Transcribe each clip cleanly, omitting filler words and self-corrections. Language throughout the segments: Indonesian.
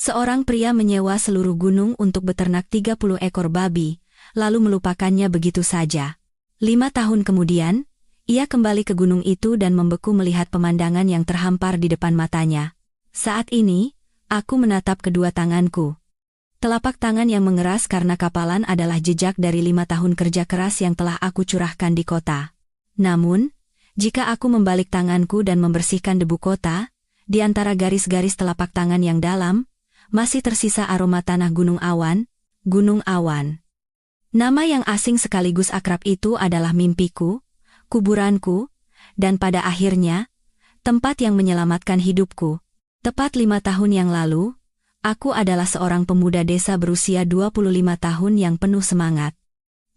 Seorang pria menyewa seluruh gunung untuk beternak 30 ekor babi, lalu melupakannya begitu saja. 5 tahun kemudian, ia kembali ke gunung itu dan membeku melihat pemandangan yang terhampar di depan matanya. Saat ini, aku menatap kedua tanganku. Telapak tangan yang mengeras karena kapalan adalah jejak dari 5 tahun kerja keras yang telah aku curahkan di kota. Namun, jika aku membalik tanganku dan membersihkan debu kota, di antara garis-garis telapak tangan yang dalam, masih tersisa aroma tanah Gunung Awan, Gunung Awan. Nama yang asing sekaligus akrab itu adalah mimpiku, kuburanku, dan pada akhirnya, tempat yang menyelamatkan hidupku. Tepat 5 tahun yang lalu, aku adalah seorang pemuda desa berusia 25 tahun yang penuh semangat.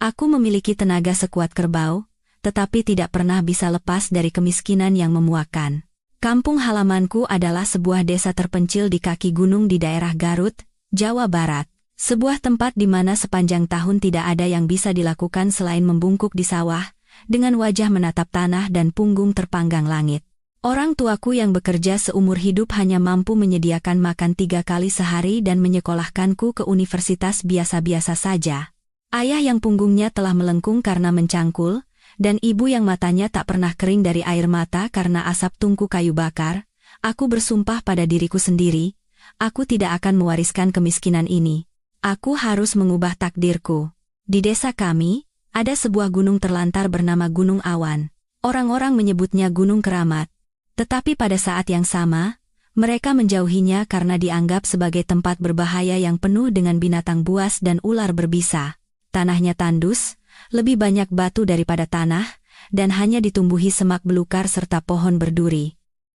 Aku memiliki tenaga sekuat kerbau, tetapi tidak pernah bisa lepas dari kemiskinan yang memuakkan. Kampung halamanku adalah sebuah desa terpencil di kaki gunung di daerah Garut, Jawa Barat. Sebuah tempat di mana sepanjang tahun tidak ada yang bisa dilakukan selain membungkuk di sawah, dengan wajah menatap tanah dan punggung terpanggang langit. Orang tuaku yang bekerja seumur hidup hanya mampu menyediakan makan 3 kali sehari dan menyekolahkanku ke universitas biasa-biasa saja. Ayah yang punggungnya telah melengkung karena mencangkul, dan ibu yang matanya tak pernah kering dari air mata karena asap tungku kayu bakar, aku bersumpah pada diriku sendiri, aku tidak akan mewariskan kemiskinan ini. Aku harus mengubah takdirku. Di desa kami, ada sebuah gunung terlantar bernama Gunung Awan. Orang-orang menyebutnya Gunung Keramat. Tetapi pada saat yang sama, mereka menjauhinya karena dianggap sebagai tempat berbahaya yang penuh dengan binatang buas dan ular berbisa. Tanahnya tandus, lebih banyak batu daripada tanah, dan hanya ditumbuhi semak belukar serta pohon berduri.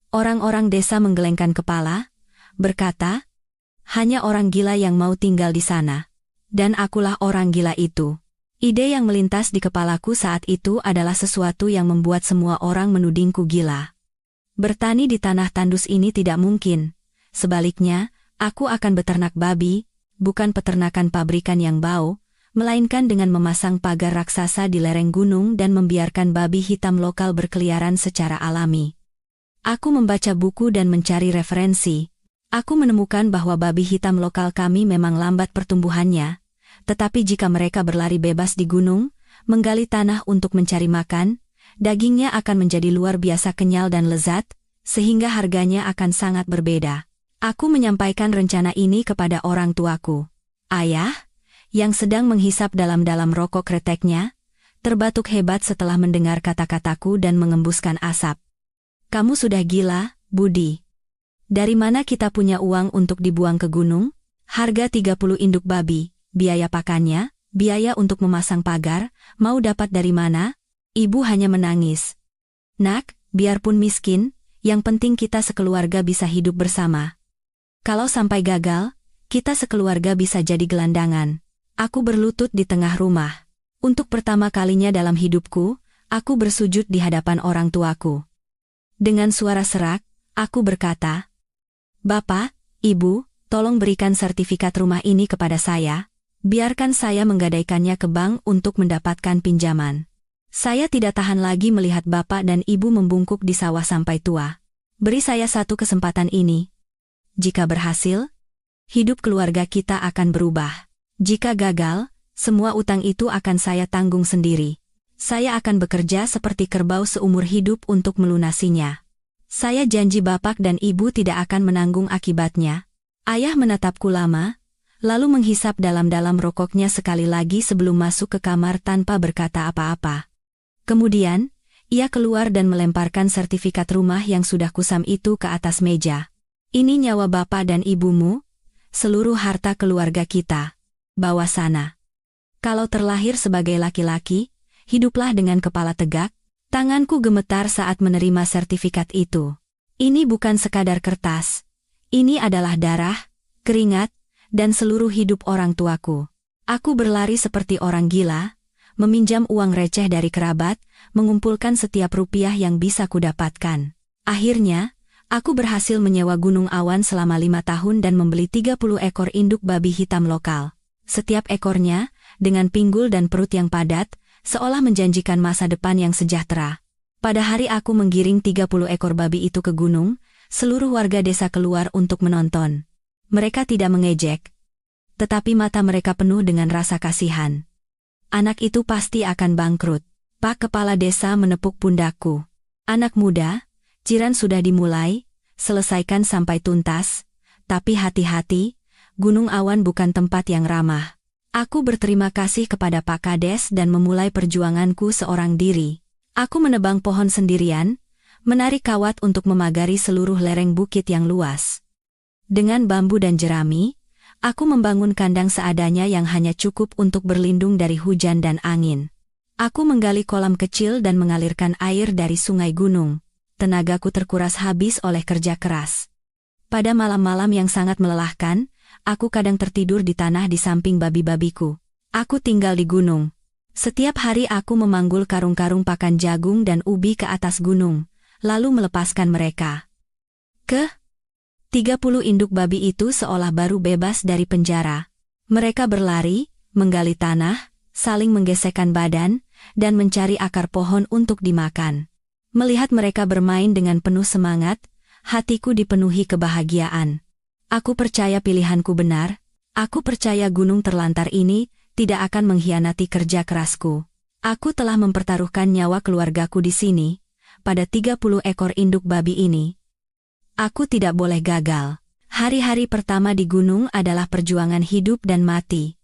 Orang-orang desa menggelengkan kepala, berkata, hanya orang gila yang mau tinggal di sana. Dan akulah orang gila itu. Ide yang melintas di kepalaku saat itu adalah sesuatu yang membuat semua orang menudingku gila. Bertani di tanah tandus ini tidak mungkin. Sebaliknya, aku akan beternak babi, bukan peternakan pabrikan yang bau, melainkan dengan memasang pagar raksasa di lereng gunung dan membiarkan babi hitam lokal berkeliaran secara alami. Aku membaca buku dan mencari referensi. Aku menemukan bahwa babi hitam lokal kami memang lambat pertumbuhannya, tetapi jika mereka berlari bebas di gunung, menggali tanah untuk mencari makan, dagingnya akan menjadi luar biasa kenyal dan lezat, sehingga harganya akan sangat berbeda. Aku menyampaikan rencana ini kepada orang tuaku. Ayah, yang sedang menghisap dalam-dalam rokok kreteknya, terbatuk hebat setelah mendengar kata-kataku dan mengembuskan asap. Kamu sudah gila, Budi. Dari mana kita punya uang untuk dibuang ke gunung? Harga 30 induk babi, biaya pakannya, biaya untuk memasang pagar, mau dapat dari mana? Ibu hanya menangis. Nak, biarpun miskin, yang penting kita sekeluarga bisa hidup bersama. Kalau sampai gagal, kita sekeluarga bisa jadi gelandangan. Aku berlutut di tengah rumah. Untuk pertama kalinya dalam hidupku, aku bersujud di hadapan orang tuaku. Dengan suara serak, aku berkata, Bapak, Ibu, tolong berikan sertifikat rumah ini kepada saya, biarkan saya menggadaikannya ke bank untuk mendapatkan pinjaman. Saya tidak tahan lagi melihat Bapak dan Ibu membungkuk di sawah sampai tua. Beri saya satu kesempatan ini. Jika berhasil, hidup keluarga kita akan berubah. Jika gagal, semua utang itu akan saya tanggung sendiri. Saya akan bekerja seperti kerbau seumur hidup untuk melunasinya. Saya janji Bapak dan Ibu tidak akan menanggung akibatnya. Ayah menatapku lama, lalu menghisap dalam-dalam rokoknya sekali lagi sebelum masuk ke kamar tanpa berkata apa-apa. Kemudian, ia keluar dan melemparkan sertifikat rumah yang sudah kusam itu ke atas meja. Ini nyawa Bapak dan Ibumu, seluruh harta keluarga kita. Bawa sana. Kalau terlahir sebagai laki-laki, hiduplah dengan kepala tegak. Tanganku gemetar saat menerima sertifikat itu. Ini bukan sekadar kertas. Ini adalah darah, keringat, dan seluruh hidup orang tuaku. Aku berlari seperti orang gila, meminjam uang receh dari kerabat, mengumpulkan setiap rupiah yang bisa kudapatkan. Akhirnya, aku berhasil menyewa Gunung Awan selama 5 tahun dan membeli 30 ekor induk babi hitam lokal. Setiap ekornya, dengan pinggul dan perut yang padat, seolah menjanjikan masa depan yang sejahtera. Pada hari aku menggiring 30 ekor babi itu ke gunung, seluruh warga desa keluar untuk menonton. Mereka tidak mengejek, tetapi mata mereka penuh dengan rasa kasihan. Anak itu pasti akan bangkrut. Pak Kepala Desa menepuk pundakku. Anak muda, jiran sudah dimulai, selesaikan sampai tuntas, tapi hati-hati, Gunung Awan bukan tempat yang ramah. Aku berterima kasih kepada Pak Kades dan memulai perjuanganku seorang diri. Aku menebang pohon sendirian, menarik kawat untuk memagari seluruh lereng bukit yang luas. Dengan bambu dan jerami, aku membangun kandang seadanya yang hanya cukup untuk berlindung dari hujan dan angin. Aku menggali kolam kecil dan mengalirkan air dari sungai gunung. Tenagaku terkuras habis oleh kerja keras. Pada malam-malam yang sangat melelahkan, aku kadang tertidur di tanah di samping babi-babiku. Aku tinggal di gunung. Setiap hari aku memanggul karung-karung pakan jagung dan ubi ke atas gunung, lalu melepaskan mereka. 30 induk babi itu seolah baru bebas dari penjara. Mereka berlari, menggali tanah, saling menggesekkan badan, dan mencari akar pohon untuk dimakan. Melihat mereka bermain dengan penuh semangat, hatiku dipenuhi kebahagiaan. Aku percaya pilihanku benar, aku percaya gunung terlantar ini tidak akan mengkhianati kerja kerasku. Aku telah mempertaruhkan nyawa keluargaku di sini, pada 30 ekor induk babi ini. Aku tidak boleh gagal. Hari-hari pertama di gunung adalah perjuangan hidup dan mati.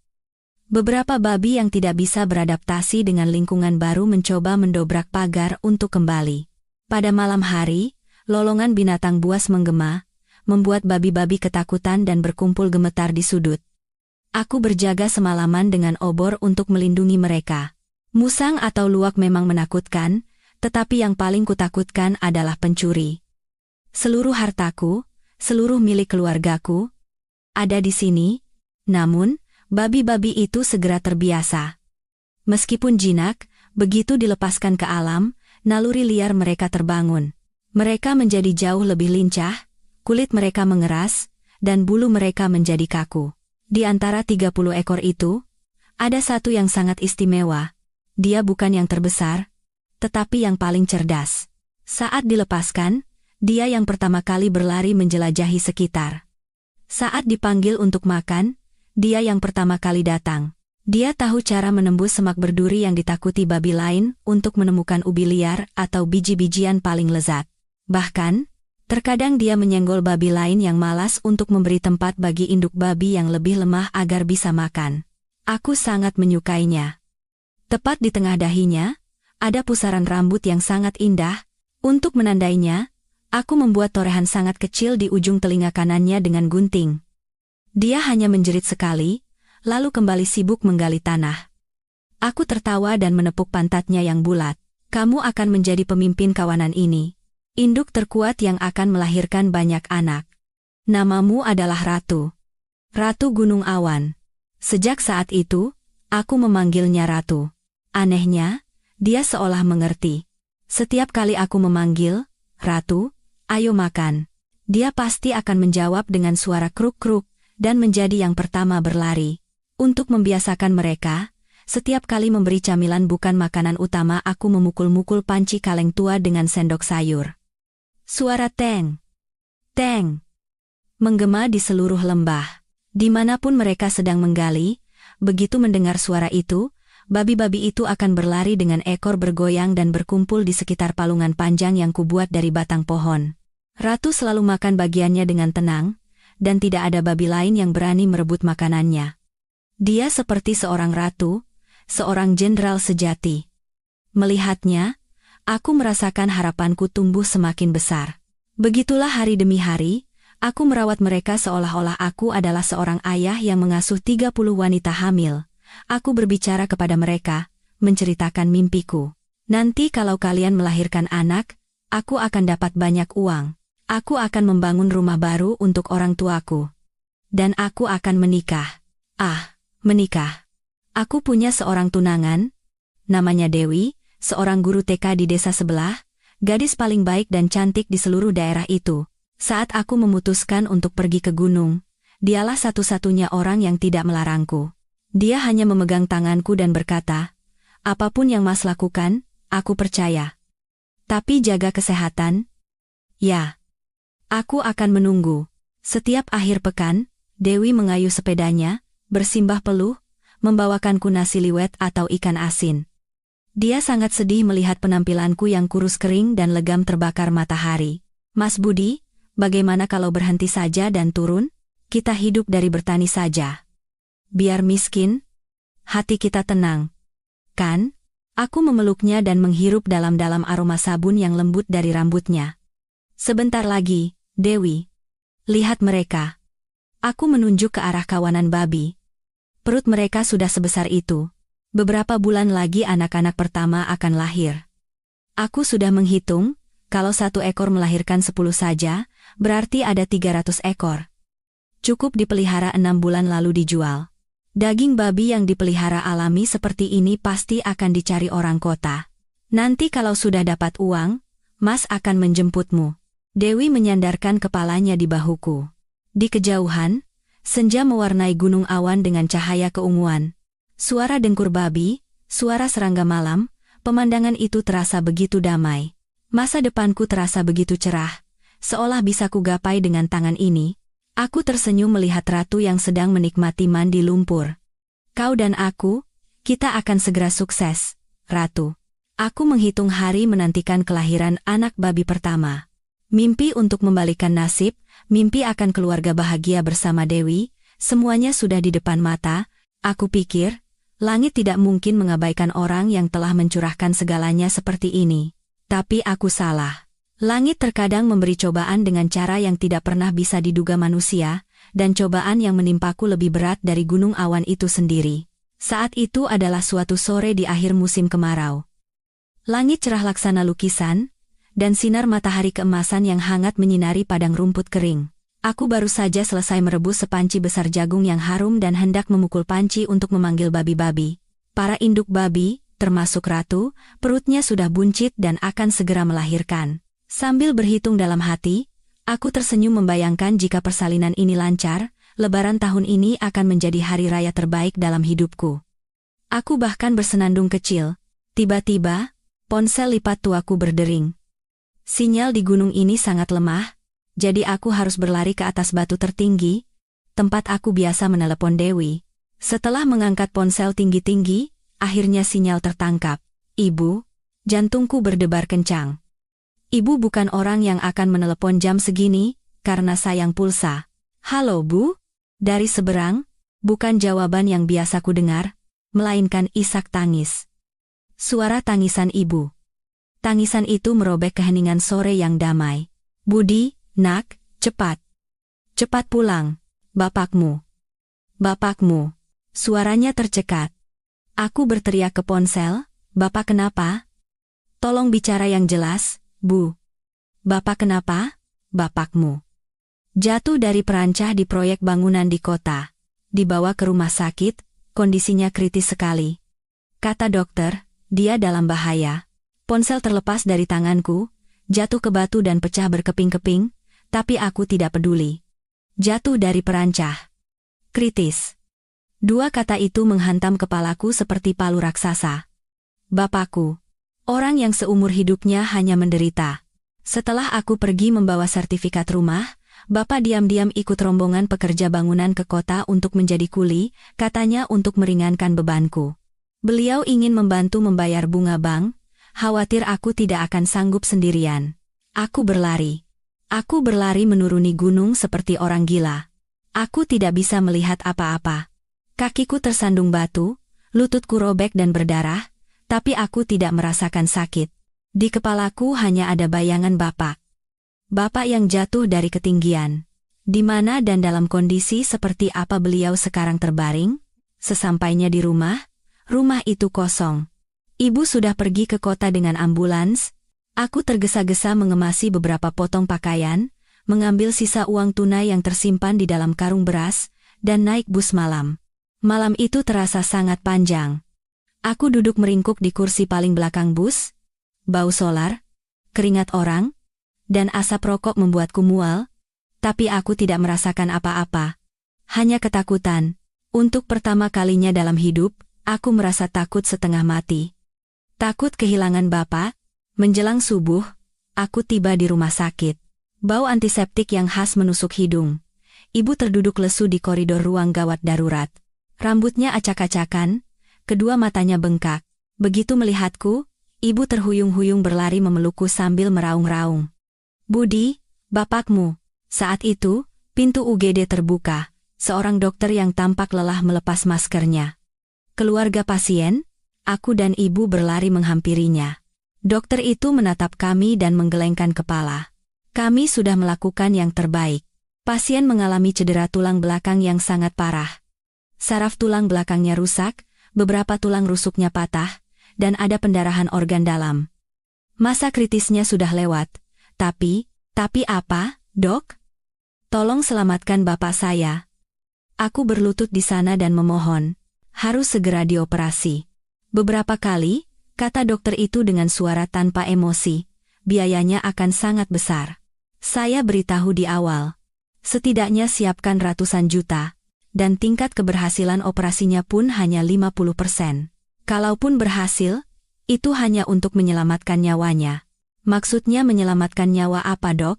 Beberapa babi yang tidak bisa beradaptasi dengan lingkungan baru mencoba mendobrak pagar untuk kembali. Pada malam hari, lolongan binatang buas menggema, membuat babi-babi ketakutan dan berkumpul gemetar di sudut. Aku berjaga semalaman dengan obor untuk melindungi mereka. Musang atau luwak memang menakutkan, tetapi yang paling kutakutkan adalah pencuri. Seluruh hartaku, seluruh milik keluargaku, ada di sini, namun, babi-babi itu segera terbiasa. Meskipun jinak, begitu dilepaskan ke alam, naluri liar mereka terbangun. Mereka menjadi jauh lebih lincah, kulit mereka mengeras, dan bulu mereka menjadi kaku. Di antara 30 ekor itu, ada satu yang sangat istimewa. Dia bukan yang terbesar, tetapi yang paling cerdas. Saat dilepaskan, dia yang pertama kali berlari menjelajahi sekitar. Saat dipanggil untuk makan, dia yang pertama kali datang. Dia tahu cara menembus semak berduri yang ditakuti babi lain untuk menemukan ubi liar atau biji-bijian paling lezat. Bahkan, terkadang dia menyenggol babi lain yang malas untuk memberi tempat bagi induk babi yang lebih lemah agar bisa makan. Aku sangat menyukainya. Tepat di tengah dahinya, ada pusaran rambut yang sangat indah. Untuk menandainya, aku membuat torehan sangat kecil di ujung telinga kanannya dengan gunting. Dia hanya menjerit sekali, lalu kembali sibuk menggali tanah. Aku tertawa dan menepuk pantatnya yang bulat. Kamu akan menjadi pemimpin kawanan ini. Induk terkuat yang akan melahirkan banyak anak. Namamu adalah Ratu. Ratu Gunung Awan. Sejak saat itu, aku memanggilnya Ratu. Anehnya, dia seolah mengerti. Setiap kali aku memanggil, Ratu, ayo makan. Dia pasti akan menjawab dengan suara kruk-kruk, dan menjadi yang pertama berlari. Untuk membiasakan mereka, setiap kali memberi camilan bukan makanan utama aku memukul-mukul panci kaleng tua dengan sendok sayur. Suara teng, teng, menggema di seluruh lembah. Dimanapun mereka sedang menggali, begitu mendengar suara itu, babi-babi itu akan berlari dengan ekor bergoyang dan berkumpul di sekitar palungan panjang yang kubuat dari batang pohon. Ratu selalu makan bagiannya dengan tenang, dan tidak ada babi lain yang berani merebut makanannya. Dia seperti seorang ratu, seorang jenderal sejati. Melihatnya, aku merasakan harapanku tumbuh semakin besar. Begitulah hari demi hari, aku merawat mereka seolah-olah aku adalah seorang ayah yang mengasuh 30 wanita hamil. Aku berbicara kepada mereka, menceritakan mimpiku. Nanti kalau kalian melahirkan anak, aku akan dapat banyak uang. Aku akan membangun rumah baru untuk orang tuaku. Dan aku akan menikah. Menikah. Aku punya seorang tunangan, namanya Dewi, seorang guru TK di desa sebelah, gadis paling baik dan cantik di seluruh daerah itu. Saat aku memutuskan untuk pergi ke gunung, dialah satu-satunya orang yang tidak melarangku. Dia hanya memegang tanganku dan berkata, apapun yang Mas lakukan, aku percaya. Tapi jaga kesehatan. Ya. Aku akan menunggu. Setiap akhir pekan, Dewi mengayuh sepedanya, bersimbah peluh, membawakanku nasi liwet atau ikan asin. Dia sangat sedih melihat penampilanku yang kurus kering dan legam terbakar matahari. Mas Budi, bagaimana kalau berhenti saja dan turun? Kita hidup dari bertani saja. Biar miskin, hati kita tenang. Kan? Aku memeluknya dan menghirup dalam-dalam aroma sabun yang lembut dari rambutnya. Sebentar lagi, Dewi. Lihat mereka. Aku menunjuk ke arah kawanan babi. Perut mereka sudah sebesar itu. Beberapa bulan lagi anak-anak pertama akan lahir. Aku sudah menghitung, kalau 1 ekor melahirkan 10 saja, berarti ada 300 ekor. Cukup dipelihara 6 bulan lalu dijual. Daging babi yang dipelihara alami seperti ini pasti akan dicari orang kota. Nanti kalau sudah dapat uang, Mas akan menjemputmu. Dewi menyandarkan kepalanya di bahuku. Di kejauhan, senja mewarnai gunung awan dengan cahaya keunguan. Suara dengkur babi, suara serangga malam, pemandangan itu terasa begitu damai. Masa depanku terasa begitu cerah, seolah bisa kugapai dengan tangan ini. Aku tersenyum melihat ratu yang sedang menikmati mandi lumpur. Kau dan aku, kita akan segera sukses, ratu. Aku menghitung hari menantikan kelahiran anak babi pertama. Mimpi untuk membalikan nasib, mimpi akan keluarga bahagia bersama Dewi, semuanya sudah di depan mata. Aku pikir, langit tidak mungkin mengabaikan orang yang telah mencurahkan segalanya seperti ini. Tapi aku salah. Langit terkadang memberi cobaan dengan cara yang tidak pernah bisa diduga manusia, dan cobaan yang menimpaku lebih berat dari gunung awan itu sendiri. Saat itu adalah suatu sore di akhir musim kemarau. Langit cerah laksana lukisan, dan sinar matahari keemasan yang hangat menyinari padang rumput kering. Aku baru saja selesai merebus sepanci besar jagung yang harum dan hendak memukul panci untuk memanggil babi-babi. Para induk babi, termasuk ratu, perutnya sudah buncit dan akan segera melahirkan. Sambil berhitung dalam hati, aku tersenyum membayangkan jika persalinan ini lancar, Lebaran tahun ini akan menjadi hari raya terbaik dalam hidupku. Aku bahkan bersenandung kecil. Tiba-tiba, ponsel lipat tuaku berdering. Sinyal di gunung ini sangat lemah, jadi aku harus berlari ke atas batu tertinggi, tempat aku biasa menelepon Dewi. Setelah mengangkat ponsel tinggi-tinggi, akhirnya sinyal tertangkap. Ibu, jantungku berdebar kencang. Ibu bukan orang yang akan menelepon jam segini, karena sayang pulsa. Halo Bu? Dari seberang, bukan jawaban yang biasa ku dengar, melainkan isak tangis. Suara tangisan ibu. Tangisan itu merobek keheningan sore yang damai. Budi, nak, cepat. Cepat pulang. Bapakmu. Bapakmu. Suaranya tercekat. Aku berteriak ke ponsel, Bapak kenapa? Tolong bicara yang jelas, Bu. Bapak kenapa? Bapakmu. Jatuh dari perancah di proyek bangunan di kota. Dibawa ke rumah sakit, kondisinya kritis sekali. Kata dokter, dia dalam bahaya. Ponsel terlepas dari tanganku, jatuh ke batu dan pecah berkeping-keping, tapi aku tidak peduli. Jatuh dari perancah. Kritis. Dua kata itu menghantam kepalaku seperti palu raksasa. Bapakku. Orang yang seumur hidupnya hanya menderita. Setelah aku pergi membawa sertifikat rumah, Bapak diam-diam ikut rombongan pekerja bangunan ke kota untuk menjadi kuli, katanya untuk meringankan bebanku. Beliau ingin membantu membayar bunga bank, khawatir aku tidak akan sanggup sendirian. Aku berlari. Aku berlari menuruni gunung seperti orang gila. Aku tidak bisa melihat apa-apa. Kakiku tersandung batu, lututku robek dan berdarah, tapi aku tidak merasakan sakit. Di kepalaku hanya ada bayangan Bapak. Bapak yang jatuh dari ketinggian. Di mana dan dalam kondisi seperti apa beliau sekarang terbaring? Sesampainya di rumah itu kosong. Ibu sudah pergi ke kota dengan ambulans. Aku tergesa-gesa mengemasi beberapa potong pakaian, mengambil sisa uang tunai yang tersimpan di dalam karung beras, dan naik bus malam. Malam itu terasa sangat panjang. Aku duduk meringkuk di kursi paling belakang bus. Bau solar, keringat orang, dan asap rokok membuatku mual, tapi aku tidak merasakan apa-apa. Hanya ketakutan. Untuk pertama kalinya dalam hidup, aku merasa takut setengah mati. Takut kehilangan Bapak. Menjelang subuh, aku tiba di rumah sakit. Bau antiseptik yang khas menusuk hidung. Ibu terduduk lesu di koridor ruang gawat darurat. Rambutnya acak-acakan, kedua matanya bengkak. Begitu melihatku, ibu terhuyung-huyung berlari memelukku sambil meraung-raung. "Budi, bapakmu." Saat itu, pintu UGD terbuka. Seorang dokter yang tampak lelah melepas maskernya. "Keluarga pasien?" Aku dan ibu berlari menghampirinya. Dokter itu menatap kami dan menggelengkan kepala. "Kami sudah melakukan yang terbaik. Pasien mengalami cedera tulang belakang yang sangat parah. Saraf tulang belakangnya rusak, beberapa tulang rusuknya patah, dan ada pendarahan organ dalam. Masa kritisnya sudah lewat. Tapi apa, Dok? Tolong selamatkan bapak saya." Aku berlutut di sana dan memohon. "Harus segera dioperasi." "Beberapa kali," kata dokter itu dengan suara tanpa emosi, "biayanya akan sangat besar. Saya beritahu di awal. Setidaknya siapkan ratusan juta, dan tingkat keberhasilan operasinya pun hanya 50%. Kalaupun berhasil, itu hanya untuk menyelamatkan nyawanya." "Maksudnya menyelamatkan nyawa apa, Dok?"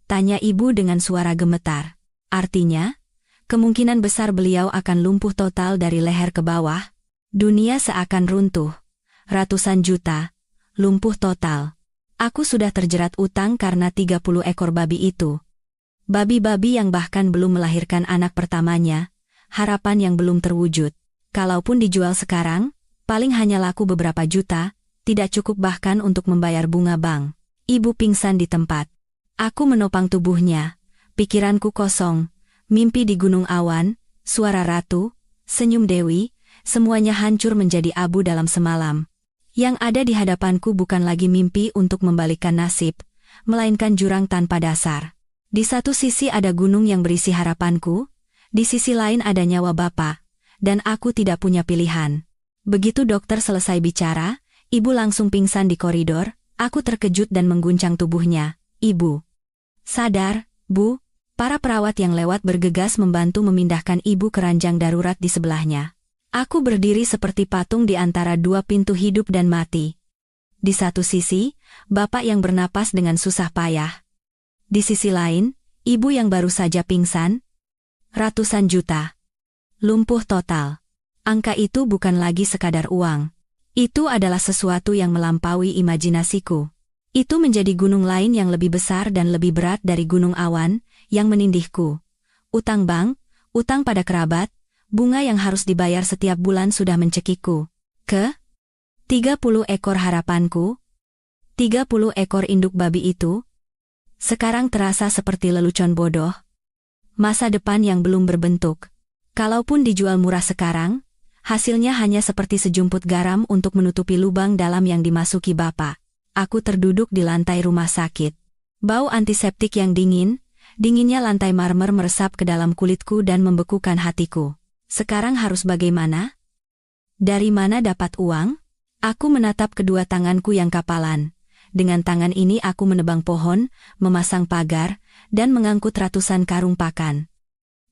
tanya ibu dengan suara gemetar. "Artinya, kemungkinan besar beliau akan lumpuh total dari leher ke bawah. Dunia seakan runtuh. Ratusan juta, lumpuh total. Aku sudah terjerat utang karena 30 ekor babi itu. Babi-babi yang bahkan belum melahirkan anak pertamanya, harapan yang belum terwujud. Kalaupun dijual sekarang, paling hanya laku beberapa juta, tidak cukup bahkan untuk membayar bunga bank." Ibu pingsan di tempat. Aku menopang tubuhnya, pikiranku kosong, mimpi di gunung awan, suara ratu, senyum Dewi, semuanya hancur menjadi abu dalam semalam. Yang ada di hadapanku bukan lagi mimpi untuk membalikkan nasib, melainkan jurang tanpa dasar. Di satu sisi ada gunung yang berisi harapanku, di sisi lain ada nyawa bapak, dan aku tidak punya pilihan. Begitu dokter selesai bicara, ibu langsung pingsan di koridor. Aku terkejut dan mengguncang tubuhnya. "Ibu. Sadar, Bu." Para perawat yang lewat bergegas membantu memindahkan ibu ke ranjang darurat di sebelahnya. Aku berdiri seperti patung di antara dua pintu hidup dan mati. Di satu sisi, bapak yang bernapas dengan susah payah. Di sisi lain, ibu yang baru saja pingsan. Ratusan juta. Lumpuh total. Angka itu bukan lagi sekadar uang. Itu adalah sesuatu yang melampaui imajinasiku. Itu menjadi gunung lain yang lebih besar dan lebih berat dari gunung awan, yang menindihku. Utang bank, utang pada kerabat, bunga yang harus dibayar setiap bulan sudah mencekikku. 30 ekor harapanku. 30 ekor induk babi itu. Sekarang terasa seperti lelucon bodoh. Masa depan yang belum berbentuk. Kalaupun dijual murah sekarang, hasilnya hanya seperti sejumput garam untuk menutupi lubang dalam yang dimasuki bapak. Aku terduduk di lantai rumah sakit. Bau antiseptik yang dinginnya lantai marmer meresap ke dalam kulitku dan membekukan hatiku. Sekarang harus bagaimana? Dari mana dapat uang? Aku menatap kedua tanganku yang kapalan. Dengan tangan ini aku menebang pohon, memasang pagar, dan mengangkut ratusan karung pakan.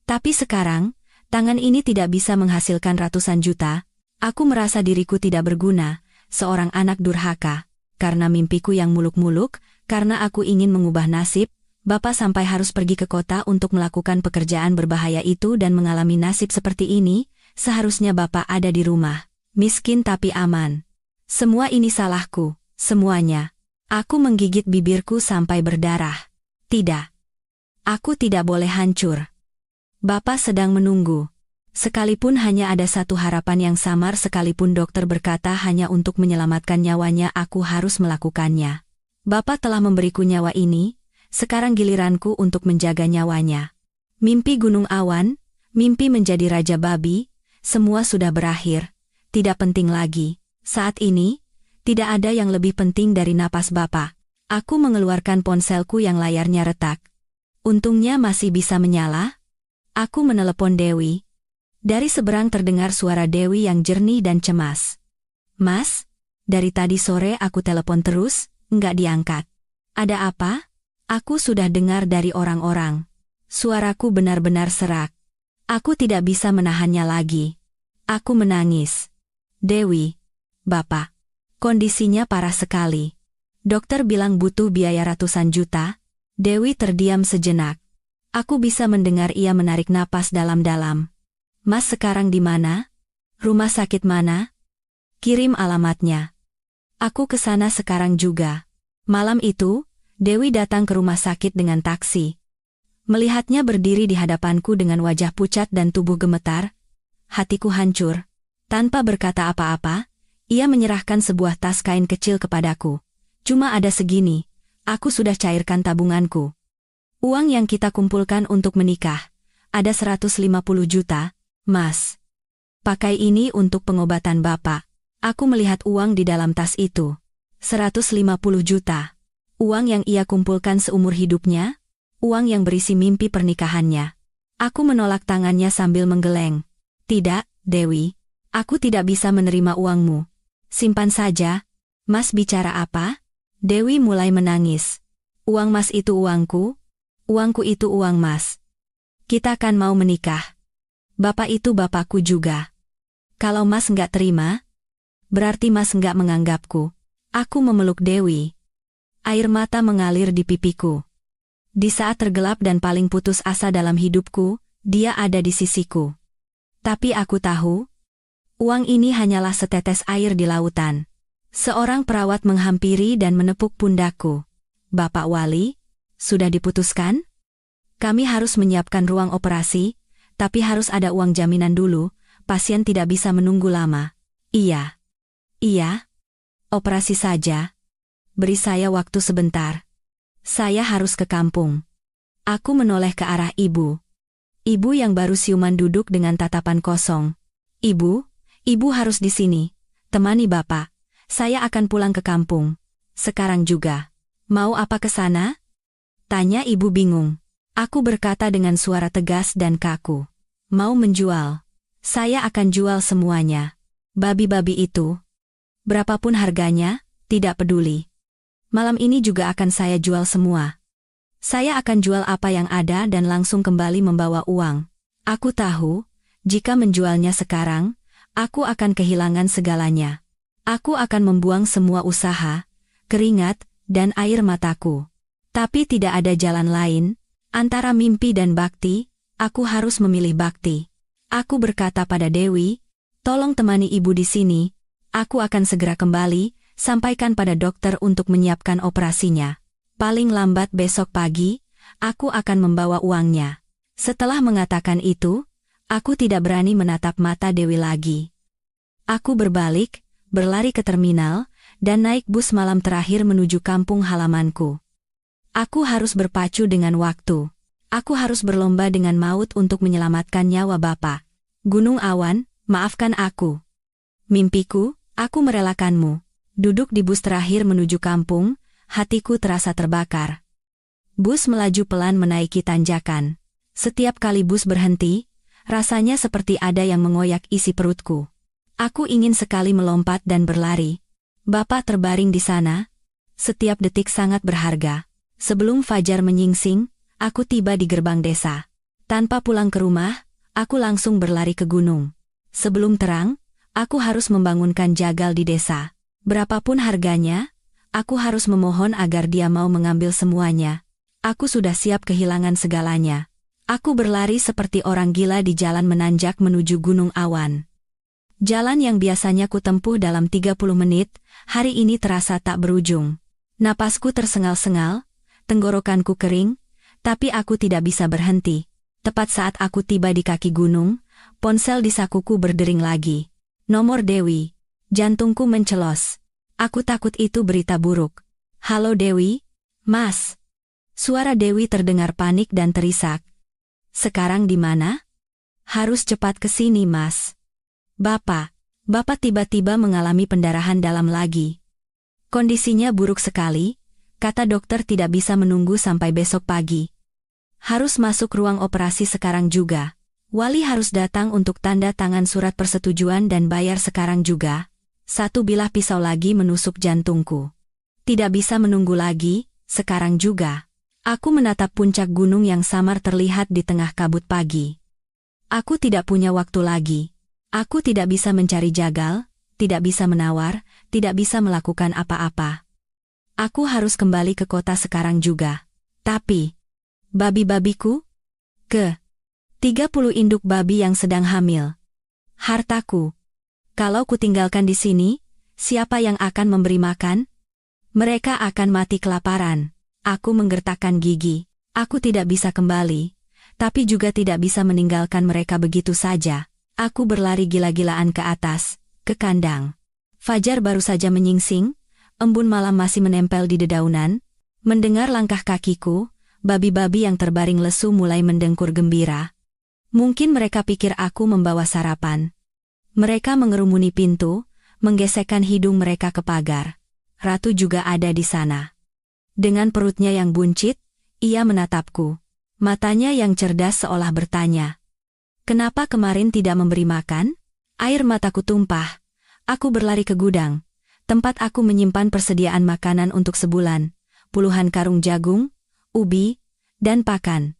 Tapi sekarang, tangan ini tidak bisa menghasilkan ratusan juta. Aku merasa diriku tidak berguna, seorang anak durhaka. Karena mimpiku yang muluk-muluk, karena aku ingin mengubah nasib, bapak sampai harus pergi ke kota untuk melakukan pekerjaan berbahaya itu dan mengalami nasib seperti ini. Seharusnya bapak ada di rumah, miskin tapi aman. Semua ini salahku, semuanya. Aku menggigit bibirku sampai berdarah. Tidak. Aku tidak boleh hancur. Bapak sedang menunggu. Sekalipun hanya ada satu harapan yang samar, sekalipun dokter berkata hanya untuk menyelamatkan nyawanya, aku harus melakukannya. Bapak telah memberiku nyawa ini, sekarang giliranku untuk menjaga nyawanya. Mimpi gunung awan, mimpi menjadi raja babi, semua sudah berakhir. Tidak penting lagi. Saat ini, tidak ada yang lebih penting dari napas bapak. Aku mengeluarkan ponselku yang layarnya retak. Untungnya masih bisa menyala. Aku menelepon Dewi. Dari seberang terdengar suara Dewi yang jernih dan cemas. "Mas, dari tadi sore aku telepon terus, nggak diangkat. Ada apa?" "Aku sudah dengar dari orang-orang." Suaraku benar-benar serak. Aku tidak bisa menahannya lagi. Aku menangis. "Dewi, Bapak. Kondisinya parah sekali. Dokter bilang butuh biaya ratusan juta." Dewi terdiam sejenak. Aku bisa mendengar ia menarik napas dalam-dalam. Mas sekarang di mana? Rumah sakit mana? Kirim alamatnya. Aku ke sana sekarang juga. Malam itu, Dewi datang ke rumah sakit dengan taksi. Melihatnya berdiri di hadapanku dengan wajah pucat dan tubuh gemetar, hatiku hancur. Tanpa berkata apa-apa, ia menyerahkan sebuah tas kain kecil kepadaku. Cuma ada segini, aku sudah cairkan tabunganku. Uang yang kita kumpulkan untuk menikah, ada 150 juta, Mas. Pakai ini untuk pengobatan Bapak. Aku melihat uang di dalam tas itu. 150 juta. Uang yang ia kumpulkan seumur hidupnya, uang yang berisi mimpi pernikahannya. Aku menolak tangannya sambil menggeleng. Tidak, Dewi. Aku tidak bisa menerima uangmu. Simpan saja. Mas bicara apa? Dewi mulai menangis. Uang Mas itu uangku. Uangku itu uang Mas. Kita kan mau menikah. Bapak itu bapakku juga. Kalau Mas nggak terima, berarti Mas nggak menganggapku. Aku memeluk Dewi. Air mata mengalir di pipiku. Di saat tergelap dan paling putus asa dalam hidupku, dia ada di sisiku. Tapi aku tahu, uang ini hanyalah setetes air di lautan. Seorang perawat menghampiri dan menepuk pundakku. Bapak Wali, sudah diputuskan? Kami harus menyiapkan ruang operasi, tapi harus ada uang jaminan dulu, pasien tidak bisa menunggu lama. Iya. Iya? Operasi saja. Beri saya waktu sebentar. Saya harus ke kampung. Aku menoleh ke arah ibu. Ibu yang baru siuman duduk dengan tatapan kosong. Ibu harus di sini. Temani Bapak. Saya akan pulang ke kampung. Sekarang juga. Mau apa ke sana? Tanya ibu bingung. Aku berkata dengan suara tegas dan kaku. Mau menjual. Saya akan jual semuanya. Babi-babi itu. Berapapun harganya, tidak peduli. Malam ini juga akan saya jual semua. Saya akan jual apa yang ada dan langsung kembali membawa uang. Aku tahu, jika menjualnya sekarang, aku akan kehilangan segalanya. Aku akan membuang semua usaha, keringat, dan air mataku. Tapi tidak ada jalan lain, antara mimpi dan bakti, aku harus memilih bakti. Aku berkata pada Dewi, tolong temani ibu di sini, aku akan segera kembali, sampaikan pada dokter untuk menyiapkan operasinya. Paling lambat besok pagi, aku akan membawa uangnya. Setelah mengatakan itu, aku tidak berani menatap mata Dewi lagi. Aku berbalik, berlari ke terminal, dan naik bus malam terakhir menuju kampung halamanku. Aku harus berpacu dengan waktu. Aku harus berlomba dengan maut untuk menyelamatkan nyawa Bapak. Gunung Awan, maafkan aku. Mimpiku, aku merelakanmu. Duduk di bus terakhir menuju kampung, hatiku terasa terbakar. Bus melaju pelan menaiki tanjakan. Setiap kali bus berhenti, rasanya seperti ada yang mengoyak isi perutku. Aku ingin sekali melompat dan berlari. Bapak terbaring di sana. Setiap detik sangat berharga. Sebelum fajar menyingsing, aku tiba di gerbang desa. Tanpa pulang ke rumah, aku langsung berlari ke gunung. Sebelum terang, aku harus membangunkan jagal di desa. Berapapun harganya, aku harus memohon agar dia mau mengambil semuanya. Aku sudah siap kehilangan segalanya. Aku berlari seperti orang gila di jalan menanjak menuju Gunung Awan. Jalan yang biasanya ku tempuh dalam 30 menit, hari ini terasa tak berujung. Napasku tersengal-sengal, tenggorokanku kering, tapi aku tidak bisa berhenti. Tepat saat aku tiba di kaki gunung, ponsel di sakuku berdering lagi. Nomor Dewi. Jantungku mencelos. Aku takut itu berita buruk. Halo Dewi? Mas. Suara Dewi terdengar panik dan terisak. Sekarang di mana? Harus cepat ke sini, Mas. Bapak tiba-tiba mengalami pendarahan dalam lagi. Kondisinya buruk sekali, kata dokter tidak bisa menunggu sampai besok pagi. Harus masuk ruang operasi sekarang juga. Wali harus datang untuk tanda tangan surat persetujuan dan bayar sekarang juga. Satu bilah pisau lagi menusuk jantungku. Tidak bisa menunggu lagi, sekarang juga. Aku menatap puncak gunung yang samar terlihat di tengah kabut pagi. Aku tidak punya waktu lagi. Aku tidak bisa mencari jagal, tidak bisa menawar, tidak bisa melakukan apa-apa. Aku harus kembali ke kota sekarang juga. Tapi, babi-babiku, 30 induk babi yang sedang hamil. Hartaku. Kalau kutinggalkan di sini, siapa yang akan memberi makan? Mereka akan mati kelaparan. Aku menggertakkan gigi. Aku tidak bisa kembali, tapi juga tidak bisa meninggalkan mereka begitu saja. Aku berlari gila-gilaan ke atas, ke kandang. Fajar baru saja menyingsing, embun malam masih menempel di dedaunan. Mendengar langkah kakiku, babi-babi yang terbaring lesu mulai mendengkur gembira. Mungkin mereka pikir aku membawa sarapan. Mereka mengerumuni pintu, menggesekkan hidung mereka ke pagar. Ratu juga ada di sana. Dengan perutnya yang buncit, ia menatapku. Matanya yang cerdas seolah bertanya, "Kenapa kemarin tidak memberi makan?" Air mataku tumpah. Aku berlari ke gudang, tempat aku menyimpan persediaan makanan untuk sebulan. Puluhan karung jagung, ubi, dan pakan.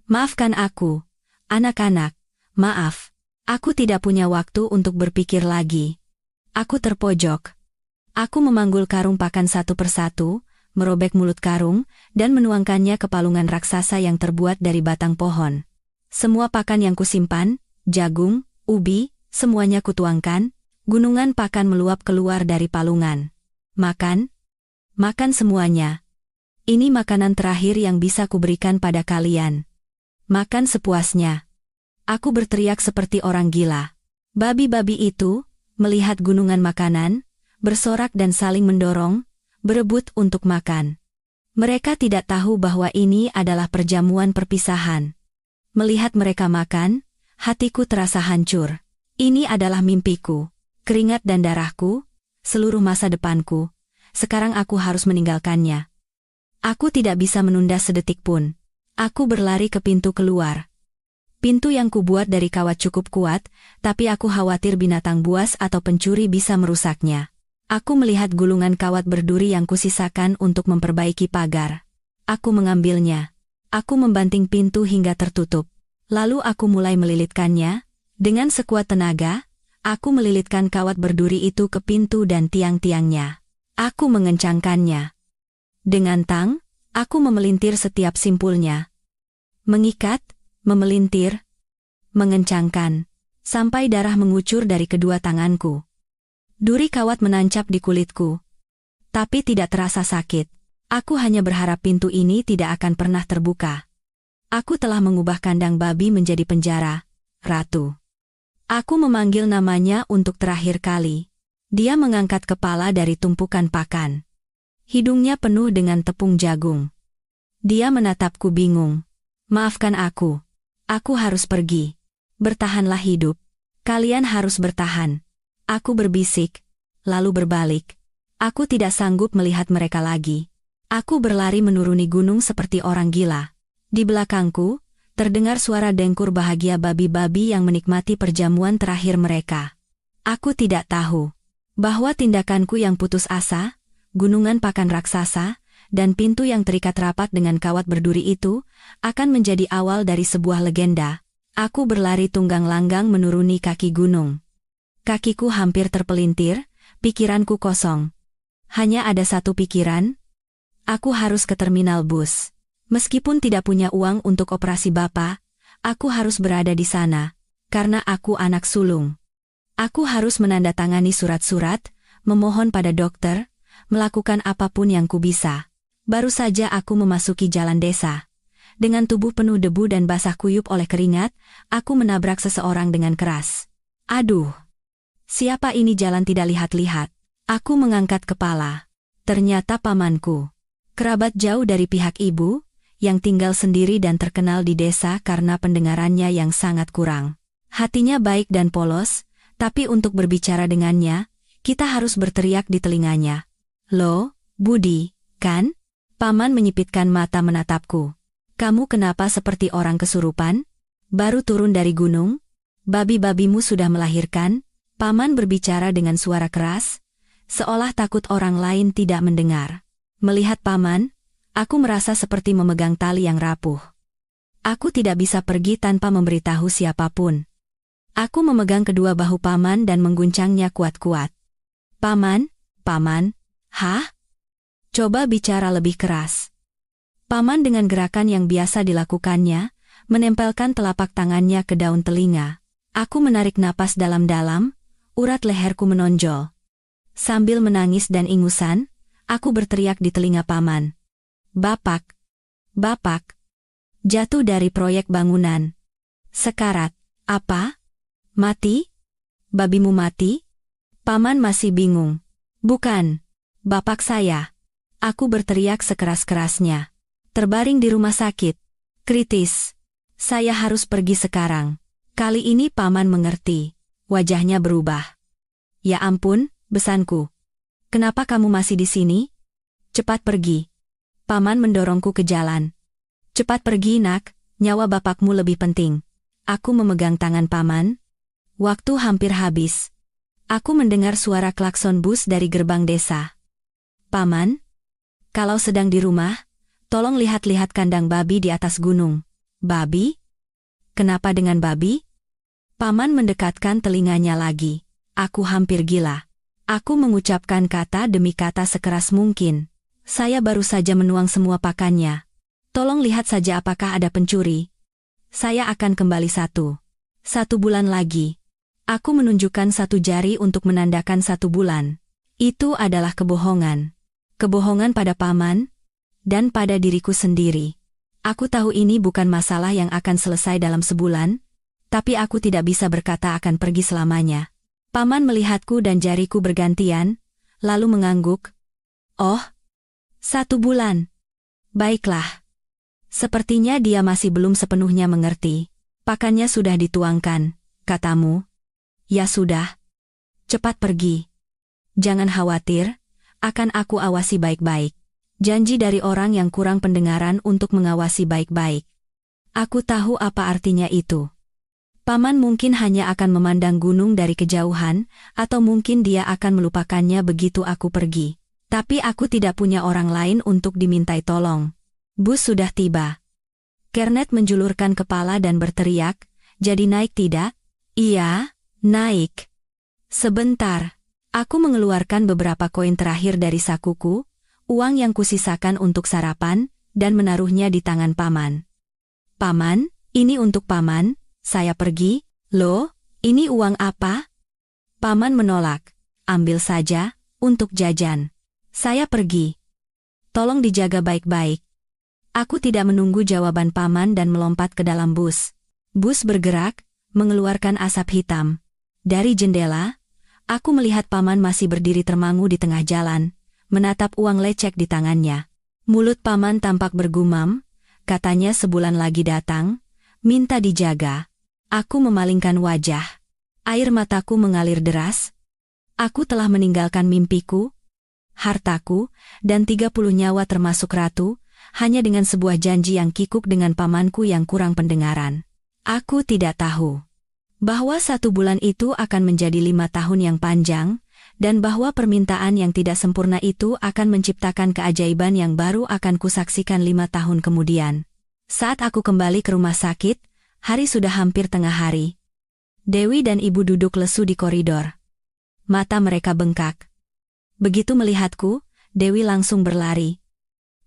Maafkan aku, anak-anak, maaf. Aku tidak punya waktu untuk berpikir lagi. Aku terpojok. Aku memanggul karung pakan satu persatu, merobek mulut karung, dan menuangkannya ke palungan raksasa yang terbuat dari batang pohon. Semua pakan yang kusimpan, jagung, ubi, semuanya kutuangkan, gunungan pakan meluap keluar dari palungan. Makan? Makan semuanya. Ini makanan terakhir yang bisa kuberikan pada kalian. Makan sepuasnya. Aku berteriak seperti orang gila. Babi-babi itu, melihat gunungan makanan, bersorak dan saling mendorong, berebut untuk makan. Mereka tidak tahu bahwa ini adalah perjamuan perpisahan. Melihat mereka makan, hatiku terasa hancur. Ini adalah mimpiku, keringat dan darahku, seluruh masa depanku. Sekarang aku harus meninggalkannya. Aku tidak bisa menunda sedetik pun. Aku berlari ke pintu keluar. Pintu yang kubuat dari kawat cukup kuat, tapi aku khawatir binatang buas atau pencuri bisa merusaknya. Aku melihat gulungan kawat berduri yang kusisakan untuk memperbaiki pagar. Aku mengambilnya. Aku membanting pintu hingga tertutup. Lalu aku mulai melilitkannya. Dengan sekuat tenaga, aku melilitkan kawat berduri itu ke pintu dan tiang-tiangnya. Aku mengencangkannya. Dengan tang, aku memelintir setiap simpulnya. Mengikat, memelintir, mengencangkan, sampai darah mengucur dari kedua tanganku. Duri kawat menancap di kulitku. Tapi tidak terasa sakit. Aku hanya berharap pintu ini tidak akan pernah terbuka. Aku telah mengubah kandang babi menjadi penjara, Ratu. Aku memanggil namanya untuk terakhir kali. Dia mengangkat kepala dari tumpukan pakan. Hidungnya penuh dengan tepung jagung. Dia menatapku bingung. Maafkan aku. Aku harus pergi. Bertahanlah hidup. Kalian harus bertahan. Aku berbisik, lalu berbalik. Aku tidak sanggup melihat mereka lagi. Aku berlari menuruni gunung seperti orang gila. Di belakangku, terdengar suara dengkur bahagia babi-babi yang menikmati perjamuan terakhir mereka. Aku tidak tahu bahwa tindakanku yang putus asa, gunungan pakan raksasa, dan pintu yang terikat rapat dengan kawat berduri itu, akan menjadi awal dari sebuah legenda. Aku berlari tunggang langgang menuruni kaki gunung. Kakiku hampir terpelintir, pikiranku kosong. Hanya ada satu pikiran. Aku harus ke terminal bus. Meskipun tidak punya uang untuk operasi bapak, aku harus berada di sana, karena aku anak sulung. Aku harus menandatangani surat-surat, memohon pada dokter, melakukan apapun yang ku bisa. Baru saja aku memasuki jalan desa. Dengan tubuh penuh debu dan basah kuyup oleh keringat, aku menabrak seseorang dengan keras. Aduh! Siapa ini jalan tidak lihat-lihat? Aku mengangkat kepala. Ternyata pamanku. Kerabat jauh dari pihak ibu, yang tinggal sendiri dan terkenal di desa karena pendengarannya yang sangat kurang. Hatinya baik dan polos, tapi untuk berbicara dengannya, kita harus berteriak di telinganya. Loh, Budi, kan? Paman menyipitkan mata menatapku. Kamu kenapa seperti orang kesurupan? Baru turun dari gunung? Babi-babimu sudah melahirkan? Paman berbicara dengan suara keras, seolah takut orang lain tidak mendengar. Melihat paman, aku merasa seperti memegang tali yang rapuh. Aku tidak bisa pergi tanpa memberitahu siapapun. Aku memegang kedua bahu paman dan mengguncangnya kuat-kuat. Paman, paman, hah? Coba bicara lebih keras. Paman dengan gerakan yang biasa dilakukannya, menempelkan telapak tangannya ke daun telinga. Aku menarik napas dalam-dalam, urat leherku menonjol. Sambil menangis dan ingusan, aku berteriak di telinga paman. Bapak! Bapak! Jatuh dari proyek bangunan. Sekarat. Apa? Mati? Babimu mati? Paman masih bingung. Bukan. Bapak saya. Aku berteriak sekeras-kerasnya. Terbaring di rumah sakit. Kritis. Saya harus pergi sekarang. Kali ini paman mengerti. Wajahnya berubah. Ya ampun, besanku. Kenapa kamu masih di sini? Cepat pergi. Paman mendorongku ke jalan. Cepat pergi nak, nyawa bapakmu lebih penting. Aku memegang tangan paman. Waktu hampir habis. Aku mendengar suara klakson bus dari gerbang desa. Paman? Kalau sedang di rumah, tolong lihat-lihat kandang babi di atas gunung. Babi? Kenapa dengan babi? Paman mendekatkan telinganya lagi. Aku hampir gila. Aku mengucapkan kata demi kata sekeras mungkin. Saya baru saja menuang semua pakannya. Tolong lihat saja apakah ada pencuri. Saya akan kembali 1 bulan lagi. Aku menunjukkan 1 jari untuk menandakan 1 bulan. Itu adalah kebohongan. Kebohongan pada paman dan pada diriku sendiri. Aku tahu ini bukan masalah yang akan selesai dalam sebulan, tapi aku tidak bisa berkata akan pergi selamanya. Paman melihatku dan jariku bergantian, lalu mengangguk. Oh, 1 bulan. Baiklah. Sepertinya dia masih belum sepenuhnya mengerti. Pakannya sudah dituangkan, katamu. Ya sudah. Cepat pergi. Jangan khawatir, akan aku awasi baik-baik. Janji dari orang yang kurang pendengaran untuk mengawasi baik-baik. Aku tahu apa artinya itu. Paman mungkin hanya akan memandang gunung dari kejauhan, atau mungkin dia akan melupakannya begitu aku pergi. Tapi aku tidak punya orang lain untuk dimintai tolong. Bus sudah tiba. Kernet menjulurkan kepala dan berteriak, jadi naik tidak? Iya, naik. Sebentar. Aku mengeluarkan beberapa koin terakhir dari sakuku, uang yang kusisakan untuk sarapan, dan menaruhnya di tangan paman. Paman, ini untuk paman. Saya pergi. Loh, ini uang apa? Paman menolak. Ambil saja, untuk jajan. Saya pergi. Tolong dijaga baik-baik. Aku tidak menunggu jawaban paman dan melompat ke dalam bus. Bus bergerak, mengeluarkan asap hitam. Dari jendela, aku melihat paman masih berdiri termangu di tengah jalan, menatap uang lecek di tangannya. Mulut paman tampak bergumam, katanya sebulan lagi datang, minta dijaga. Aku memalingkan wajah. Air mataku mengalir deras. Aku telah meninggalkan mimpiku, hartaku, dan 30 nyawa termasuk ratu, hanya dengan sebuah janji yang kikuk dengan pamanku yang kurang pendengaran. Aku tidak tahu bahwa 1 bulan itu akan menjadi 5 tahun yang panjang, dan bahwa permintaan yang tidak sempurna itu akan menciptakan keajaiban yang baru akan kusaksikan 5 tahun kemudian. Saat aku kembali ke rumah sakit, hari sudah hampir tengah hari. Dewi dan ibu duduk lesu di koridor. Mata mereka bengkak. Begitu melihatku, Dewi langsung berlari.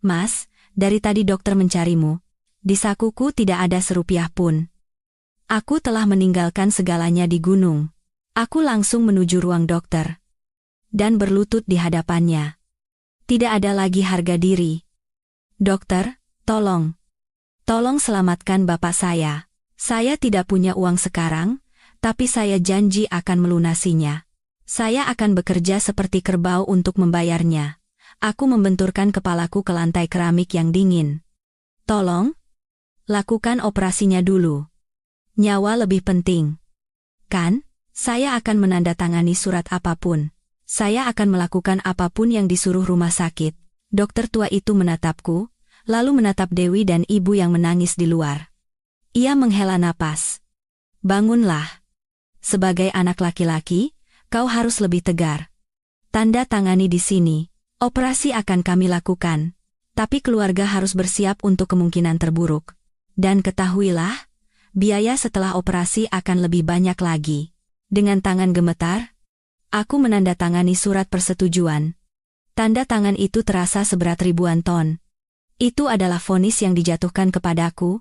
Mas, dari tadi dokter mencarimu. Di sakuku tidak ada serupiah pun. Aku telah meninggalkan segalanya di gunung. Aku langsung menuju ruang dokter. Dan berlutut di hadapannya. Tidak ada lagi harga diri. Dokter, tolong. Tolong selamatkan bapak saya. Saya tidak punya uang sekarang, tapi saya janji akan melunasinya. Saya akan bekerja seperti kerbau untuk membayarnya. Aku membenturkan kepalaku ke lantai keramik yang dingin. Tolong, lakukan operasinya dulu. Nyawa lebih penting. Kan, saya akan menandatangani surat apapun. Saya akan melakukan apapun yang disuruh rumah sakit. Dokter tua itu menatapku, lalu menatap Dewi dan ibu yang menangis di luar. Ia menghela napas. Bangunlah. Sebagai anak laki-laki, kau harus lebih tegar. Tanda tangani di sini. Operasi akan kami lakukan. Tapi keluarga harus bersiap untuk kemungkinan terburuk. Dan ketahuilah, biaya setelah operasi akan lebih banyak lagi. Dengan tangan gemetar, aku menandatangani surat persetujuan. Tanda tangan itu terasa seberat ribuan ton. Itu adalah vonis yang dijatuhkan kepadaku.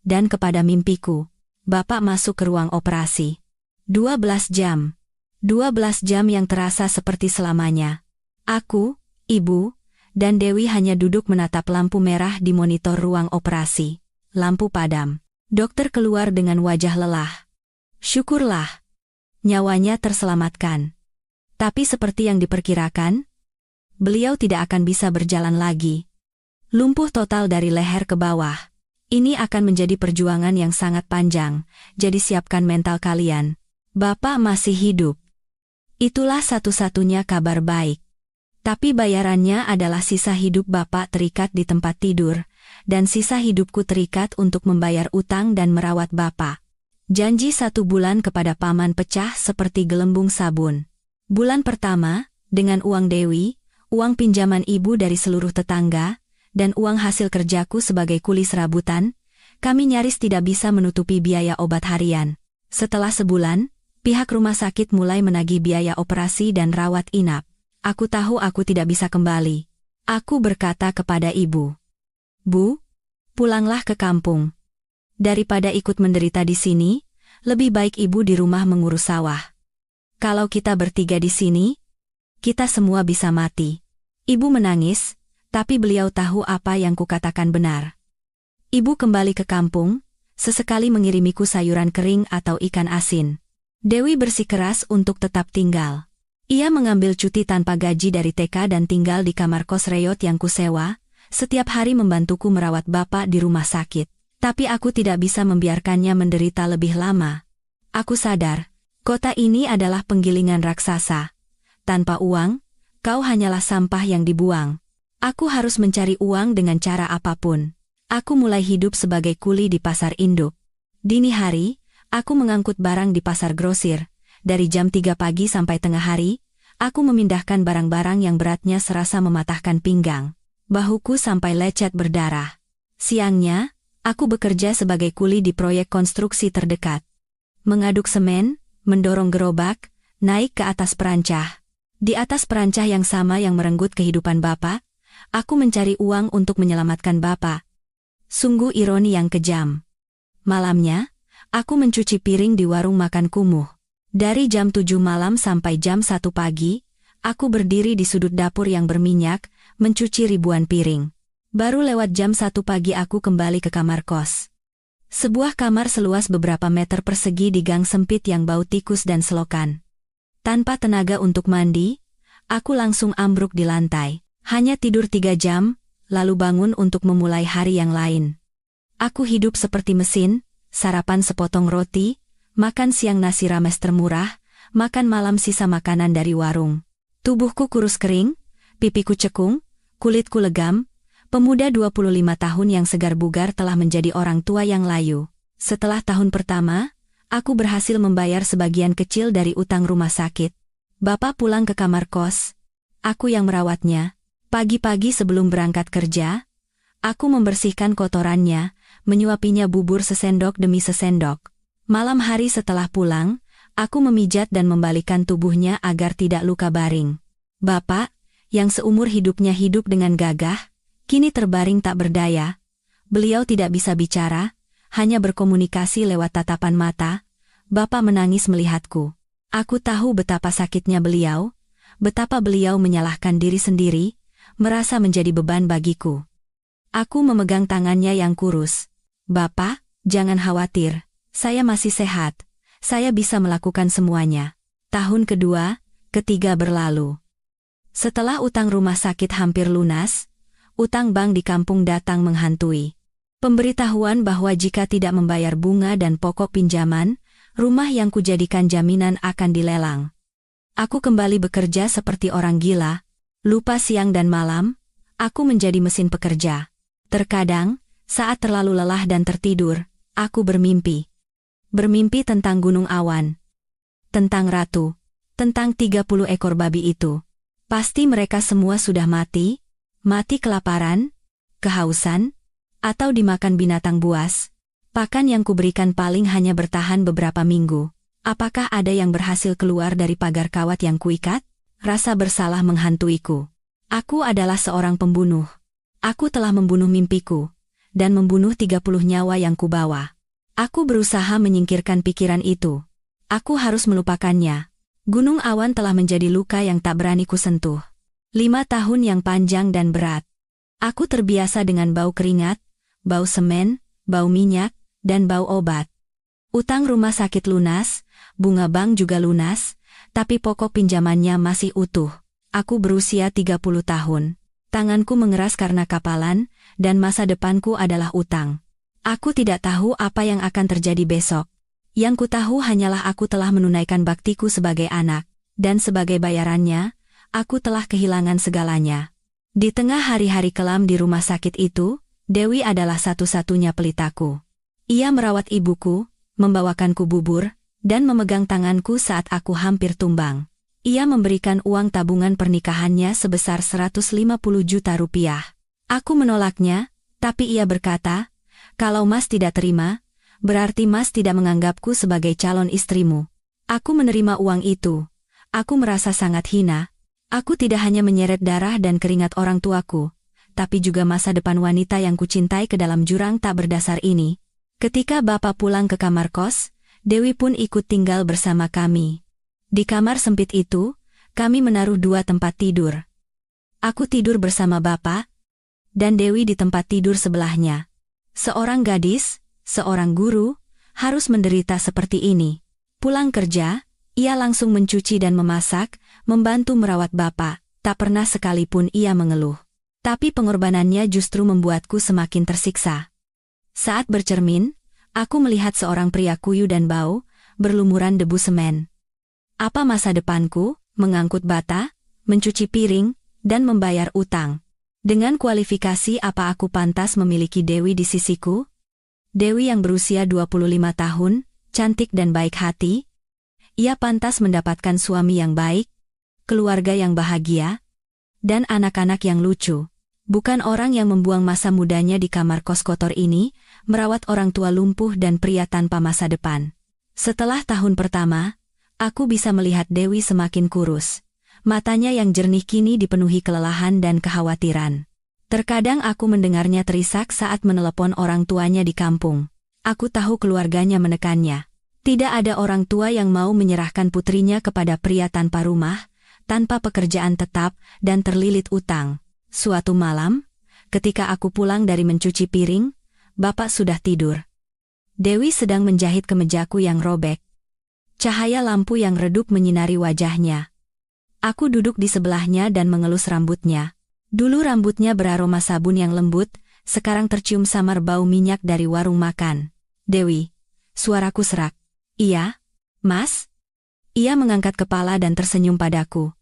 dan kepada mimpiku. Bapak masuk ke ruang operasi. 12 jam. 12 jam yang terasa seperti selamanya. Aku, ibu, dan Dewi hanya duduk menatap lampu merah di monitor ruang operasi. Lampu padam. Dokter keluar dengan wajah lelah. Syukurlah. Nyawanya terselamatkan. Tapi seperti yang diperkirakan, beliau tidak akan bisa berjalan lagi. Lumpuh total dari leher ke bawah. Ini akan menjadi perjuangan yang sangat panjang, jadi siapkan mental kalian. Bapak masih hidup. Itulah satu-satunya kabar baik. Tapi bayarannya adalah sisa hidup Bapak terikat di tempat tidur, dan sisa hidupku terikat untuk membayar utang dan merawat Bapak. Janji 1 bulan kepada paman pecah seperti gelembung sabun. Bulan pertama, dengan uang Dewi, uang pinjaman ibu dari seluruh tetangga, dan uang hasil kerjaku sebagai kuli serabutan, kami nyaris tidak bisa menutupi biaya obat harian. Setelah sebulan, pihak rumah sakit mulai menagih biaya operasi dan rawat inap. Aku tahu aku tidak bisa kembali. Aku berkata kepada ibu, "Bu, pulanglah ke kampung. Daripada ikut menderita di sini, lebih baik ibu di rumah mengurus sawah. Kalau kita bertiga di sini, kita semua bisa mati." Ibu menangis, tapi beliau tahu apa yang kukatakan benar. Ibu kembali ke kampung, sesekali mengirimiku sayuran kering atau ikan asin. Dewi bersikeras untuk tetap tinggal. Ia mengambil cuti tanpa gaji dari TK dan tinggal di kamar kos reyot yang kusewa, setiap hari membantuku merawat Bapak di rumah sakit. Tapi aku tidak bisa membiarkannya menderita lebih lama. Aku sadar, kota ini adalah penggilingan raksasa. Tanpa uang, kau hanyalah sampah yang dibuang. Aku harus mencari uang dengan cara apapun. Aku mulai hidup sebagai kuli di pasar induk. Dini hari, aku mengangkut barang di pasar grosir. Dari jam 3 pagi sampai tengah hari, aku memindahkan barang-barang yang beratnya serasa mematahkan pinggang. Bahuku sampai lecet berdarah. Siangnya, aku bekerja sebagai kuli di proyek konstruksi terdekat. Mengaduk semen, mendorong gerobak, naik ke atas perancah. Di atas perancah yang sama yang merenggut kehidupan Bapak, aku mencari uang untuk menyelamatkan Bapak. Sungguh ironi yang kejam. Malamnya, aku mencuci piring di warung makan kumuh. Dari jam 7 malam sampai jam 1 pagi, aku berdiri di sudut dapur yang berminyak, mencuci ribuan piring. Baru lewat jam 1 pagi aku kembali ke kamar kos. Sebuah kamar seluas beberapa meter persegi di gang sempit yang bau tikus dan selokan. Tanpa tenaga untuk mandi, aku langsung ambruk di lantai. Hanya tidur 3 jam, lalu bangun untuk memulai hari yang lain. Aku hidup seperti mesin, sarapan sepotong roti, makan siang nasi rames termurah, makan malam sisa makanan dari warung. Tubuhku kurus kering, pipiku cekung, kulitku legam. Pemuda 25 tahun yang segar bugar telah menjadi orang tua yang layu. Setelah tahun pertama, aku berhasil membayar sebagian kecil dari utang rumah sakit. Bapak pulang ke kamar kos. Aku yang merawatnya. Pagi-pagi sebelum berangkat kerja, aku membersihkan kotorannya, menyuapinya bubur sesendok demi sesendok. Malam hari setelah pulang, aku memijat dan membalikan tubuhnya agar tidak luka baring. Bapak, yang seumur hidupnya hidup dengan gagah, kini terbaring tak berdaya. Beliau tidak bisa bicara, hanya berkomunikasi lewat tatapan mata. Bapak menangis melihatku. Aku tahu betapa sakitnya beliau, betapa beliau menyalahkan diri sendiri, merasa menjadi beban bagiku. Aku memegang tangannya yang kurus. "Bapak, jangan khawatir, saya masih sehat, saya bisa melakukan semuanya." Tahun kedua, ketiga berlalu. Setelah utang rumah sakit hampir lunas, utang bank di kampung datang menghantui. Pemberitahuan bahwa jika tidak membayar bunga dan pokok pinjaman, rumah yang kujadikan jaminan akan dilelang. Aku kembali bekerja seperti orang gila. Lupa siang dan malam, aku menjadi mesin pekerja. Terkadang, saat terlalu lelah dan tertidur, aku bermimpi. Bermimpi tentang gunung awan. Tentang ratu. Tentang 30 ekor babi itu. Pasti mereka semua sudah mati. Mati kelaparan, kehausan, atau dimakan binatang buas. Pakan yang kuberikan paling hanya bertahan beberapa minggu. Apakah ada yang berhasil keluar dari pagar kawat yang kuikat? Rasa bersalah menghantuiku. Aku adalah seorang pembunuh. Aku telah membunuh mimpiku. dan membunuh 30 nyawa yang kubawa. Aku berusaha menyingkirkan pikiran itu. Aku harus melupakannya. Gunung awan telah menjadi luka yang tak berani kusentuh. 5 tahun yang panjang dan berat. Aku terbiasa dengan bau keringat, bau semen, bau minyak, dan bau obat. Utang rumah sakit lunas, bunga bank juga lunas, tapi pokok pinjamannya masih utuh. Aku berusia 30 tahun. Tanganku mengeras karena kapalan, dan masa depanku adalah utang. Aku tidak tahu apa yang akan terjadi besok. Yang ku tahu hanyalah aku telah menunaikan baktiku sebagai anak, dan sebagai bayarannya, aku telah kehilangan segalanya. Di tengah hari-hari kelam di rumah sakit itu, Dewi adalah satu-satunya pelitaku. Ia merawat ibuku, membawakanku bubur, dan memegang tanganku saat aku hampir tumbang. Ia memberikan uang tabungan pernikahannya sebesar 150 juta rupiah. Aku menolaknya, tapi ia berkata, "Kalau Mas tidak terima, berarti Mas tidak menganggapku sebagai calon istrimu." Aku menerima uang itu. Aku merasa sangat hina. Aku tidak hanya menyeret darah dan keringat orang tuaku, tapi juga masa depan wanita yang kucintai ke dalam jurang tak berdasar ini. Ketika Bapak pulang ke kamar kos, Dewi pun ikut tinggal bersama kami. Di kamar sempit itu, kami menaruh 2 tempat tidur. Aku tidur bersama Bapak, dan Dewi di tempat tidur sebelahnya. Seorang gadis, seorang guru, harus menderita seperti ini. Pulang kerja, ia langsung mencuci dan memasak, membantu merawat Bapak, tak pernah sekalipun ia mengeluh. Tapi pengorbanannya justru membuatku semakin tersiksa. Saat bercermin, aku melihat seorang pria kuyu dan bau, berlumuran debu semen. Apa masa depanku? Mengangkut bata, mencuci piring, dan membayar utang. Dengan kualifikasi apa aku pantas memiliki Dewi di sisiku? Dewi yang berusia 25 tahun, cantik dan baik hati. Ia pantas mendapatkan suami yang baik, keluarga yang bahagia, dan anak-anak yang lucu. Bukan orang yang membuang masa mudanya di kamar kos kotor ini, merawat orang tua lumpuh dan pria tanpa masa depan. Setelah tahun pertama, aku bisa melihat Dewi semakin kurus. Matanya yang jernih kini dipenuhi kelelahan dan kekhawatiran. Terkadang aku mendengarnya terisak saat menelepon orang tuanya di kampung. Aku tahu keluarganya menekannya. Tidak ada orang tua yang mau menyerahkan putrinya kepada pria tanpa rumah, tanpa pekerjaan tetap, dan terlilit utang. Suatu malam, ketika aku pulang dari mencuci piring, Bapak sudah tidur. Dewi sedang menjahit kemejaku yang robek. Cahaya lampu yang redup menyinari wajahnya. Aku duduk di sebelahnya dan mengelus rambutnya. Dulu rambutnya beraroma sabun yang lembut, sekarang tercium samar bau minyak dari warung makan. "Dewi." Suaraku serak. "Iya, Mas?" Ia mengangkat kepala dan tersenyum padaku.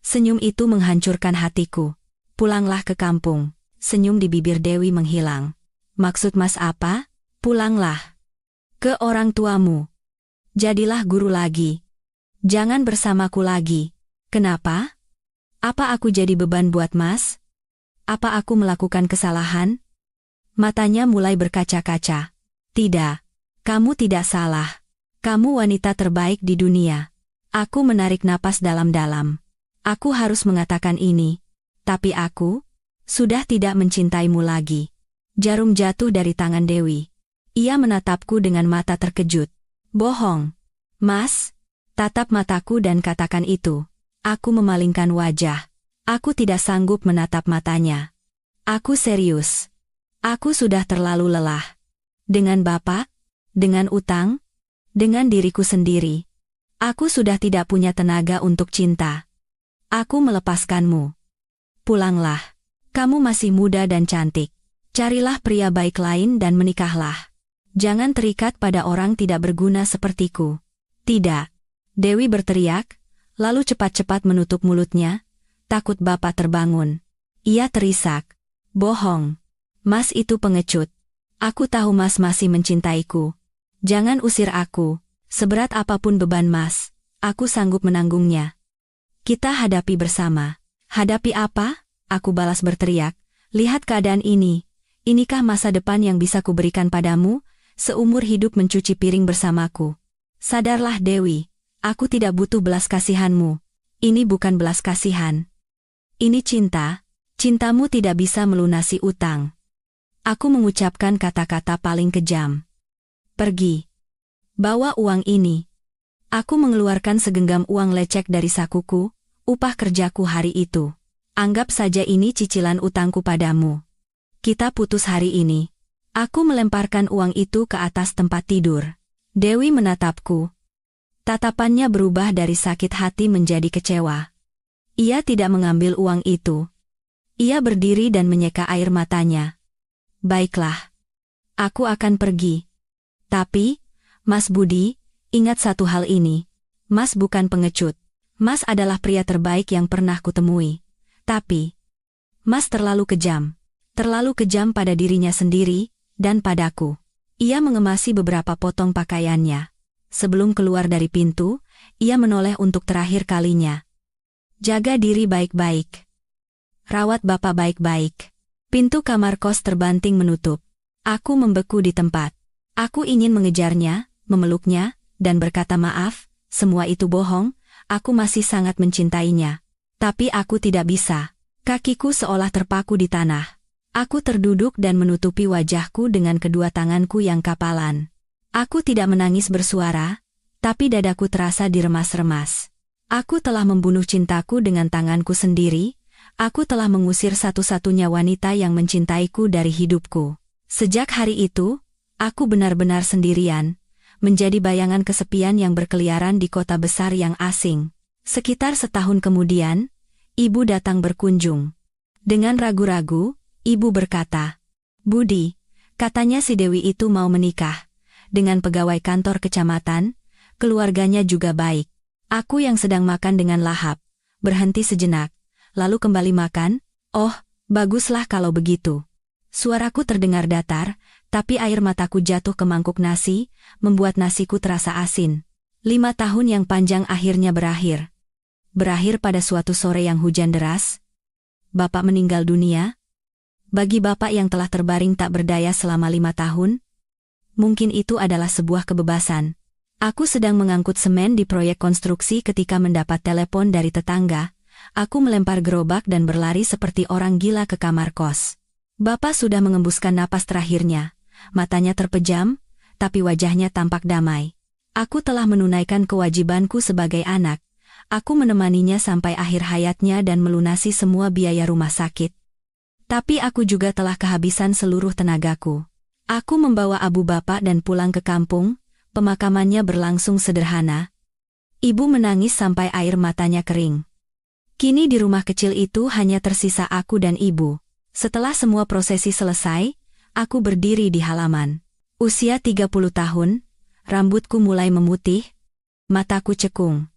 Senyum itu menghancurkan hatiku. "Pulanglah ke kampung." Senyum di bibir Dewi menghilang. "Maksud Mas apa?" "Pulanglah ke orang tuamu. Jadilah guru lagi. Jangan bersamaku lagi." "Kenapa? Apa aku jadi beban buat Mas? Apa aku melakukan kesalahan?" Matanya mulai berkaca-kaca. "Tidak, kamu tidak salah. Kamu wanita terbaik di dunia." Aku menarik napas dalam-dalam. Aku harus mengatakan ini. Tapi aku sudah tidak mencintaimu lagi. Jarum jatuh dari tangan Dewi. Ia menatapku dengan mata terkejut. "Bohong, Mas." Tatap mataku dan katakan itu. Aku memalingkan wajah. Aku tidak sanggup menatap matanya. Aku serius. Aku sudah terlalu lelah. Dengan Bapak, dengan utang, dengan diriku sendiri. Aku sudah tidak punya tenaga untuk cinta. Aku melepaskanmu. Pulanglah. Kamu masih muda dan cantik. Carilah pria baik lain dan menikahlah. Jangan terikat pada orang tidak berguna sepertiku." "Tidak." Dewi berteriak, lalu cepat-cepat menutup mulutnya, takut Bapak terbangun. Ia terisak. "Bohong. Mas itu pengecut. Aku tahu Mas masih mencintaiku. Jangan usir aku. Seberat apapun beban Mas, aku sanggup menanggungnya. Kita hadapi bersama." "Hadapi apa?" Aku balas berteriak. "Lihat keadaan ini. Inikah masa depan yang bisa kuberikan padamu, seumur hidup mencuci piring bersamaku? Sadarlah Dewi, aku tidak butuh belas kasihanmu. Ini bukan belas kasihan. Ini cinta. Cintamu tidak bisa melunasi utang. Aku mengucapkan kata-kata paling kejam. Pergi. Bawa uang ini. Aku mengeluarkan segenggam uang lecek dari sakuku, upah kerjaku hari itu. Anggap saja ini cicilan utangku padamu. Kita putus hari ini. Aku melemparkan uang itu ke atas tempat tidur. Dewi menatapku. Tatapannya berubah dari sakit hati menjadi kecewa. Ia tidak mengambil uang itu. Ia berdiri dan menyeka air matanya. Baiklah. Aku akan pergi. Tapi, Mas Budi, ingat satu hal ini. Mas bukan pengecut. Mas adalah pria terbaik yang pernah kutemui. Tapi, Mas terlalu kejam. Terlalu kejam pada dirinya sendiri, dan padaku. Ia mengemasi beberapa potong pakaiannya. Sebelum keluar dari pintu, ia menoleh untuk terakhir kalinya. Jaga diri baik-baik. Rawat Bapak baik-baik. Pintu kamar kos terbanting menutup. Aku membeku di tempat. Aku ingin mengejarnya, memeluknya, dan berkata maaf, semua itu bohong, aku masih sangat mencintainya. Tapi aku tidak bisa. Kakiku seolah terpaku di tanah. Aku terduduk dan menutupi wajahku dengan kedua tanganku yang kapalan. Aku tidak menangis bersuara, tapi dadaku terasa diremas-remas. Aku telah membunuh cintaku dengan tanganku sendiri, aku telah mengusir satu-satunya wanita yang mencintaiku dari hidupku. Sejak hari itu, aku benar-benar sendirian, menjadi bayangan kesepian yang berkeliaran di kota besar yang asing. Sekitar setahun kemudian, ibu datang berkunjung. Dengan ragu-ragu, ibu berkata, Budi, katanya si Dewi itu mau menikah. Dengan pegawai kantor kecamatan, keluarganya juga baik. Aku yang sedang makan dengan lahap, berhenti sejenak, lalu kembali makan. Oh, baguslah kalau begitu. Suaraku terdengar datar, tapi air mataku jatuh ke mangkuk nasi, membuat nasiku terasa asin. 5 tahun yang panjang akhirnya berakhir. Berakhir pada suatu sore yang hujan deras. Bapak meninggal dunia. Bagi bapak yang telah terbaring tak berdaya selama 5 tahun, mungkin itu adalah sebuah kebebasan. Aku sedang mengangkut semen di proyek konstruksi ketika mendapat telepon dari tetangga. Aku melempar gerobak dan berlari seperti orang gila ke kamar kos. Bapak sudah mengembuskan napas terakhirnya. Matanya terpejam, tapi wajahnya tampak damai. Aku telah menunaikan kewajibanku sebagai anak. Aku menemaninya sampai akhir hayatnya dan melunasi semua biaya rumah sakit. Tapi aku juga telah kehabisan seluruh tenagaku. Aku membawa abu bapak dan pulang ke kampung. Pemakamannya berlangsung sederhana. Ibu menangis sampai air matanya kering. Kini di rumah kecil itu hanya tersisa aku dan ibu. Setelah semua prosesi selesai, aku berdiri di halaman. Usia 30 tahun, rambutku mulai memutih, mataku cekung.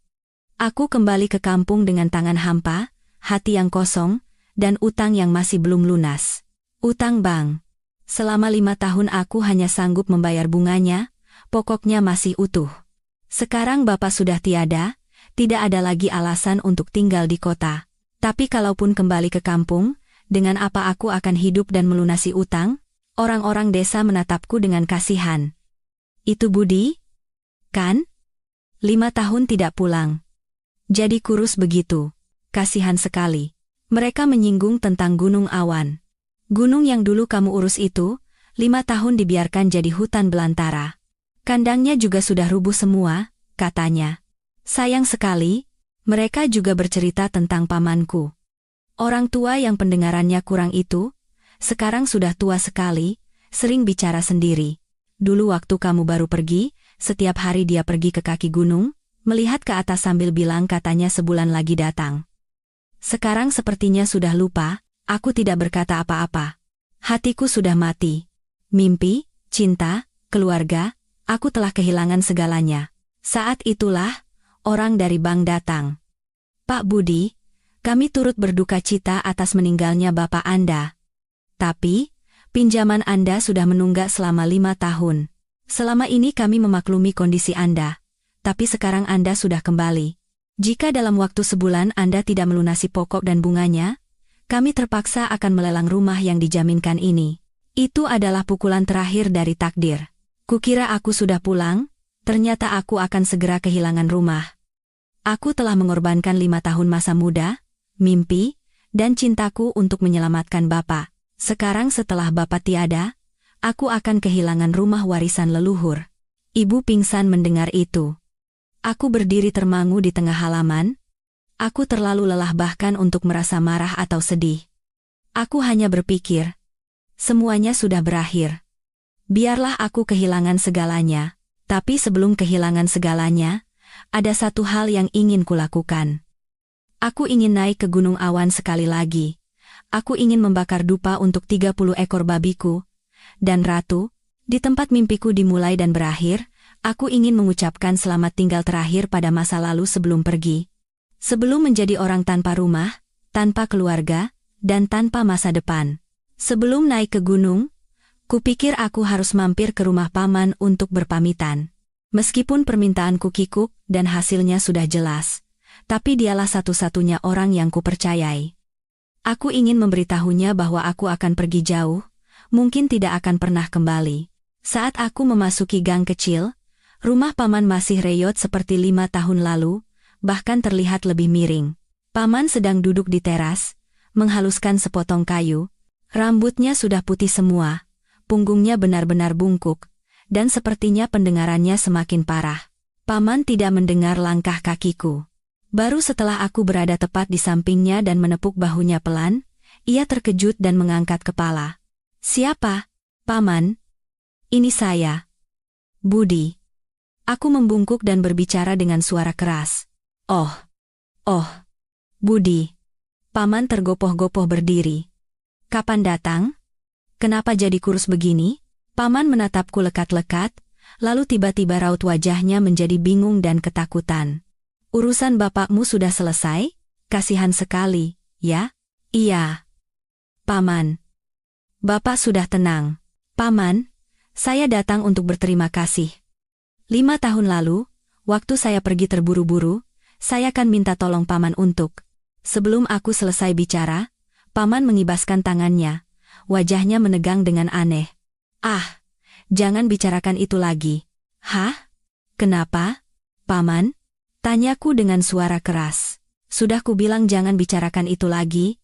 Aku kembali ke kampung dengan tangan hampa, hati yang kosong, dan utang yang masih belum lunas. Utang bank. Selama 5 tahun aku hanya sanggup membayar bunganya, pokoknya masih utuh. Sekarang bapak sudah tiada, tidak ada lagi alasan untuk tinggal di kota. Tapi kalaupun kembali ke kampung, dengan apa aku akan hidup dan melunasi utang? Orang-orang desa menatapku dengan kasihan. Itu Budi? Kan? 5 tahun tidak pulang. Jadi kurus begitu. Kasihan sekali. Mereka menyinggung tentang Gunung Awan. Gunung yang dulu kamu urus itu, 5 tahun dibiarkan jadi hutan belantara. Kandangnya juga sudah rubuh semua, katanya. Sayang sekali, mereka juga bercerita tentang pamanku. Orang tua yang pendengarannya kurang itu, sekarang sudah tua sekali, sering bicara sendiri. Dulu waktu kamu baru pergi, setiap hari dia pergi ke kaki gunung, melihat ke atas sambil bilang katanya sebulan lagi datang. Sekarang sepertinya sudah lupa, aku tidak berkata apa-apa. Hatiku sudah mati. Mimpi, cinta, keluarga, aku telah kehilangan segalanya. Saat itulah, orang dari bank datang. Pak Budi, kami turut berduka cita atas meninggalnya Bapak Anda. Tapi, pinjaman Anda sudah menunggak selama 5 tahun. Selama ini kami memaklumi kondisi Anda, tapi sekarang Anda sudah kembali. Jika dalam waktu sebulan Anda tidak melunasi pokok dan bunganya, kami terpaksa akan melelang rumah yang dijaminkan ini. Itu adalah pukulan terakhir dari takdir. Kukira aku sudah pulang, ternyata aku akan segera kehilangan rumah. Aku telah mengorbankan 5 tahun masa muda, mimpi, dan cintaku untuk menyelamatkan Bapak. Sekarang setelah Bapak tiada, aku akan kehilangan rumah warisan leluhur. Ibu pingsan mendengar itu. Aku berdiri termangu di tengah halaman. Aku terlalu lelah bahkan untuk merasa marah atau sedih. Aku hanya berpikir, semuanya sudah berakhir. Biarlah aku kehilangan segalanya, tapi sebelum kehilangan segalanya, ada satu hal yang ingin kulakukan. Aku ingin naik ke Gunung Awan sekali lagi. Aku ingin membakar dupa untuk 30 ekor babiku. Dan Ratu, di tempat mimpiku dimulai dan berakhir, aku ingin mengucapkan selamat tinggal terakhir pada masa lalu sebelum pergi. Sebelum menjadi orang tanpa rumah, tanpa keluarga, dan tanpa masa depan. Sebelum naik ke gunung, kupikir aku harus mampir ke rumah paman untuk berpamitan. Meskipun permintaanku kikuk dan hasilnya sudah jelas, tapi dialah satu-satunya orang yang kupercayai. Aku ingin memberitahunya bahwa aku akan pergi jauh, mungkin tidak akan pernah kembali. Saat aku memasuki gang kecil, rumah paman masih reyot seperti 5 tahun lalu, bahkan terlihat lebih miring. Paman sedang duduk di teras, menghaluskan sepotong kayu. Rambutnya sudah putih semua, punggungnya benar-benar bungkuk, dan sepertinya pendengarannya semakin parah. Paman tidak mendengar langkah kakiku. Baru setelah aku berada tepat di sampingnya dan menepuk bahunya pelan, ia terkejut dan mengangkat kepala. "Siapa, Paman?" "Ini saya, Budi." Aku membungkuk dan berbicara dengan suara keras. Oh, Budi." Paman tergopoh-gopoh berdiri. "Kapan datang? Kenapa jadi kurus begini?" Paman menatapku lekat-lekat, lalu tiba-tiba raut wajahnya menjadi bingung dan ketakutan. "Urusan bapakmu sudah selesai? Kasihan sekali, ya?" "Iya, Paman. Bapak sudah tenang." "Paman, saya datang untuk berterima kasih. 5 tahun lalu, waktu saya pergi terburu-buru, saya kan minta tolong Paman untuk..." Sebelum aku selesai bicara, Paman mengibaskan tangannya. Wajahnya menegang dengan aneh. "Ah, jangan bicarakan itu lagi." "Hah? Kenapa, Paman?" Tanyaku dengan suara keras. "Sudah kubilang jangan bicarakan itu lagi."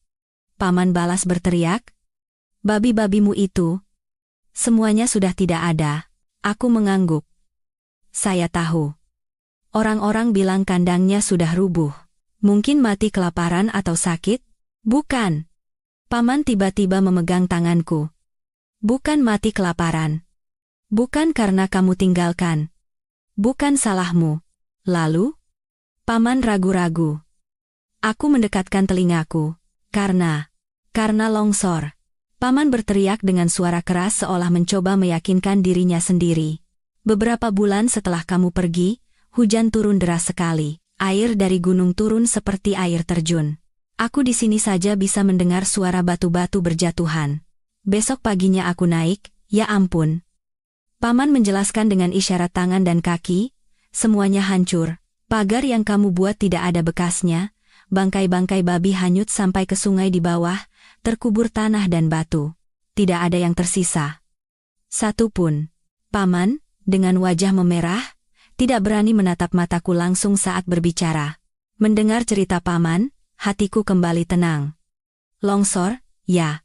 Paman balas berteriak. "Babi-babimu itu, semuanya sudah tidak ada." Aku mengangguk. Saya tahu. Orang-orang bilang kandangnya sudah rubuh. Mungkin mati kelaparan atau sakit? "Bukan." Paman tiba-tiba memegang tanganku. "Bukan mati kelaparan. Bukan karena kamu tinggalkan. Bukan salahmu." "Lalu?" Paman ragu-ragu. Aku mendekatkan telingaku. Karena longsor." Paman berteriak dengan suara keras seolah mencoba meyakinkan dirinya sendiri. "Beberapa bulan setelah kamu pergi, hujan turun deras sekali. Air dari gunung turun seperti air terjun. Aku di sini saja bisa mendengar suara batu-batu berjatuhan. Besok paginya aku naik, ya ampun." Paman menjelaskan dengan isyarat tangan dan kaki, "Semuanya hancur. Pagar yang kamu buat tidak ada bekasnya, bangkai-bangkai babi hanyut sampai ke sungai di bawah, terkubur tanah dan batu. Tidak ada yang tersisa satu pun." Paman, dengan wajah memerah, tidak berani menatap mataku langsung saat berbicara. Mendengar cerita Paman, hatiku kembali tenang. "Longsor, ya.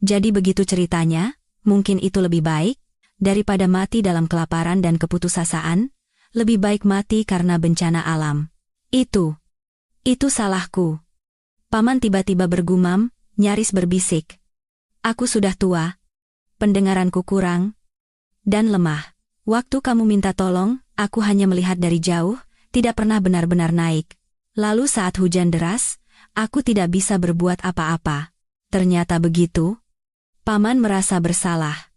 Jadi begitu ceritanya, mungkin itu lebih baik, daripada mati dalam kelaparan dan keputusasaan. Lebih baik mati karena bencana alam. Itu salahku." Paman tiba-tiba bergumam, nyaris berbisik. "Aku sudah tua. Pendengaranku kurang. Dan lemah. Waktu kamu minta tolong, aku hanya melihat dari jauh, tidak pernah benar-benar naik. Lalu saat hujan deras, aku tidak bisa berbuat apa-apa." "Ternyata begitu?" Paman merasa bersalah.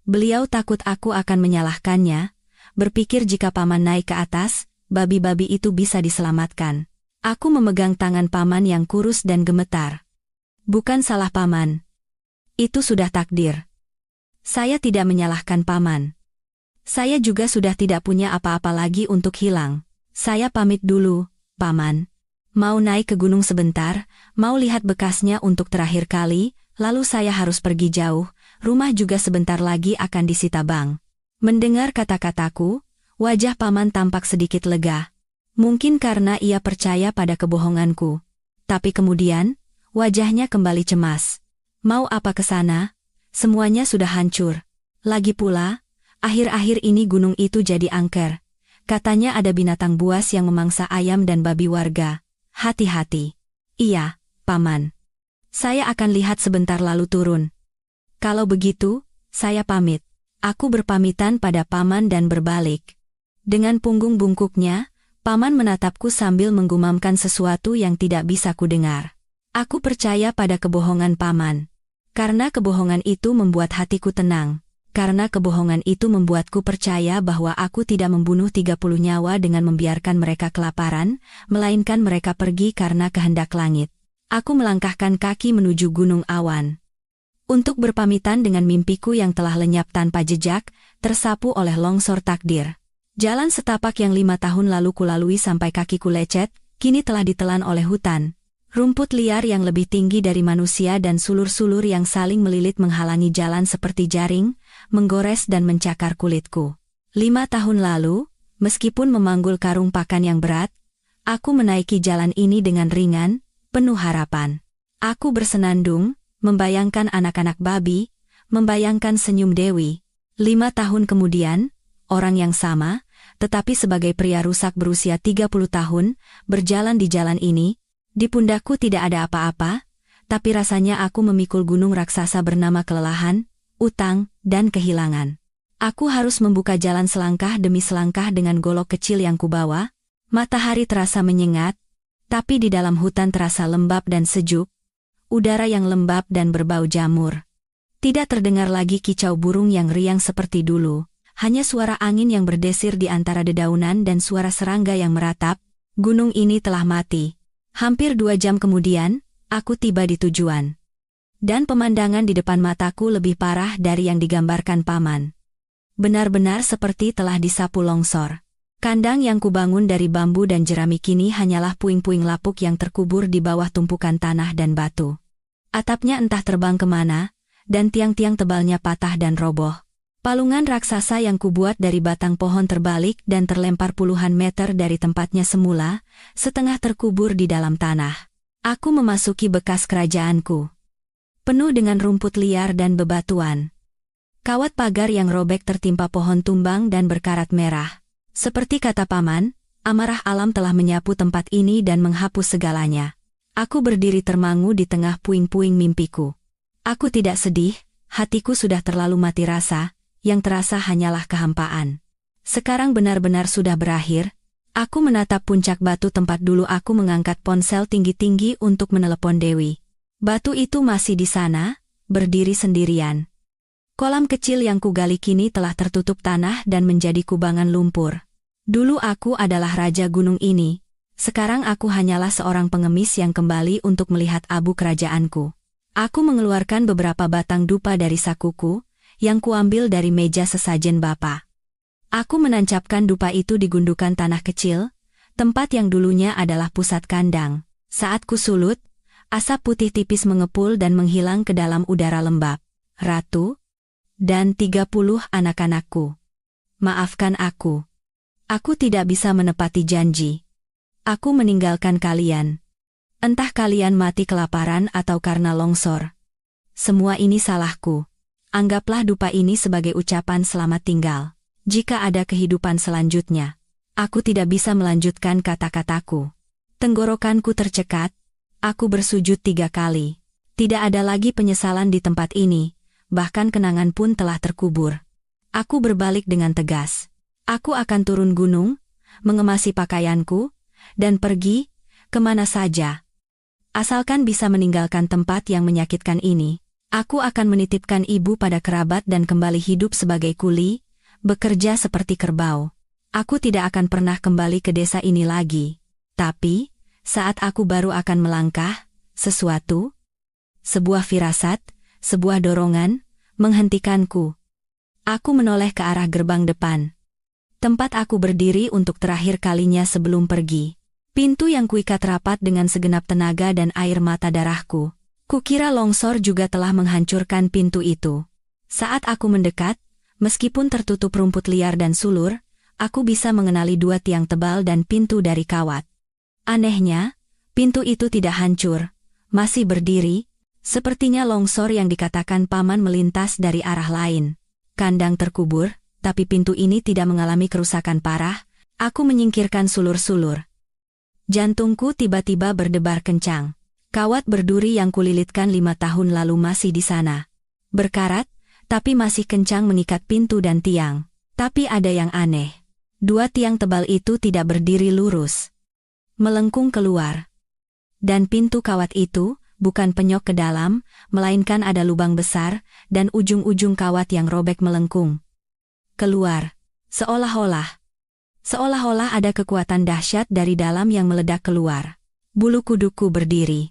Beliau takut aku akan menyalahkannya, berpikir jika Paman naik ke atas, babi-babi itu bisa diselamatkan. Aku memegang tangan Paman yang kurus dan gemetar. "Bukan salah Paman. Itu sudah takdir. Saya tidak menyalahkan Paman. Saya juga sudah tidak punya apa-apa lagi untuk hilang. Saya pamit dulu, Paman. Mau naik ke gunung sebentar, mau lihat bekasnya untuk terakhir kali, lalu saya harus pergi jauh, rumah juga sebentar lagi akan disita bank." Mendengar kata-kataku, wajah Paman tampak sedikit lega. Mungkin karena ia percaya pada kebohonganku. Tapi kemudian, wajahnya kembali cemas. Mau apa ke sana? Semuanya sudah hancur. Lagi pula, akhir-akhir ini gunung itu jadi angker. Katanya ada binatang buas yang memangsa ayam dan babi warga. Hati-hati. Iya, Paman. Saya akan lihat sebentar lalu turun. Kalau begitu, saya pamit. Aku berpamitan pada Paman dan berbalik. Dengan punggung bungkuknya, Paman menatapku sambil menggumamkan sesuatu yang tidak bisa kudengar. Aku percaya pada kebohongan Paman. Karena kebohongan itu membuat hatiku tenang. Karena kebohongan itu membuatku percaya bahwa aku tidak membunuh 30 nyawa dengan membiarkan mereka kelaparan, melainkan mereka pergi karena kehendak langit. Aku melangkahkan kaki menuju Gunung Awan. Untuk berpamitan dengan mimpiku yang telah lenyap tanpa jejak, tersapu oleh longsor takdir. Jalan setapak yang 5 tahun lalu kulalui sampai kakiku lecet, kini telah ditelan oleh hutan. Rumput liar yang lebih tinggi dari manusia dan sulur-sulur yang saling melilit menghalangi jalan seperti jaring, menggores dan mencakar kulitku. 5 tahun lalu, meskipun memanggul karung pakan yang berat, aku menaiki jalan ini dengan ringan, penuh harapan. Aku bersenandung, membayangkan anak-anak babi, membayangkan senyum Dewi. 5 tahun kemudian, orang yang sama, tetapi sebagai pria rusak berusia 30 tahun, berjalan di jalan ini. Di pundakku tidak ada apa-apa, tapi rasanya aku memikul gunung raksasa bernama kelelahan, utang, dan kehilangan. Aku harus membuka jalan selangkah demi selangkah dengan golok kecil yang kubawa. Matahari terasa menyengat, tapi di dalam hutan terasa lembab dan sejuk. Udara yang lembab dan berbau jamur. Tidak terdengar lagi kicau burung yang riang seperti dulu. Hanya suara angin yang berdesir di antara dedaunan dan suara serangga yang meratap. Gunung ini telah mati. Hampir 2 jam kemudian, aku tiba di tujuan. Dan pemandangan di depan mataku lebih parah dari yang digambarkan Paman. Benar-benar seperti telah disapu longsor. Kandang yang kubangun dari bambu dan jerami kini hanyalah puing-puing lapuk yang terkubur di bawah tumpukan tanah dan batu. Atapnya entah terbang kemana, dan tiang-tiang tebalnya patah dan roboh. Palungan raksasa yang kubuat dari batang pohon terbalik dan terlempar puluhan meter dari tempatnya semula, setengah terkubur di dalam tanah. Aku memasuki bekas kerajaanku. Penuh dengan rumput liar dan bebatuan. Kawat pagar yang robek tertimpa pohon tumbang dan berkarat merah. Seperti kata Paman, amarah alam telah menyapu tempat ini dan menghapus segalanya. Aku berdiri termangu di tengah puing-puing mimpiku. Aku tidak sedih, hatiku sudah terlalu mati rasa. Yang terasa hanyalah kehampaan. Sekarang benar-benar sudah berakhir. Aku menatap puncak batu tempat dulu aku mengangkat ponsel tinggi-tinggi untuk menelepon Dewi. Batu itu masih di sana, berdiri sendirian. Kolam kecil yang kugali kini telah tertutup tanah dan menjadi kubangan lumpur. Dulu aku adalah raja gunung ini. Sekarang aku hanyalah seorang pengemis yang kembali untuk melihat abu kerajaanku. Aku mengeluarkan beberapa batang dupa dari sakuku, yang kuambil dari meja sesajen Bapa. Aku menancapkan dupa itu di gundukan tanah kecil, tempat yang dulunya adalah pusat kandang. Saat kusulut, asap putih tipis mengepul dan menghilang ke dalam udara lembab. Ratu, dan 30 anak-anakku. Maafkan aku. Aku tidak bisa menepati janji. Aku meninggalkan kalian. Entah kalian mati kelaparan atau karena longsor. Semua ini salahku. Anggaplah dupa ini sebagai ucapan selamat tinggal. Jika ada kehidupan selanjutnya, aku tidak bisa melanjutkan kata-kataku. Tenggorokanku tercekat, aku bersujud 3 kali. Tidak ada lagi penyesalan di tempat ini, bahkan kenangan pun telah terkubur. Aku berbalik dengan tegas. Aku akan turun gunung, mengemasi pakaianku, dan pergi, kemana saja. Asalkan bisa meninggalkan tempat yang menyakitkan ini. Aku akan menitipkan ibu pada kerabat dan kembali hidup sebagai kuli, bekerja seperti kerbau. Aku tidak akan pernah kembali ke desa ini lagi. Tapi, saat aku baru akan melangkah, sebuah firasat, sebuah dorongan, menghentikanku. Aku menoleh ke arah gerbang depan. Tempat aku berdiri untuk terakhir kalinya sebelum pergi. Pintu yang kuikat rapat dengan segenap tenaga dan air mata darahku. Kukira longsor juga telah menghancurkan pintu itu. Saat aku mendekat, meskipun tertutup rumput liar dan sulur, aku bisa mengenali 2 tiang tebal dan pintu dari kawat. Anehnya, pintu itu tidak hancur, masih berdiri, Sepertinya longsor yang dikatakan paman melintas dari arah lain. Kandang terkubur, tapi pintu ini tidak mengalami kerusakan parah. Aku menyingkirkan sulur-sulur. Jantungku tiba-tiba berdebar kencang. Kawat berduri yang kulilitkan 5 tahun lalu masih di sana. Berkarat, tapi masih kencang mengikat pintu dan tiang. Tapi ada yang aneh. 2 tiang tebal itu tidak berdiri lurus. Melengkung keluar. Dan pintu kawat itu bukan penyok ke dalam, melainkan ada lubang besar, dan ujung-ujung kawat yang robek melengkung keluar. Seolah-olah ada kekuatan dahsyat dari dalam yang meledak keluar. Bulu kuduku berdiri.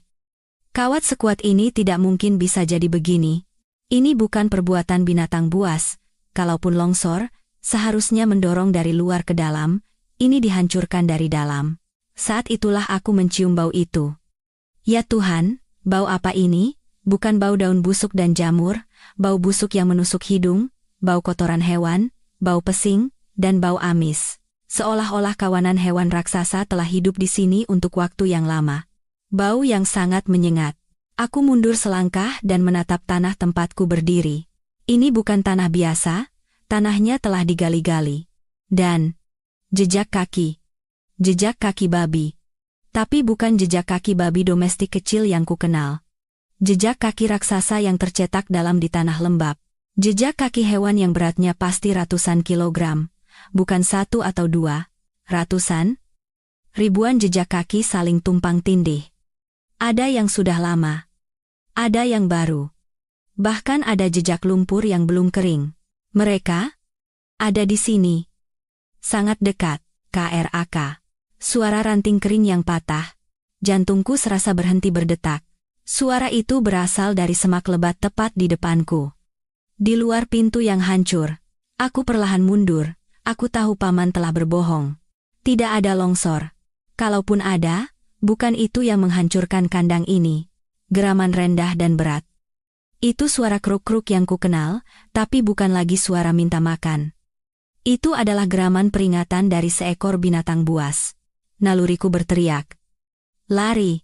Kawat sekuat ini tidak mungkin bisa jadi begini. Ini bukan perbuatan binatang buas. Kalaupun longsor, seharusnya mendorong dari luar ke dalam, ini dihancurkan dari dalam. Saat itulah aku mencium bau itu. Ya Tuhan, bau apa ini? Bukan bau daun busuk dan jamur, bau busuk yang menusuk hidung, bau kotoran hewan, bau pesing, dan bau amis. Seolah-olah kawanan hewan raksasa telah hidup di sini untuk waktu yang lama. Bau yang sangat menyengat. Aku mundur selangkah dan menatap tanah tempatku berdiri. Ini bukan tanah biasa, tanahnya telah digali-gali. Dan jejak kaki. Jejak kaki babi. Tapi bukan jejak kaki babi domestik kecil yang kukenal. Jejak kaki raksasa yang tercetak dalam di tanah lembab. Jejak kaki hewan yang beratnya pasti ratusan kilogram. Bukan 1 atau 2, ratusan, ribuan jejak kaki saling tumpang tindih. Ada yang sudah lama, ada yang baru. Bahkan ada jejak lumpur yang belum kering. Mereka ada di sini. Sangat dekat, KRAK. Suara ranting kering yang patah. Jantungku serasa berhenti berdetak. Suara itu berasal dari semak lebat tepat di depanku. Di luar pintu yang hancur, aku perlahan mundur. Aku tahu paman telah berbohong. Tidak ada longsor. Kalaupun ada, bukan itu yang menghancurkan kandang ini. Geraman rendah dan berat. Itu suara kruk-kruk yang kukenal, tapi bukan lagi suara minta makan. Itu adalah geraman peringatan dari seekor binatang buas. Naluriku berteriak. Lari.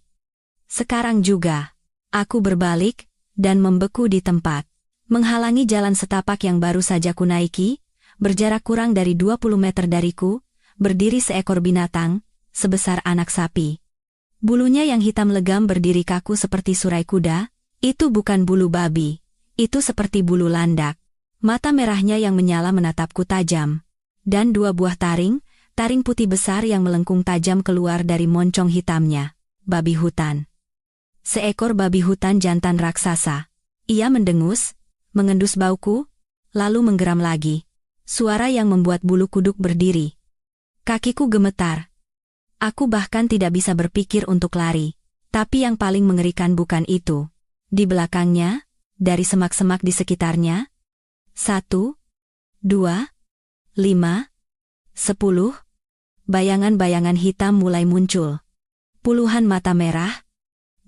Sekarang juga. Aku berbalik, dan membeku di tempat. Menghalangi jalan setapak yang baru saja kunaiki, berjarak kurang dari 20 meter dariku, berdiri seekor binatang, sebesar anak sapi. Bulunya yang hitam legam berdiri kaku seperti surai kuda. Itu bukan bulu babi, itu seperti bulu landak. Mata merahnya yang menyala menatapku tajam. Dan 2 buah taring putih besar yang melengkung tajam keluar dari moncong hitamnya. Babi hutan. Seekor babi hutan jantan raksasa. Ia mendengus, mengendus bauku, lalu menggeram lagi. Suara yang membuat bulu kuduk berdiri. Kakiku gemetar. Aku bahkan tidak bisa berpikir untuk lari. Tapi yang paling mengerikan bukan itu. Di belakangnya, dari semak-semak di sekitarnya, 1, 2, 5, 10, bayangan-bayangan hitam mulai muncul. Puluhan mata merah,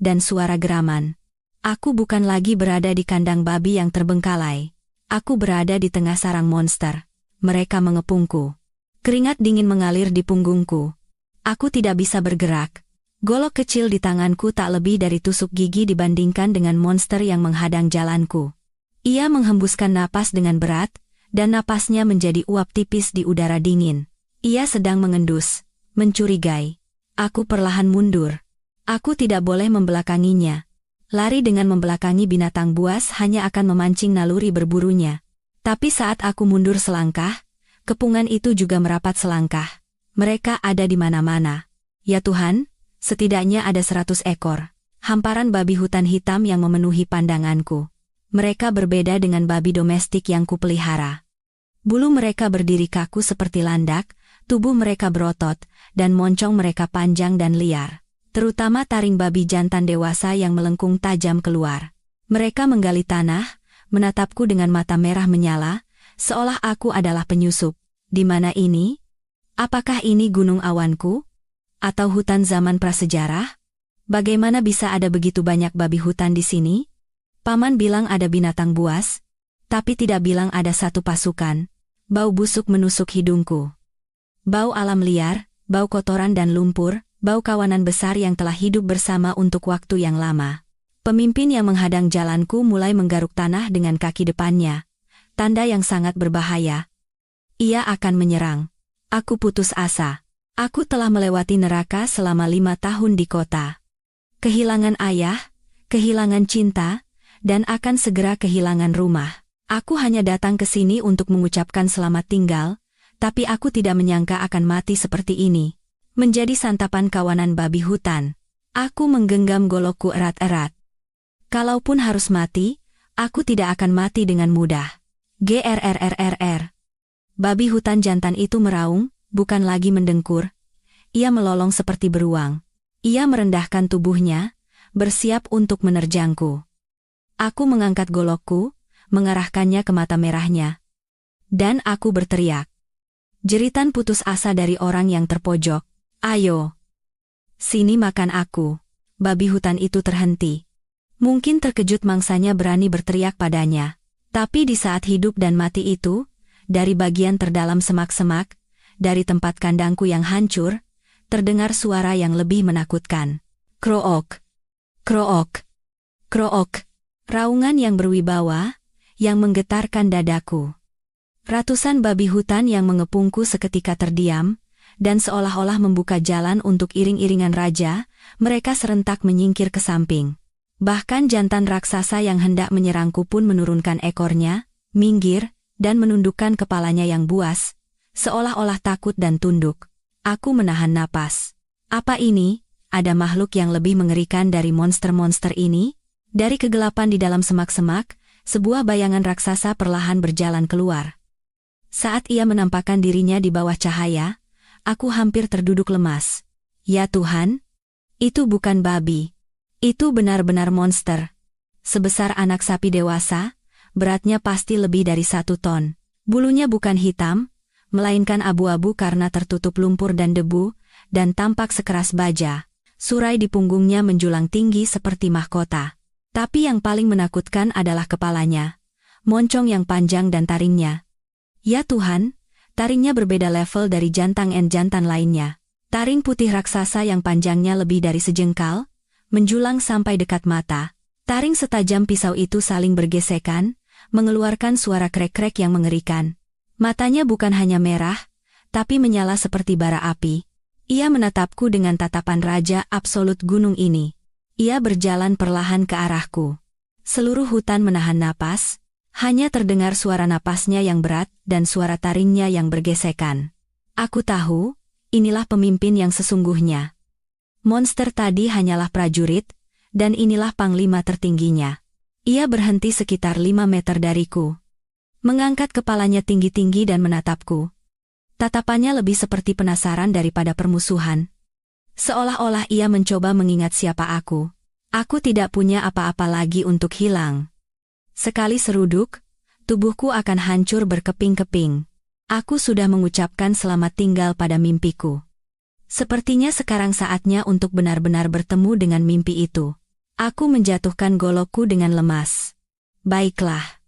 dan suara geraman. Aku bukan lagi berada di kandang babi yang terbengkalai. Aku berada di tengah sarang monster. Mereka mengepungku. Keringat dingin mengalir di punggungku. Aku tidak bisa bergerak. Golok kecil di tanganku tak lebih dari tusuk gigi dibandingkan dengan monster yang menghadang jalanku. Ia menghembuskan napas dengan berat, dan napasnya menjadi uap tipis di udara dingin. Ia sedang mengendus, mencurigai. Aku perlahan mundur. Aku tidak boleh membelakanginya. Lari dengan membelakangi binatang buas hanya akan memancing naluri berburunya. Tapi saat aku mundur selangkah, kepungan itu juga merapat selangkah. Mereka ada di mana-mana. Ya Tuhan, setidaknya ada 100 ekor. Hamparan babi hutan hitam yang memenuhi pandanganku. Mereka berbeda dengan babi domestik yang kupelihara. Bulu mereka berdiri kaku seperti landak, tubuh mereka berotot, dan moncong mereka panjang dan liar. Terutama taring babi jantan dewasa yang melengkung tajam keluar. Mereka menggali tanah, menatapku dengan mata merah menyala, seolah aku adalah penyusup. Di mana ini? Apakah ini gunung awanku? Atau hutan zaman prasejarah? Bagaimana bisa ada begitu banyak babi hutan di sini? Paman bilang ada binatang buas, tapi tidak bilang ada satu pasukan. Bau busuk menusuk hidungku. Bau alam liar, bau kotoran dan lumpur, bau kawanan besar yang telah hidup bersama untuk waktu yang lama. Pemimpin yang menghadang jalanku mulai menggaruk tanah dengan kaki depannya. Tanda yang sangat berbahaya. Ia akan menyerang. Aku putus asa. Aku telah melewati neraka selama 5 tahun di kota. Kehilangan ayah, kehilangan cinta, dan akan segera kehilangan rumah. Aku hanya datang ke sini untuk mengucapkan selamat tinggal, tapi aku tidak menyangka akan mati seperti ini. Menjadi santapan kawanan babi hutan. Aku menggenggam golokku erat-erat. Kalaupun harus mati, aku tidak akan mati dengan mudah. Grrrrr. Babi hutan jantan itu meraung, bukan lagi mendengkur. Ia melolong seperti beruang. Ia merendahkan tubuhnya, bersiap untuk menerjangku. Aku mengangkat golokku, mengarahkannya ke mata merahnya. Dan aku berteriak. Jeritan putus asa dari orang yang terpojok. Ayo. Sini makan aku. Babi hutan itu terhenti. Mungkin terkejut mangsanya berani berteriak padanya. Tapi di saat hidup dan mati itu, dari bagian terdalam semak-semak, dari tempat kandangku yang hancur, terdengar suara yang lebih menakutkan. Krook. Krook. Krook. Raungan yang berwibawa, yang menggetarkan dadaku. Ratusan babi hutan yang mengepungku seketika terdiam, dan seolah-olah membuka jalan untuk iring-iringan raja, mereka serentak menyingkir ke samping. Bahkan jantan raksasa yang hendak menyerangku pun menurunkan ekornya, minggir, dan menundukkan kepalanya yang buas, seolah-olah takut dan tunduk. Aku menahan napas. Apa ini? Ada makhluk yang lebih mengerikan dari monster-monster ini? Dari kegelapan di dalam semak-semak, sebuah bayangan raksasa perlahan berjalan keluar. Saat ia menampakkan dirinya di bawah cahaya, aku hampir terduduk lemas. Ya Tuhan, itu bukan babi. Itu benar-benar monster. Sebesar anak sapi dewasa, beratnya pasti lebih dari 1 ton. Bulunya bukan hitam, melainkan abu-abu karena tertutup lumpur dan debu, dan tampak sekeras baja. Surai di punggungnya menjulang tinggi seperti mahkota. Tapi yang paling menakutkan adalah kepalanya. Moncong yang panjang dan taringnya. Ya Tuhan, taringnya berbeda level dari jantan lainnya. Taring putih raksasa yang panjangnya lebih dari sejengkal, menjulang sampai dekat mata. Taring setajam pisau itu saling bergesekan, mengeluarkan suara krek-krek yang mengerikan. Matanya bukan hanya merah, tapi menyala seperti bara api. Ia menatapku dengan tatapan raja absolut gunung ini. Ia berjalan perlahan ke arahku. Seluruh hutan menahan napas, hanya terdengar suara napasnya yang berat dan suara taringnya yang bergesekan. Aku tahu, inilah pemimpin yang sesungguhnya. Monster tadi hanyalah prajurit, dan inilah panglima tertingginya. Ia berhenti sekitar 5 meter dariku. Mengangkat kepalanya tinggi-tinggi dan menatapku. Tatapannya lebih seperti penasaran daripada permusuhan. Seolah-olah ia mencoba mengingat siapa aku. Aku tidak punya apa-apa lagi untuk hilang. Sekali seruduk, tubuhku akan hancur berkeping-keping. Aku sudah mengucapkan selamat tinggal pada mimpiku. Sepertinya sekarang saatnya untuk benar-benar bertemu dengan mimpi itu. Aku menjatuhkan golokku dengan lemas. Baiklah.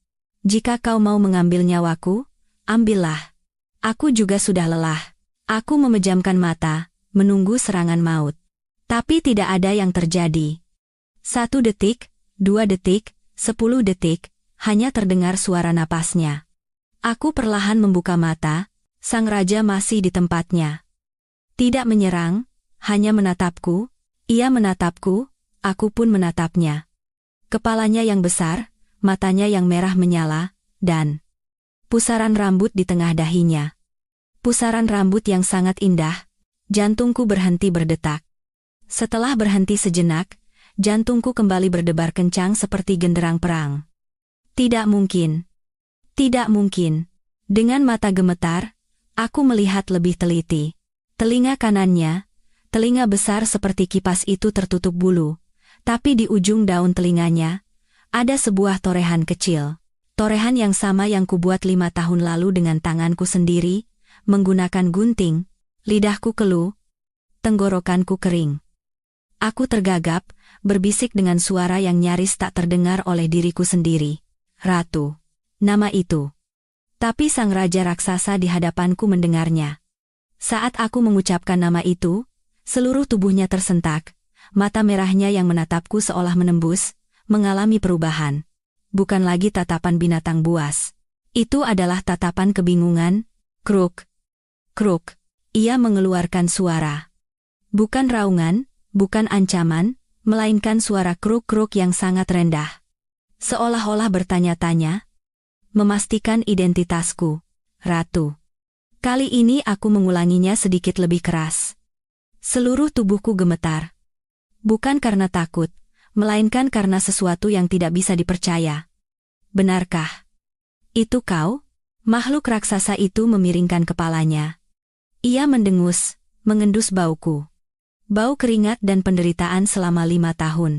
Jika kau mau mengambil nyawaku, ambillah. Aku juga sudah lelah. Aku memejamkan mata, menunggu serangan maut. Tapi tidak ada yang terjadi. 1 detik, 2 detik, 10 detik, hanya terdengar suara napasnya. Aku perlahan membuka mata, sang raja masih di tempatnya. Tidak menyerang, hanya menatapku, ia menatapku, aku pun menatapnya. Kepalanya yang besar, matanya yang merah menyala, dan pusaran rambut di tengah dahinya. Pusaran rambut yang sangat indah, jantungku berhenti berdetak. Setelah berhenti sejenak, jantungku kembali berdebar kencang seperti genderang perang. Tidak mungkin. Tidak mungkin. Dengan mata gemetar, aku melihat lebih teliti. Telinga kanannya, telinga besar seperti kipas itu tertutup bulu, tapi di ujung daun telinganya, ada sebuah torehan kecil. Torehan yang sama yang kubuat 5 tahun lalu dengan tanganku sendiri, menggunakan gunting, lidahku keluh, tenggorokanku kering. Aku tergagap, berbisik dengan suara yang nyaris tak terdengar oleh diriku sendiri. Ratu. Nama itu. Tapi sang raja raksasa di hadapanku mendengarnya. Saat aku mengucapkan nama itu, seluruh tubuhnya tersentak, mata merahnya yang menatapku seolah menembus, mengalami perubahan. Bukan lagi tatapan binatang buas. Itu adalah tatapan kebingungan. Kruk. Kruk. Ia mengeluarkan suara. Bukan raungan, bukan ancaman, melainkan suara kruk-kruk yang sangat rendah. Seolah-olah bertanya-tanya. Memastikan identitasku. Ratu. Kali ini aku mengulanginya sedikit lebih keras. Seluruh tubuhku gemetar. Bukan karena takut, melainkan karena sesuatu yang tidak bisa dipercaya. Benarkah? Itu kau? Makhluk raksasa itu memiringkan kepalanya. Ia mendengus, mengendus bauku. Bau keringat dan penderitaan selama 5 tahun.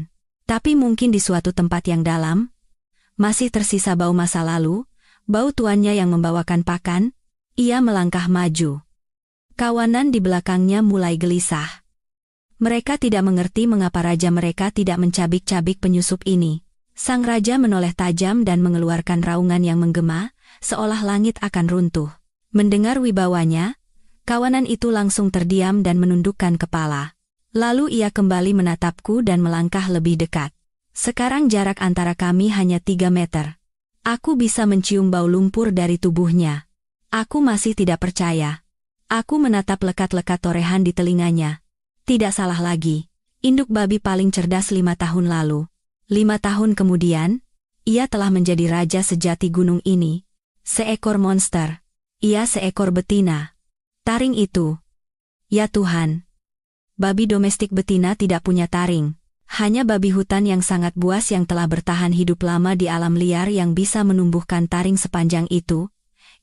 Tapi mungkin di suatu tempat yang dalam, masih tersisa bau masa lalu, bau tuannya yang membawakan pakan. Ia melangkah maju. Kawanan di belakangnya mulai gelisah. Mereka tidak mengerti mengapa raja mereka tidak mencabik-cabik penyusup ini. Sang raja menoleh tajam dan mengeluarkan raungan yang menggema, seolah langit akan runtuh. Mendengar wibawanya, kawanan itu langsung terdiam dan menundukkan kepala. Lalu ia kembali menatapku dan melangkah lebih dekat. Sekarang jarak antara kami hanya 3 meter. Aku bisa mencium bau lumpur dari tubuhnya. Aku masih tidak percaya. Aku menatap lekat-lekat torehan di telinganya. Tidak salah lagi. Induk babi paling cerdas 5 tahun lalu. 5 tahun kemudian, ia telah menjadi raja sejati gunung ini. Seekor monster. Ia seekor betina. Taring itu. Ya Tuhan. Babi domestik betina tidak punya taring. Hanya babi hutan yang sangat buas yang telah bertahan hidup lama di alam liar yang bisa menumbuhkan taring sepanjang itu.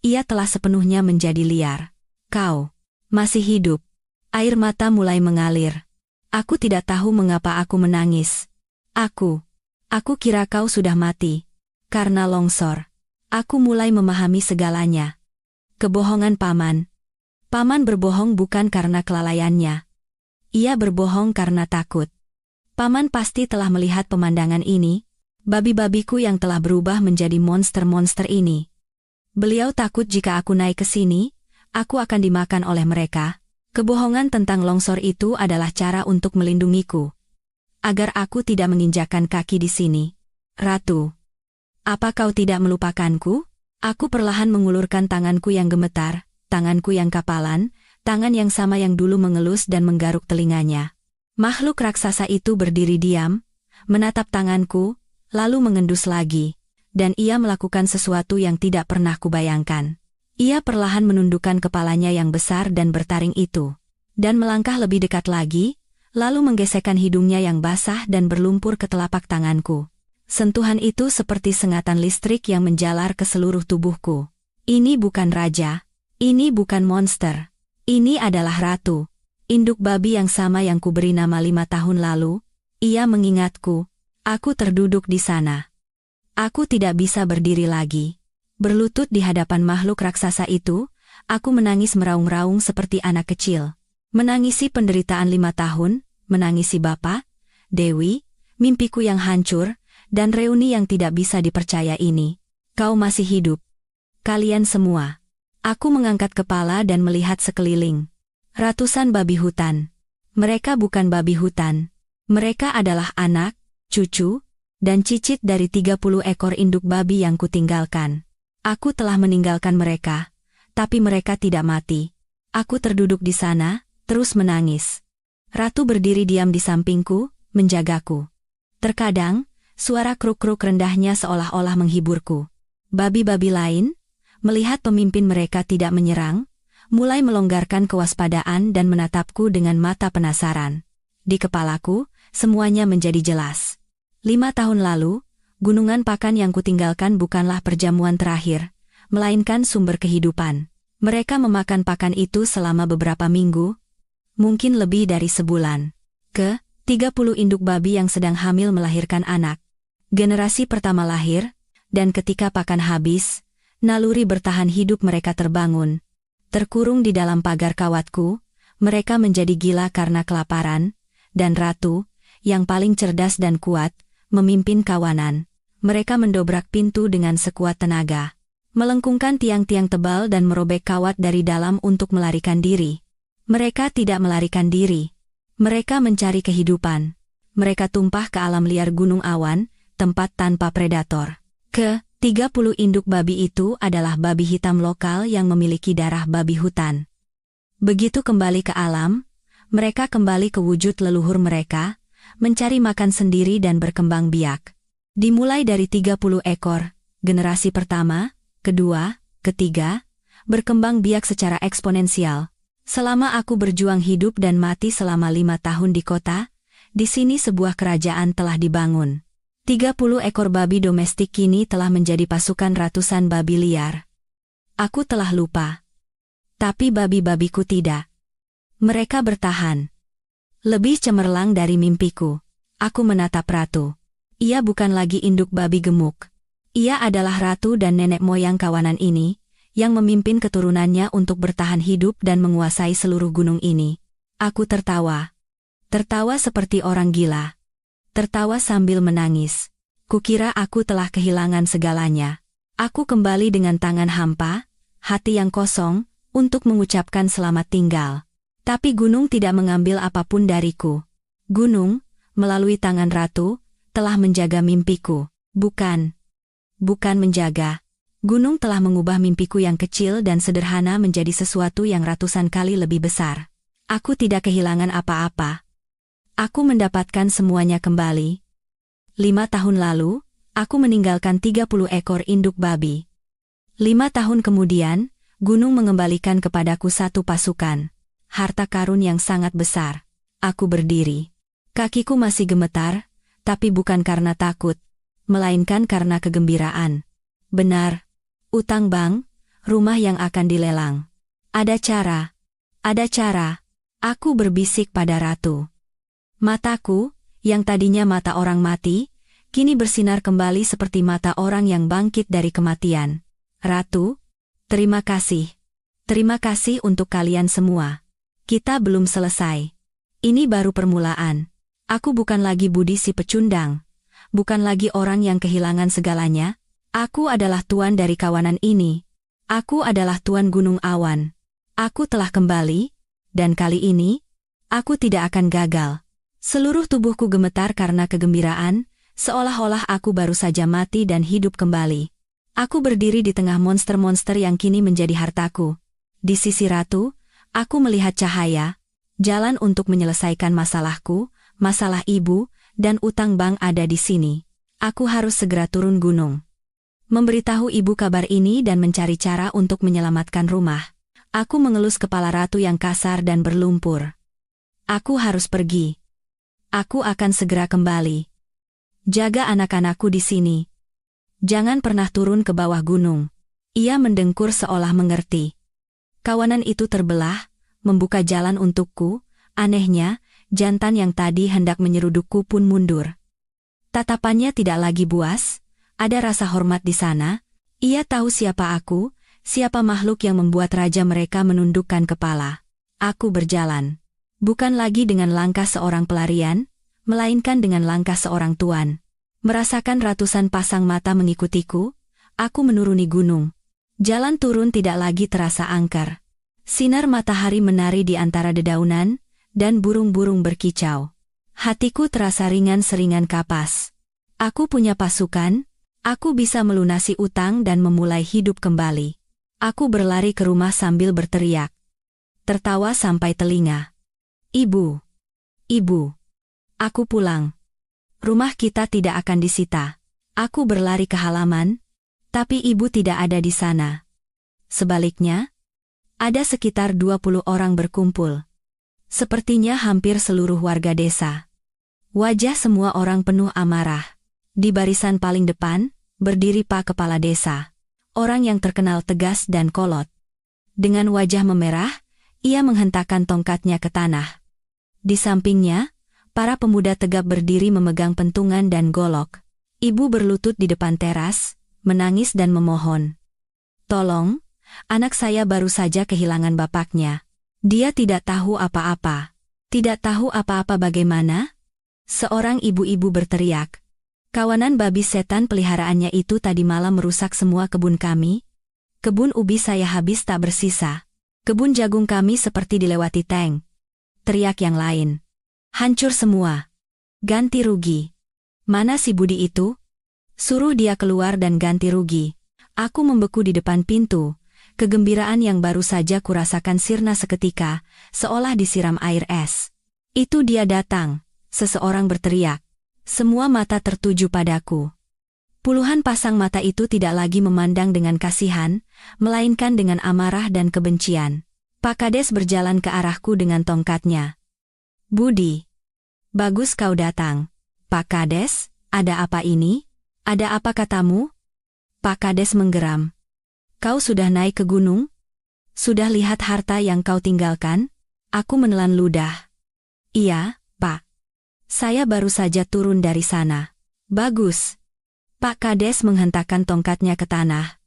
Ia telah sepenuhnya menjadi liar. Kau masih hidup. Air mata mulai mengalir. Aku tidak tahu mengapa aku menangis. Aku kira kau sudah mati. Karena longsor. Aku mulai memahami segalanya. Kebohongan paman. Paman berbohong bukan karena kelalaiannya. Ia berbohong karena takut. Paman pasti telah melihat pemandangan ini, babi-babiku yang telah berubah menjadi monster-monster ini. Beliau takut jika aku naik ke sini, aku akan dimakan oleh mereka. Kebohongan tentang longsor itu adalah cara untuk melindungiku. Agar aku tidak menginjakkan kaki di sini. Ratu. Apa kau tidak melupakanku? Aku perlahan mengulurkan tanganku yang gemetar, tanganku yang kapalan, tangan yang sama yang dulu mengelus dan menggaruk telinganya. Makhluk raksasa itu berdiri diam, menatap tanganku, lalu mengendus lagi, dan ia melakukan sesuatu yang tidak pernah kubayangkan. Ia perlahan menundukkan kepalanya yang besar dan bertaring itu, dan melangkah lebih dekat lagi, lalu menggesekkan hidungnya yang basah dan berlumpur ke telapak tanganku. Sentuhan itu seperti sengatan listrik yang menjalar ke seluruh tubuhku. Ini bukan raja, ini bukan monster. Ini adalah ratu, induk babi yang sama yang kuberi nama 5 tahun lalu. Ia mengingatku. Aku terduduk di sana. Aku tidak bisa berdiri lagi. Berlutut di hadapan makhluk raksasa itu, aku menangis meraung-raung seperti anak kecil. Menangisi penderitaan 5 tahun, menangisi Bapak, Dewi, mimpiku yang hancur, dan reuni yang tidak bisa dipercaya ini. Kau masih hidup. Kalian semua. Aku mengangkat kepala dan melihat sekeliling. Ratusan babi hutan. Mereka bukan babi hutan. Mereka adalah anak, cucu, dan cicit dari 30 ekor induk babi yang kutinggalkan. Aku telah meninggalkan mereka, tapi mereka tidak mati. Aku terduduk di sana, terus menangis. Ratu berdiri diam di sampingku, menjagaku. Terkadang, suara kruk-kruk rendahnya seolah-olah menghiburku. Babi-babi lain, melihat pemimpin mereka tidak menyerang, mulai melonggarkan kewaspadaan dan menatapku dengan mata penasaran. Di kepalaku, semuanya menjadi jelas. 5 tahun lalu, gunungan pakan yang kutinggalkan bukanlah perjamuan terakhir, melainkan sumber kehidupan. Mereka memakan pakan itu selama beberapa minggu, mungkin lebih dari sebulan. 30 induk babi yang sedang hamil melahirkan anak. Generasi pertama lahir, dan ketika pakan habis, naluri bertahan hidup mereka terbangun. Terkurung di dalam pagar kawatku, mereka menjadi gila karena kelaparan, dan ratu, yang paling cerdas dan kuat, memimpin kawanan. Mereka mendobrak pintu dengan sekuat tenaga, melengkungkan tiang-tiang tebal dan merobek kawat dari dalam untuk melarikan diri. Mereka tidak melarikan diri. Mereka mencari kehidupan. Mereka tumpah ke alam liar Gunung Awan, tempat tanpa predator. Ke-30 induk babi itu adalah babi hitam lokal yang memiliki darah babi hutan. Begitu kembali ke alam, mereka kembali ke wujud leluhur mereka, mencari makan sendiri dan berkembang biak. Dimulai dari 30 ekor, generasi pertama, kedua, ketiga, berkembang biak secara eksponensial. Selama aku berjuang hidup dan mati selama 5 tahun di kota, di sini sebuah kerajaan telah dibangun. 30 ekor babi domestik kini telah menjadi pasukan ratusan babi liar. Aku telah lupa. Tapi babi-babiku tidak. Mereka bertahan. Lebih cemerlang dari mimpiku. Aku menatap ratu. Ia bukan lagi induk babi gemuk. Ia adalah ratu dan nenek moyang kawanan ini, yang memimpin keturunannya untuk bertahan hidup dan menguasai seluruh gunung ini. Aku tertawa. Tertawa seperti orang gila. Tertawa sambil menangis. Kukira aku telah kehilangan segalanya. Aku kembali dengan tangan hampa, hati yang kosong, untuk mengucapkan selamat tinggal. Tapi gunung tidak mengambil apapun dariku. Gunung, melalui tangan ratu, telah menjaga mimpiku. Bukan menjaga. Gunung telah mengubah mimpiku yang kecil dan sederhana menjadi sesuatu yang ratusan kali lebih besar. Aku tidak kehilangan apa-apa. Aku mendapatkan semuanya kembali. 5 tahun lalu, aku meninggalkan 30 ekor induk babi. 5 tahun kemudian, gunung mengembalikan kepadaku satu pasukan. Harta karun yang sangat besar. Aku berdiri. Kakiku masih gemetar, tapi bukan karena takut, melainkan karena kegembiraan. Benar. Utang bank, rumah yang akan dilelang. Ada cara. Aku berbisik pada ratu. Mataku, yang tadinya mata orang mati, kini bersinar kembali seperti mata orang yang bangkit dari kematian. Ratu, terima kasih. Terima kasih untuk kalian semua. Kita belum selesai. Ini baru permulaan. Aku bukan lagi Budi si pecundang. Bukan lagi orang yang kehilangan segalanya. Aku adalah tuan dari kawanan ini. Aku adalah tuan Gunung Awan. Aku telah kembali, dan kali ini, aku tidak akan gagal. Seluruh tubuhku gemetar karena kegembiraan, seolah-olah aku baru saja mati dan hidup kembali. Aku berdiri di tengah monster-monster yang kini menjadi hartaku. Di sisi ratu, aku melihat cahaya, jalan untuk menyelesaikan masalahku, masalah ibu, dan utang bank ada di sini. Aku harus segera turun gunung. Memberitahu ibu kabar ini dan mencari cara untuk menyelamatkan rumah. Aku mengelus kepala ratu yang kasar dan berlumpur. Aku harus pergi. Aku akan segera kembali. Jaga anak-anakku di sini. Jangan pernah turun ke bawah gunung. Ia mendengkur seolah mengerti. Kawanan itu terbelah, membuka jalan untukku. Anehnya, jantan yang tadi hendak menyerudukku pun mundur. Tatapannya tidak lagi buas. Ada rasa hormat di sana. Ia tahu siapa aku, siapa makhluk yang membuat raja mereka menundukkan kepala. Aku berjalan. Bukan lagi dengan langkah seorang pelarian, melainkan dengan langkah seorang tuan. Merasakan ratusan pasang mata mengikutiku, aku menuruni gunung. Jalan turun tidak lagi terasa angker. Sinar matahari menari di antara dedaunan, dan burung-burung berkicau. Hatiku terasa ringan seringan kapas. Aku punya pasukan. Aku bisa melunasi utang dan memulai hidup kembali. Aku berlari ke rumah sambil berteriak. Tertawa sampai telinga. Ibu. Aku pulang. Rumah kita tidak akan disita. Aku berlari ke halaman, tapi ibu tidak ada di sana. Sebaliknya, ada sekitar 20 orang berkumpul. Sepertinya hampir seluruh warga desa. Wajah semua orang penuh amarah. Di barisan paling depan, berdiri Pak Kepala Desa. Orang yang terkenal tegas dan kolot. Dengan wajah memerah, ia menghentakkan tongkatnya ke tanah. Di sampingnya, para pemuda tegap berdiri memegang pentungan dan golok. Ibu berlutut di depan teras, menangis dan memohon. Tolong, anak saya baru saja kehilangan bapaknya. Dia tidak tahu apa-apa. Tidak tahu apa-apa bagaimana? Seorang ibu-ibu berteriak. Kawanan babi setan peliharaannya itu tadi malam merusak semua kebun kami. Kebun ubi saya habis tak bersisa. Kebun jagung kami seperti dilewati tank. Teriak yang lain. Hancur semua. Ganti rugi. Mana si Budi itu? Suruh dia keluar dan ganti rugi. Aku membeku di depan pintu. Kegembiraan yang baru saja kurasakan sirna seketika, seolah disiram air es. Itu dia datang, seseorang berteriak. Semua mata tertuju padaku. Puluhan pasang mata itu tidak lagi memandang dengan kasihan, melainkan dengan amarah dan kebencian. Pak Kades berjalan ke arahku dengan tongkatnya. Budi. Bagus kau datang. Pak Kades, ada apa ini? Ada apa katamu? Pak Kades menggeram. Kau sudah naik ke gunung? Sudah lihat harta yang kau tinggalkan? Aku menelan ludah. Iya, Pak. Saya baru saja turun dari sana. Bagus. Pak Kades menghentakkan tongkatnya ke tanah.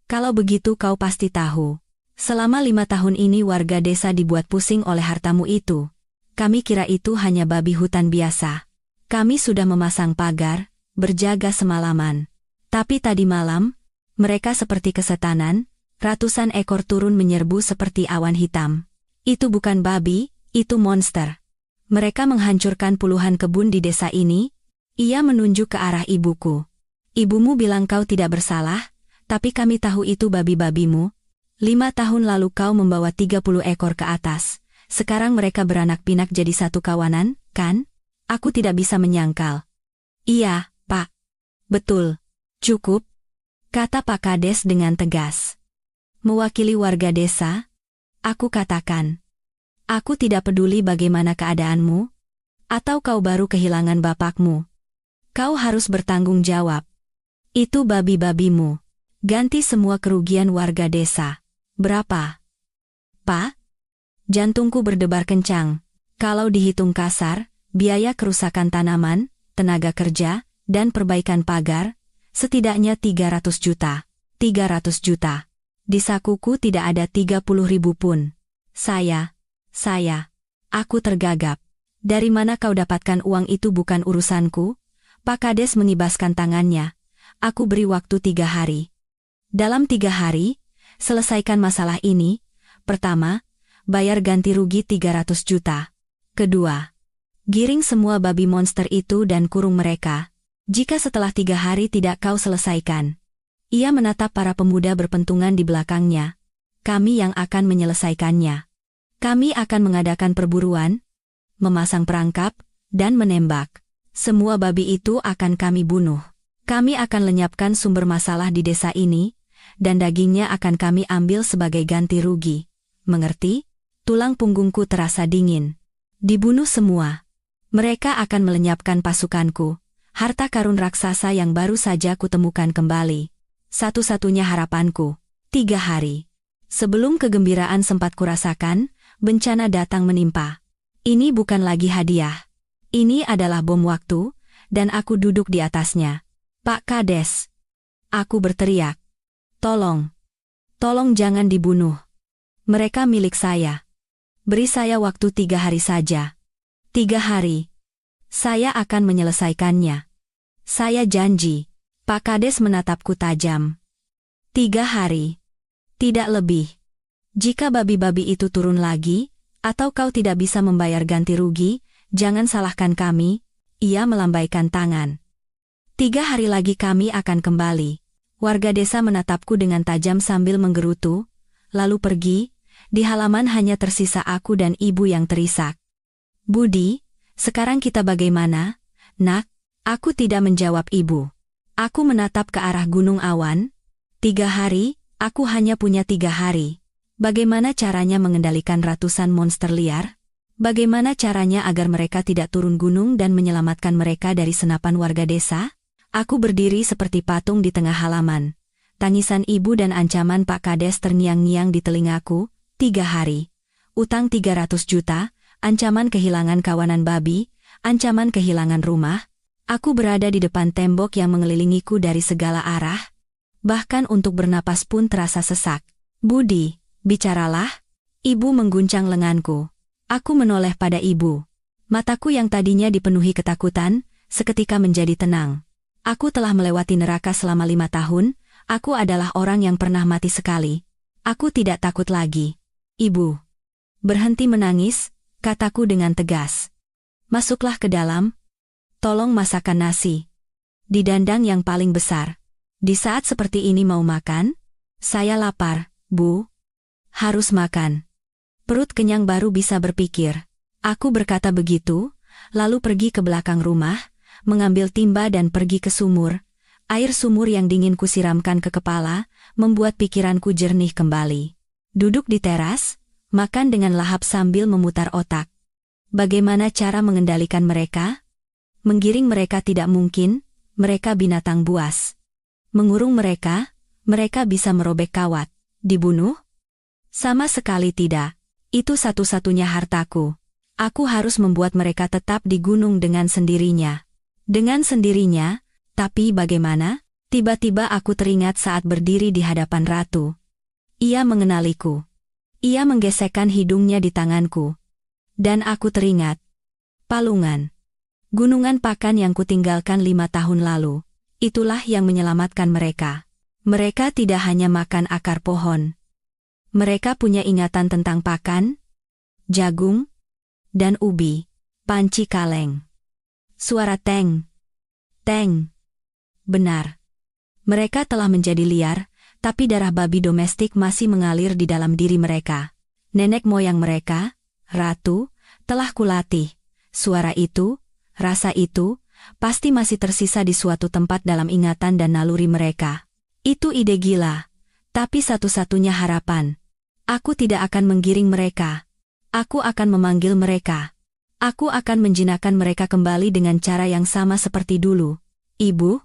Kalau begitu kau pasti tahu. Selama 5 tahun ini warga desa dibuat pusing oleh hartamu itu. Kami kira itu hanya babi hutan biasa. Kami sudah memasang pagar, berjaga semalaman. Tapi tadi malam, mereka seperti kesetanan, ratusan ekor turun menyerbu seperti awan hitam. Itu bukan babi, itu monster. Mereka menghancurkan puluhan kebun di desa ini. Ia menunjuk ke arah ibuku. Ibumu bilang kau tidak bersalah, tapi kami tahu itu babi-babimu. 5 tahun lalu kau membawa 30 ekor ke atas. Sekarang mereka beranak pinak jadi satu kawanan, kan? Aku tidak bisa menyangkal. Iya, Pak. Betul. Cukup, kata Pak Kades dengan tegas. Mewakili warga desa, aku katakan. Aku tidak peduli bagaimana keadaanmu, atau kau baru kehilangan bapakmu. Kau harus bertanggung jawab. Itu babi-babimu. Ganti semua kerugian warga desa. Berapa? Pak? Jantungku berdebar kencang. Kalau dihitung kasar, biaya kerusakan tanaman, tenaga kerja, dan perbaikan pagar, setidaknya 300 juta. 300 juta. Di sakuku tidak ada 30.000 pun. Aku tergagap. Dari mana kau dapatkan uang itu bukan urusanku? Pak Kades mengibaskan tangannya. Aku beri waktu 3 hari. Dalam 3 hari, selesaikan masalah ini. Pertama, bayar ganti rugi 300 juta. Kedua, giring semua babi monster itu dan kurung mereka. Jika setelah 3 hari tidak kau selesaikan. Ia menatap para pemuda berpentungan di belakangnya. Kami yang akan menyelesaikannya. Kami akan mengadakan perburuan, memasang perangkap, dan menembak. Semua babi itu akan kami bunuh. Kami akan lenyapkan sumber masalah di desa ini, dan dagingnya akan kami ambil sebagai ganti rugi. Mengerti? Tulang punggungku terasa dingin. Dibunuh semua. Mereka akan melenyapkan pasukanku. Harta karun raksasa yang baru saja kutemukan kembali. Satu-satunya harapanku. 3 hari. Sebelum kegembiraan sempat kurasakan, bencana datang menimpa. Ini bukan lagi hadiah. Ini adalah bom waktu, dan aku duduk di atasnya. Pak Kades. Aku berteriak. Tolong. Tolong jangan dibunuh. Mereka milik saya. Beri saya waktu 3 hari saja. 3 hari. Saya akan menyelesaikannya. Saya janji. Pak Kades menatapku tajam. 3 hari. Tidak lebih. Jika babi-babi itu turun lagi, atau kau tidak bisa membayar ganti rugi, jangan salahkan kami. Ia melambaikan tangan. 3 hari lagi kami akan kembali. Warga desa menatapku dengan tajam sambil menggerutu, lalu pergi. Di halaman hanya tersisa aku dan ibu yang terisak. Budi, sekarang kita bagaimana? Nak, aku tidak menjawab ibu. Aku menatap ke arah Gunung Awan. 3 hari, aku hanya punya 3 hari. Bagaimana caranya mengendalikan ratusan monster liar? Bagaimana caranya agar mereka tidak turun gunung dan menyelamatkan mereka dari senapan warga desa? Aku berdiri seperti patung di tengah halaman. Tangisan ibu dan ancaman Pak Kades terngiang-ngiang di telingaku. 3 hari. Utang 300 juta, ancaman kehilangan kawanan babi, ancaman kehilangan rumah. Aku berada di depan tembok yang mengelilingiku dari segala arah. Bahkan untuk bernapas pun terasa sesak. Budi, bicaralah. Ibu mengguncang lenganku. Aku menoleh pada ibu. Mataku yang tadinya dipenuhi ketakutan, seketika menjadi tenang. Aku telah melewati neraka selama 5 tahun, aku adalah orang yang pernah mati sekali. Aku tidak takut lagi. Ibu. Berhenti menangis, kataku dengan tegas. Masuklah ke dalam. Tolong masakkan nasi. Di dandang yang paling besar. Di saat seperti ini mau makan? Saya lapar, Bu. Harus makan. Perut kenyang baru bisa berpikir. Aku berkata begitu, lalu pergi ke belakang rumah, mengambil timba dan pergi ke sumur. Air sumur yang dingin kusiramkan ke kepala, membuat pikiranku jernih kembali. Duduk di teras, makan dengan lahap sambil memutar otak. Bagaimana cara mengendalikan mereka? Menggiring mereka tidak mungkin, mereka binatang buas. Mengurung mereka bisa merobek kawat. Dibunuh? Sama sekali tidak. Itu satu-satunya hartaku. Aku harus membuat mereka tetap di gunung dengan sendirinya. Dengan sendirinya, tapi bagaimana? Tiba-tiba aku teringat saat berdiri di hadapan ratu. Ia mengenaliku. Ia menggesekkan hidungnya di tanganku. Dan aku teringat. Palungan. Gunungan Pakan yang kutinggalkan 5 tahun lalu. Itulah yang menyelamatkan mereka. Mereka tidak hanya makan akar pohon. Mereka punya ingatan tentang pakan, jagung, dan ubi. Panci kaleng. Suara teng. Teng. Benar. Mereka telah menjadi liar, tapi darah babi domestik masih mengalir di dalam diri mereka. Nenek moyang mereka, ratu, telah kulatih. Suara itu, rasa itu, pasti masih tersisa di suatu tempat dalam ingatan dan naluri mereka. Itu ide gila, tapi satu-satunya harapan. Aku tidak akan menggiring mereka. Aku akan memanggil mereka. Aku akan menjinakkan mereka kembali dengan cara yang sama seperti dulu. Ibu?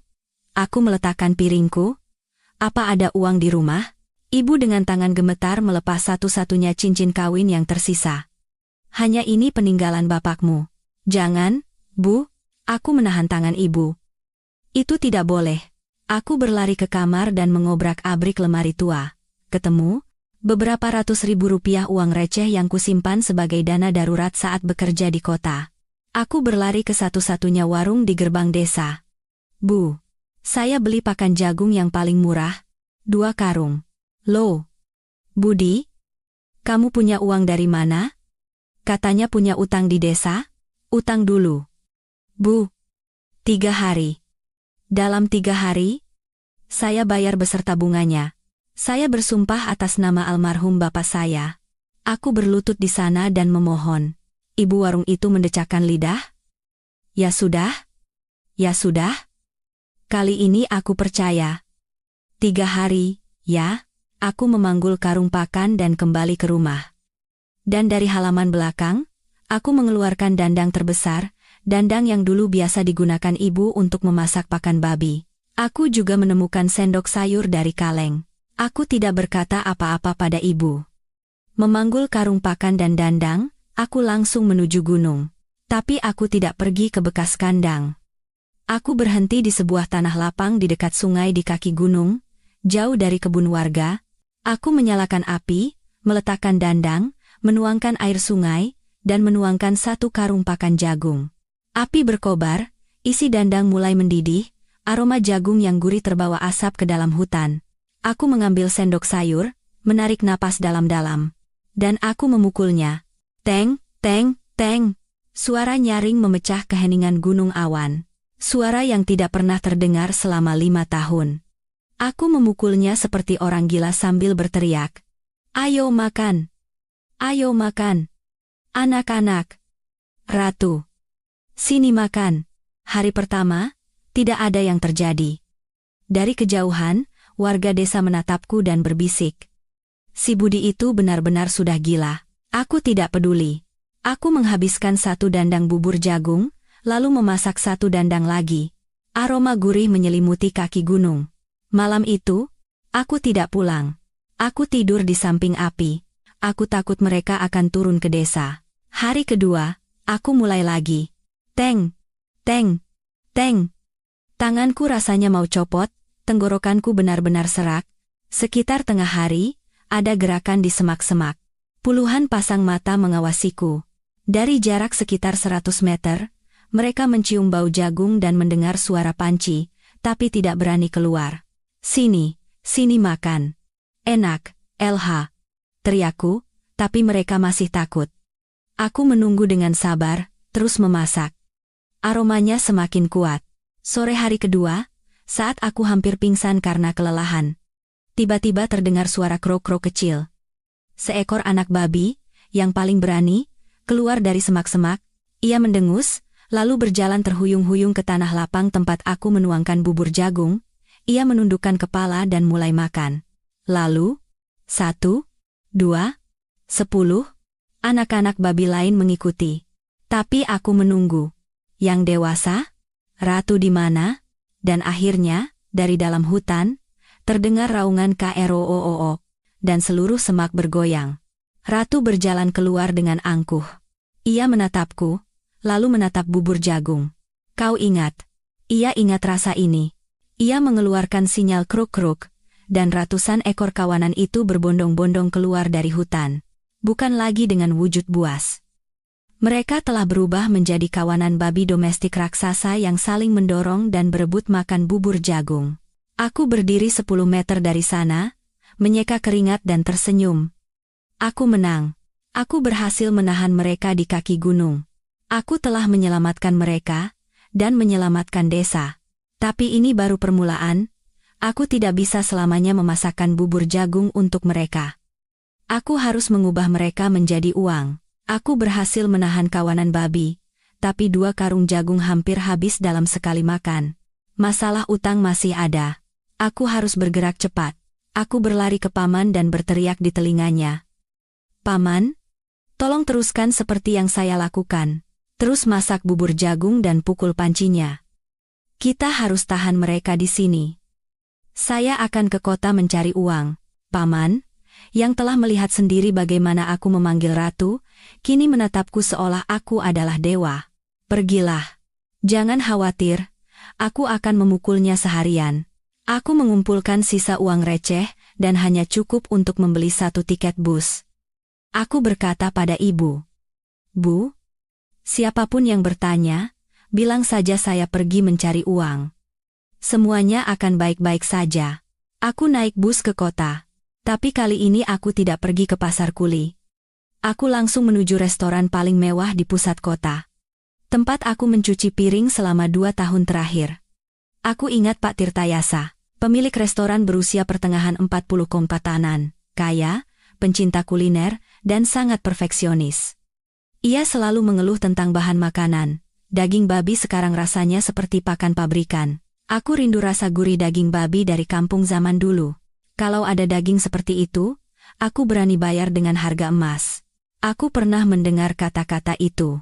Aku meletakkan piringku. Apa ada uang di rumah? Ibu dengan tangan gemetar melepas satu-satunya cincin kawin yang tersisa. Hanya ini peninggalan bapakmu. Jangan, Bu. Aku menahan tangan ibu. Itu tidak boleh. Aku berlari ke kamar dan mengobrak-abrik lemari tua. Ketemu beberapa ratus ribu rupiah uang receh yang kusimpan sebagai dana darurat saat bekerja di kota. Aku berlari ke satu-satunya warung di gerbang desa. Bu, saya beli pakan jagung yang paling murah, 2 karung. Loh, Budi, kamu punya uang dari mana? Katanya punya utang di desa? Utang dulu. Bu, 3 hari. Dalam 3 hari, saya bayar beserta bunganya. Saya bersumpah atas nama almarhum bapak saya. Aku berlutut di sana dan memohon. Ibu warung itu mendecakkan lidah. Ya sudah. Ya sudah. Kali ini aku percaya. 3 hari, ya. Aku memanggul karung pakan dan kembali ke rumah. Dan dari halaman belakang, aku mengeluarkan dandang terbesar, dandang yang dulu biasa digunakan ibu untuk memasak pakan babi. Aku juga menemukan sendok sayur dari kaleng. Aku tidak berkata apa-apa pada ibu. Memanggul karung pakan dan dandang, aku langsung menuju gunung. Tapi aku tidak pergi ke bekas kandang. Aku berhenti di sebuah tanah lapang di dekat sungai di kaki gunung, jauh dari kebun warga. Aku menyalakan api, meletakkan dandang, menuangkan air sungai, dan menuangkan 1 karung pakan jagung. Api berkobar, isi dandang mulai mendidih, aroma jagung yang gurih terbawa asap ke dalam hutan. Aku mengambil sendok sayur, menarik napas dalam-dalam. Dan aku memukulnya. Teng, teng, teng. Suara nyaring memecah keheningan gunung awan. Suara yang tidak pernah terdengar selama 5 tahun. Aku memukulnya seperti orang gila sambil berteriak. Ayo makan. Ayo makan. Anak-anak. Ratu. Sini makan. Hari pertama, tidak ada yang terjadi. Dari kejauhan, warga desa menatapku dan berbisik. Si Budi itu benar-benar sudah gila. Aku tidak peduli. Aku menghabiskan 1 dandang bubur jagung, lalu memasak 1 dandang lagi. Aroma gurih menyelimuti kaki gunung. Malam itu, aku tidak pulang. Aku tidur di samping api. Aku takut mereka akan turun ke desa. Hari kedua, aku mulai lagi. Teng, teng, teng. Tanganku rasanya mau copot, tenggorokanku benar-benar serak. Sekitar tengah hari, ada gerakan di semak-semak. Puluhan pasang mata mengawasiku. Dari jarak sekitar 100 meter, mereka mencium bau jagung dan mendengar suara panci, tapi tidak berani keluar. Sini, sini makan. Enak, LH. Teriakku, tapi mereka masih takut. Aku menunggu dengan sabar, terus memasak. Aromanya semakin kuat. Sore hari kedua, saat aku hampir pingsan karena kelelahan, tiba-tiba terdengar suara krok-krok kecil. Seekor anak babi, yang paling berani, keluar dari semak-semak. Ia mendengus, lalu berjalan terhuyung-huyung ke tanah lapang tempat aku menuangkan bubur jagung. Ia menundukkan kepala dan mulai makan. Lalu, 1, 2, 10, anak-anak babi lain mengikuti. Tapi aku menunggu. Yang dewasa? Ratu di mana? Dan akhirnya, dari dalam hutan, terdengar raungan krooo, dan seluruh semak bergoyang. Ratu berjalan keluar dengan angkuh. Ia menatapku, lalu menatap bubur jagung. Kau ingat? Ia ingat rasa ini. Ia mengeluarkan sinyal kruk-kruk, dan ratusan ekor kawanan itu berbondong-bondong keluar dari hutan. Bukan lagi dengan wujud buas. Mereka telah berubah menjadi kawanan babi domestik raksasa yang saling mendorong dan berebut makan bubur jagung. Aku berdiri 10 meter dari sana, menyeka keringat dan tersenyum. Aku menang. Aku berhasil menahan mereka di kaki gunung. Aku telah menyelamatkan mereka, dan menyelamatkan desa. Tapi ini baru permulaan. Aku tidak bisa selamanya memasakkan bubur jagung untuk mereka. Aku harus mengubah mereka menjadi uang. Aku berhasil menahan kawanan babi, tapi 2 karung jagung hampir habis dalam sekali makan. Masalah utang masih ada. Aku harus bergerak cepat. Aku berlari ke paman dan berteriak di telinganya. Paman, tolong teruskan seperti yang saya lakukan. Terus masak bubur jagung dan pukul pancinya. Kita harus tahan mereka di sini. Saya akan ke kota mencari uang. Paman, yang telah melihat sendiri bagaimana aku memanggil ratu, kini menatapku seolah aku adalah dewa. Pergilah. Jangan khawatir, aku akan memukulnya seharian. Aku mengumpulkan sisa uang receh dan hanya cukup untuk membeli 1 tiket bus. Aku berkata pada ibu, Bu, siapapun yang bertanya, bilang saja saya pergi mencari uang. Semuanya akan baik-baik saja. Aku naik bus ke kota. Tapi kali ini aku tidak pergi ke pasar kuli. Aku langsung menuju restoran paling mewah di pusat kota. Tempat aku mencuci piring selama 2 tahun terakhir. Aku ingat Pak Tirtayasa, pemilik restoran berusia pertengahan 40 kompatanan, kaya, pencinta kuliner, dan sangat perfeksionis. Ia selalu mengeluh tentang bahan makanan. Daging babi sekarang rasanya seperti pakan pabrikan. Aku rindu rasa gurih daging babi dari kampung zaman dulu. Kalau ada daging seperti itu, aku berani bayar dengan harga emas. Aku pernah mendengar kata-kata itu.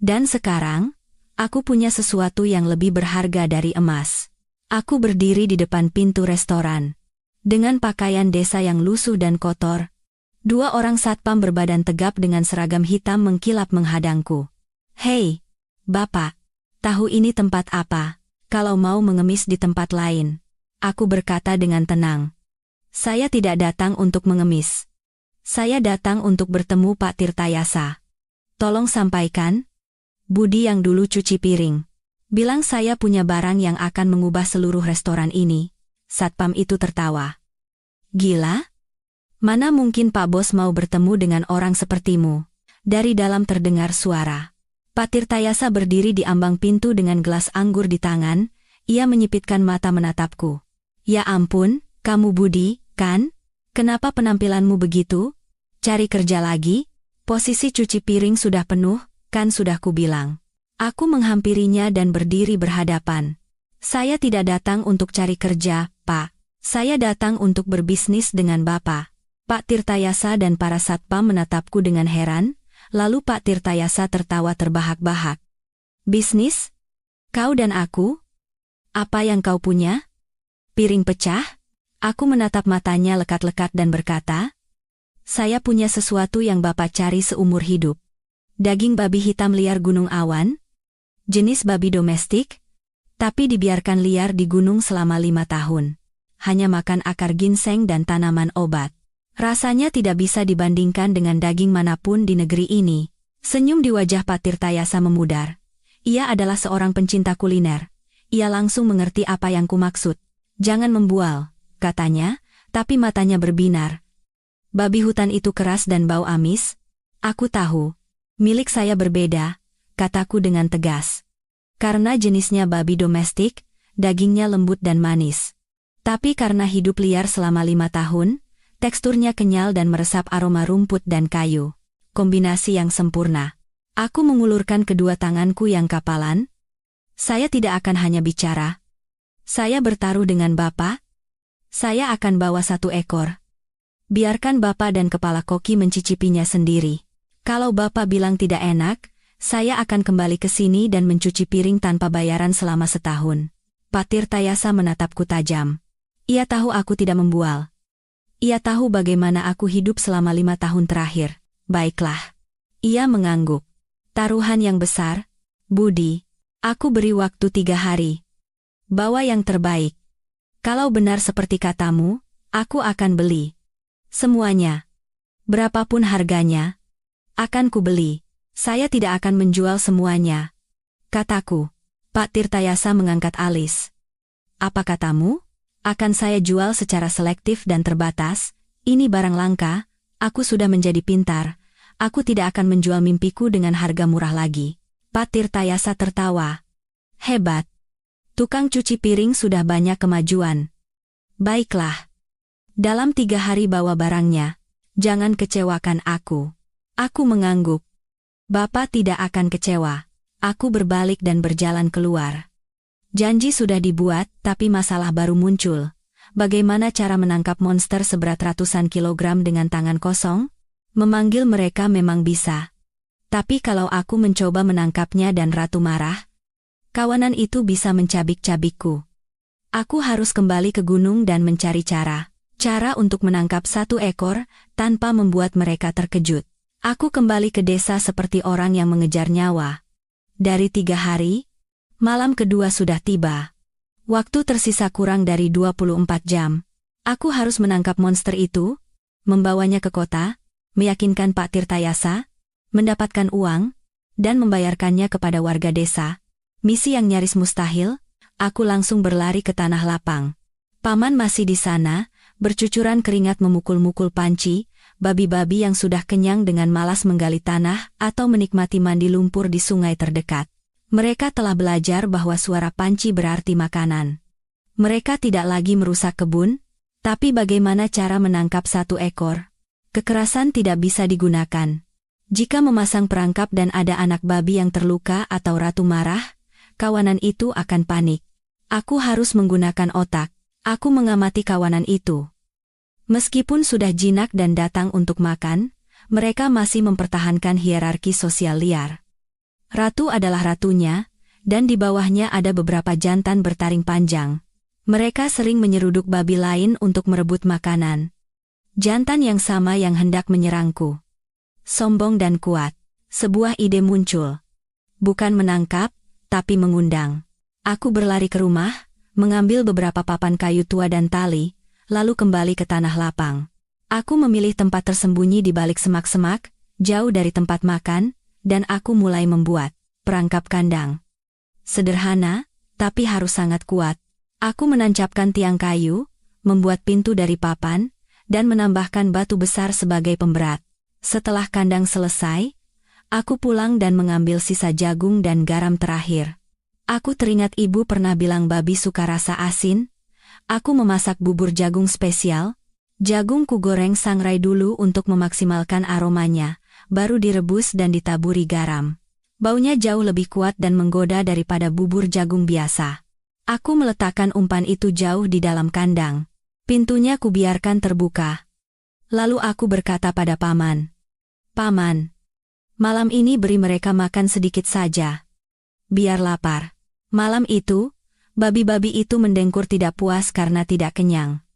Dan sekarang, aku punya sesuatu yang lebih berharga dari emas. Aku berdiri di depan pintu restoran. Dengan pakaian desa yang lusuh dan kotor, 2 orang satpam berbadan tegap dengan seragam hitam mengkilap menghadangku. Hei, Bapak, tahu ini tempat apa? Kalau mau mengemis di tempat lain. Aku berkata dengan tenang. Saya tidak datang untuk mengemis. Saya datang untuk bertemu Pak Tirtayasa. Tolong sampaikan. Budi yang dulu cuci piring. Bilang saya punya barang yang akan mengubah seluruh restoran ini. Satpam itu tertawa. Gila? Mana mungkin Pak Bos mau bertemu dengan orang sepertimu? Dari dalam terdengar suara. Pak Tirtayasa berdiri di ambang pintu dengan gelas anggur di tangan. Ia menyipitkan mata menatapku. Ya ampun, kamu Budi, kan? Kenapa penampilanmu begitu? Cari kerja lagi? Posisi cuci piring sudah penuh, kan sudah kubilang. Aku menghampirinya dan berdiri berhadapan. Saya tidak datang untuk cari kerja, Pak. Saya datang untuk berbisnis dengan Bapak. Pak Tirtayasa dan para satpam menatapku dengan heran. Lalu Pak Tirtayasa tertawa terbahak-bahak. Bisnis? Kau dan aku? Apa yang kau punya? Piring pecah? Aku menatap matanya lekat-lekat dan berkata, saya punya sesuatu yang Bapak cari seumur hidup. Daging babi hitam liar Gunung Awan? Jenis babi domestik? Tapi dibiarkan liar di gunung selama 5 tahun. Hanya makan akar ginseng dan tanaman obat. Rasanya tidak bisa dibandingkan dengan daging manapun di negeri ini. Senyum di wajah Pak Tirtayasa memudar. Ia adalah seorang pencinta kuliner. Ia langsung mengerti apa yang kumaksud. Jangan membual, katanya, tapi matanya berbinar. Babi hutan itu keras dan bau amis. Aku tahu. Milik saya berbeda, kataku dengan tegas. Karena jenisnya babi domestik, dagingnya lembut dan manis. Tapi karena hidup liar selama 5 tahun, teksturnya kenyal dan meresap aroma rumput dan kayu. Kombinasi yang sempurna. Aku mengulurkan kedua tanganku yang kapalan. Saya tidak akan hanya bicara. Saya bertaruh dengan Bapak. Saya akan bawa 1 ekor. Biarkan Bapak dan kepala koki mencicipinya sendiri. Kalau Bapak bilang tidak enak, saya akan kembali ke sini dan mencuci piring tanpa bayaran selama setahun. Pak Tirtayasa menatapku tajam. Ia tahu aku tidak membual. Ia tahu bagaimana aku hidup selama 5 tahun terakhir. Baiklah. Ia mengangguk. Taruhan yang besar, Budi. Aku beri waktu 3 hari. Bawa yang terbaik. Kalau benar seperti katamu, aku akan beli. Semuanya. Berapapun harganya, akan kubeli. Saya tidak akan menjual semuanya, kataku. Pak Tirtayasa mengangkat alis. Apa katamu? Akan saya jual secara selektif dan terbatas. Ini barang langka, aku sudah menjadi pintar. Aku tidak akan menjual mimpiku dengan harga murah lagi. Pak Tirtayasa tertawa. Hebat. Tukang cuci piring sudah banyak kemajuan. Baiklah. Dalam 3 hari bawa barangnya. Jangan kecewakan aku. Aku mengangguk. Bapak tidak akan kecewa. Aku berbalik dan berjalan keluar. Janji sudah dibuat, tapi masalah baru muncul. Bagaimana cara menangkap monster seberat ratusan kilogram dengan tangan kosong? Memanggil mereka memang bisa. Tapi kalau aku mencoba menangkapnya dan Ratu marah, kawanan itu bisa mencabik-cabikku. Aku harus kembali ke gunung dan mencari cara untuk menangkap 1 ekor tanpa membuat mereka terkejut. Aku kembali ke desa seperti orang yang mengejar nyawa. Dari 3 hari, malam kedua sudah tiba. Waktu tersisa kurang dari 24 jam. Aku harus menangkap monster itu, membawanya ke kota, meyakinkan Pak Tirtayasa, mendapatkan uang, dan membayarkannya kepada warga desa. Misi yang nyaris mustahil. Aku langsung berlari ke tanah lapang. Paman masih di sana, bercucuran keringat memukul-mukul panci, babi-babi yang sudah kenyang dengan malas menggali tanah atau menikmati mandi lumpur di sungai terdekat. Mereka telah belajar bahwa suara panci berarti makanan. Mereka tidak lagi merusak kebun, tapi bagaimana cara menangkap 1 ekor? Kekerasan tidak bisa digunakan. Jika memasang perangkap dan ada anak babi yang terluka atau Ratu marah, kawanan itu akan panik. Aku harus menggunakan otak. Aku mengamati kawanan itu. Meskipun sudah jinak dan datang untuk makan, mereka masih mempertahankan hierarki sosial liar. Ratu adalah ratunya, dan di bawahnya ada beberapa jantan bertaring panjang. Mereka sering menyeruduk babi lain untuk merebut makanan. Jantan yang sama yang hendak menyerangku. Sombong dan kuat. Sebuah ide muncul. Bukan menangkap, tapi mengundang. Aku berlari ke rumah, mengambil beberapa papan kayu tua dan tali, lalu kembali ke tanah lapang. Aku memilih tempat tersembunyi di balik semak-semak, jauh dari tempat makan, dan aku mulai membuat perangkap kandang. Sederhana, tapi harus sangat kuat. Aku menancapkan tiang kayu, membuat pintu dari papan, dan menambahkan batu besar sebagai pemberat. Setelah kandang selesai, aku pulang dan mengambil sisa jagung dan garam terakhir. Aku teringat ibu pernah bilang babi suka rasa asin. Aku memasak bubur jagung spesial. Jagung ku goreng sangrai dulu untuk memaksimalkan aromanya, baru direbus dan ditaburi garam. Baunya jauh lebih kuat dan menggoda daripada bubur jagung biasa. Aku meletakkan umpan itu jauh di dalam kandang. Pintunya kubiarkan terbuka. Lalu aku berkata pada paman, "Paman, malam ini beri mereka makan sedikit saja. Biar lapar." Malam itu, babi-babi itu mendengkur tidak puas karena tidak kenyang.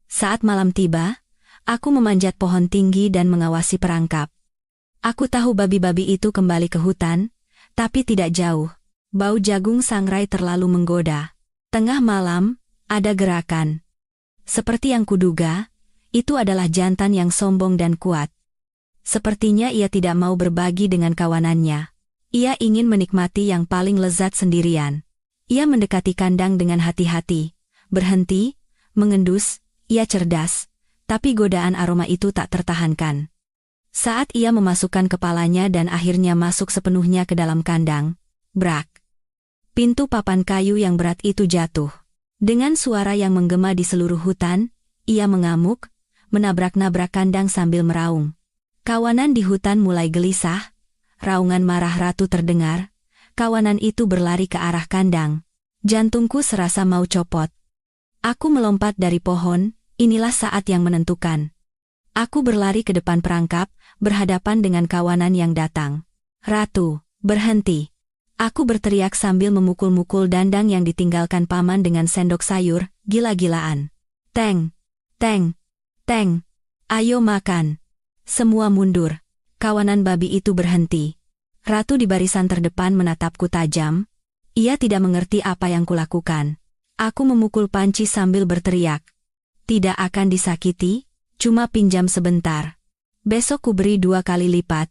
Saat malam tiba, aku memanjat pohon tinggi dan mengawasi perangkap. Aku tahu babi-babi itu kembali ke hutan, tapi tidak jauh. Bau jagung sangrai terlalu menggoda. Tengah malam, ada gerakan. Seperti yang kuduga, itu adalah jantan yang sombong dan kuat. Sepertinya ia tidak mau berbagi dengan kawanannya. Ia ingin menikmati yang paling lezat sendirian. Ia mendekati kandang dengan hati-hati, berhenti, mengendus. Ia cerdas, tapi godaan aroma itu tak tertahankan. Saat ia memasukkan kepalanya dan akhirnya masuk sepenuhnya ke dalam kandang, brak. Pintu papan kayu yang berat itu jatuh. Dengan suara yang menggema di seluruh hutan, ia mengamuk, menabrak-nabrak kandang sambil meraung. Kawanan di hutan mulai gelisah, raungan marah ratu terdengar, kawanan itu berlari ke arah kandang. Jantungku serasa mau copot. Aku melompat dari pohon, inilah saat yang menentukan. Aku berlari ke depan perangkap, berhadapan dengan kawanan yang datang. Ratu, berhenti. Aku berteriak sambil memukul-mukul dandang yang ditinggalkan paman dengan sendok sayur, gila-gilaan. Teng, teng, teng, ayo makan. Semua mundur. Kawanan babi itu berhenti. Ratu di barisan terdepan menatapku tajam. Ia tidak mengerti apa yang kulakukan. Aku memukul panci sambil berteriak. Tidak akan disakiti, cuma pinjam sebentar. Besok ku beri 2 kali lipat.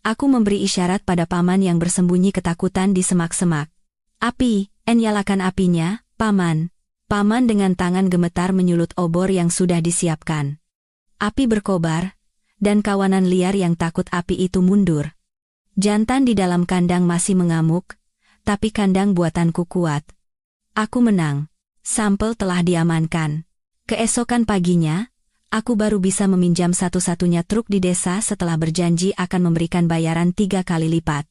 Aku memberi isyarat pada paman yang bersembunyi ketakutan di semak-semak. Api, nyalakan apinya, paman. Paman dengan tangan gemetar menyulut obor yang sudah disiapkan. Api berkobar, dan kawanan liar yang takut api itu mundur. Jantan di dalam kandang masih mengamuk, tapi kandang buatanku kuat. Aku menang. Sampel telah diamankan. Keesokan paginya, aku baru bisa meminjam satu-satunya truk di desa setelah berjanji akan memberikan bayaran 3 kali lipat.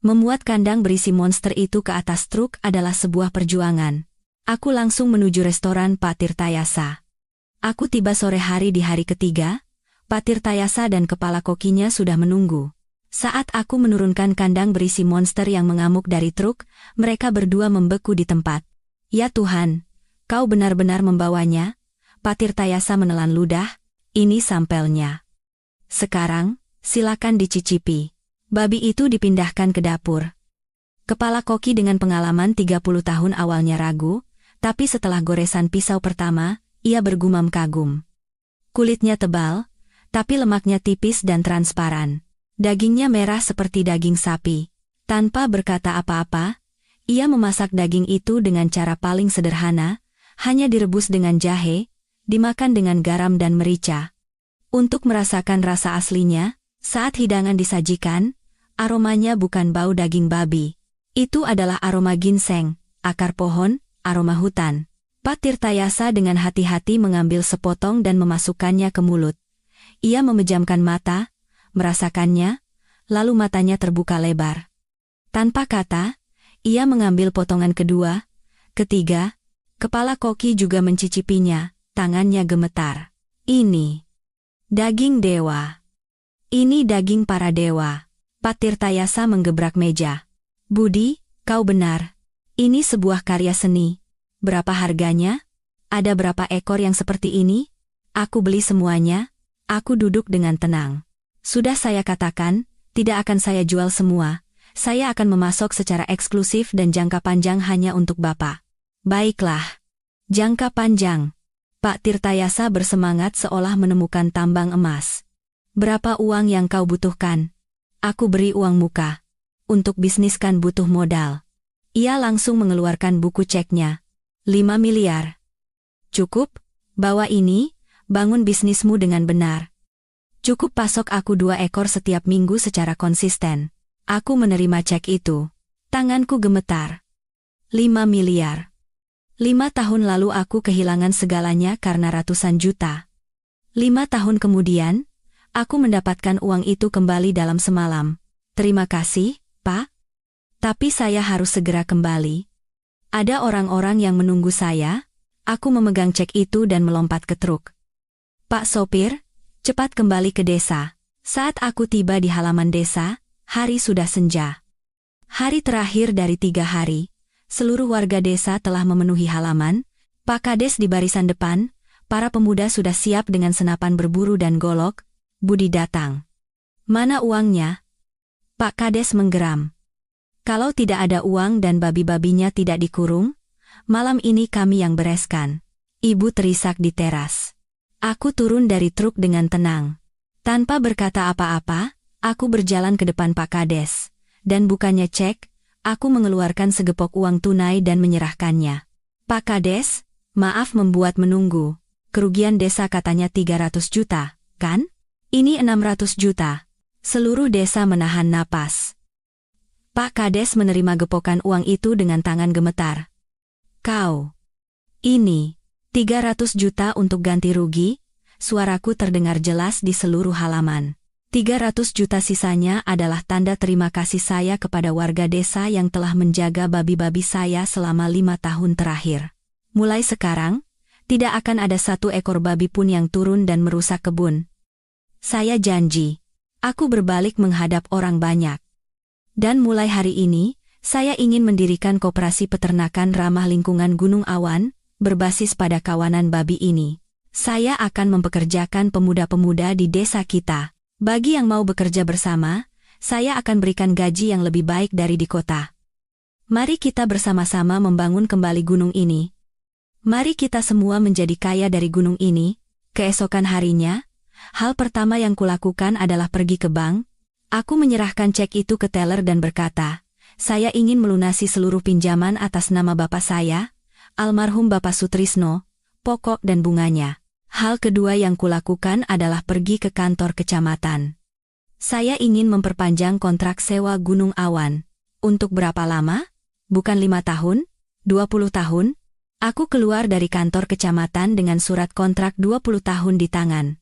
Memuat kandang berisi monster itu ke atas truk adalah sebuah perjuangan. Aku langsung menuju restoran Pak Tirtayasa. Aku tiba sore hari di hari ketiga, Pak Tirtayasa dan kepala kokinya sudah menunggu. Saat aku menurunkan kandang berisi monster yang mengamuk dari truk, mereka berdua membeku di tempat. Ya Tuhan, kau benar-benar membawanya? Pak Tirtayasa menelan ludah, ini sampelnya. Sekarang, silakan dicicipi. Babi itu dipindahkan ke dapur. Kepala koki dengan pengalaman 30 tahun awalnya ragu, tapi setelah goresan pisau pertama, ia bergumam kagum. Kulitnya tebal, tapi lemaknya tipis dan transparan. Dagingnya merah seperti daging sapi. Tanpa berkata apa-apa, ia memasak daging itu dengan cara paling sederhana, hanya direbus dengan jahe, dimakan dengan garam dan merica. Untuk merasakan rasa aslinya, saat hidangan disajikan, aromanya bukan bau daging babi. Itu adalah aroma ginseng, akar pohon, aroma hutan. Pak Tirtayasa dengan hati-hati mengambil sepotong dan memasukkannya ke mulut. Ia memejamkan mata, merasakannya, lalu matanya terbuka lebar. Tanpa kata, ia mengambil potongan kedua, ketiga, kepala koki juga mencicipinya. Tangannya gemetar. Ini daging dewa. Ini daging para dewa. Pak Tirtayasa menggebrak meja. Budi, kau benar. Ini sebuah karya seni. Berapa harganya? Ada berapa ekor yang seperti ini? Aku beli semuanya. Aku duduk dengan tenang. Sudah saya katakan, tidak akan saya jual semua. Saya akan memasok secara eksklusif dan jangka panjang hanya untuk Bapak. Baiklah. Jangka panjang. Pak Tirtayasa bersemangat seolah menemukan tambang emas. Berapa uang yang kau butuhkan? Aku beri uang muka. Untuk bisnis kan butuh modal. Ia langsung mengeluarkan buku ceknya. 5 miliar. Cukup? Bawa ini, bangun bisnismu dengan benar. Cukup pasok aku 2 ekor setiap minggu secara konsisten. Aku menerima cek itu. Tanganku gemetar. 5 miliar. 5 tahun lalu aku kehilangan segalanya karena ratusan juta. 5 tahun kemudian, aku mendapatkan uang itu kembali dalam semalam. Terima kasih, Pak. Tapi saya harus segera kembali. Ada orang-orang yang menunggu saya. Aku memegang cek itu dan melompat ke truk. Pak sopir, cepat kembali ke desa. Saat aku tiba di halaman desa, hari sudah senja. Hari terakhir dari 3 hari. Seluruh warga desa telah memenuhi halaman, Pak Kades di barisan depan, para pemuda sudah siap dengan senapan berburu dan golok. Budi datang. Mana uangnya? Pak Kades menggeram. Kalau tidak ada uang dan babi-babinya tidak dikurung, malam ini kami yang bereskan. Ibu terisak di teras. Aku turun dari truk dengan tenang. Tanpa berkata apa-apa, aku berjalan ke depan Pak Kades. Dan bukannya cek, aku mengeluarkan segepok uang tunai dan menyerahkannya. Pak Kades, maaf membuat menunggu. Kerugian desa katanya 300 juta, kan? Ini 600 juta. Seluruh desa menahan napas. Pak Kades menerima gepokan uang itu dengan tangan gemetar. Kau. Ini. 300 juta untuk ganti rugi, suaraku terdengar jelas di seluruh halaman. 300 juta sisanya adalah tanda terima kasih saya kepada warga desa yang telah menjaga babi-babi saya selama 5 tahun terakhir. Mulai sekarang, tidak akan ada satu ekor babi pun yang turun dan merusak kebun. Saya janji. Aku berbalik menghadap orang banyak. Dan mulai hari ini, saya ingin mendirikan koperasi peternakan ramah lingkungan Gunung Awan, berbasis pada kawanan babi ini. Saya akan mempekerjakan pemuda-pemuda di desa kita. Bagi yang mau bekerja bersama, saya akan berikan gaji yang lebih baik dari di kota. Mari kita bersama-sama membangun kembali gunung ini. Mari kita semua menjadi kaya dari gunung ini. Keesokan harinya, hal pertama yang kulakukan adalah pergi ke bank. Aku menyerahkan cek itu ke teller dan berkata, saya ingin melunasi seluruh pinjaman atas nama bapak saya, almarhum Bapak Sutrisno, pokok dan bunganya. Hal kedua yang kulakukan adalah pergi ke kantor kecamatan. Saya ingin memperpanjang kontrak sewa Gunung Awan. Untuk berapa lama? Bukan 5 tahun? 20 tahun? Aku keluar dari kantor kecamatan dengan surat kontrak 20 tahun di tangan.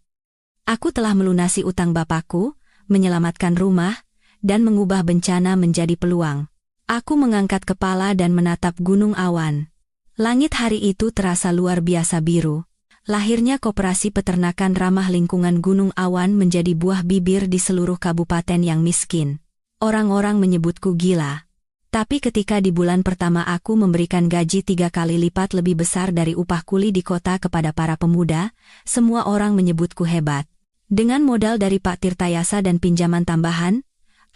Aku telah melunasi utang bapakku, menyelamatkan rumah, dan mengubah bencana menjadi peluang. Aku mengangkat kepala dan menatap Gunung Awan. Langit hari itu terasa luar biasa biru. Lahirnya koperasi peternakan ramah lingkungan Gunung Awan menjadi buah bibir di seluruh kabupaten yang miskin. Orang-orang menyebutku gila. Tapi ketika di bulan pertama aku memberikan gaji 3 kali lipat lebih besar dari upah kuli di kota kepada para pemuda, semua orang menyebutku hebat. Dengan modal dari Pak Tirtayasa dan pinjaman tambahan,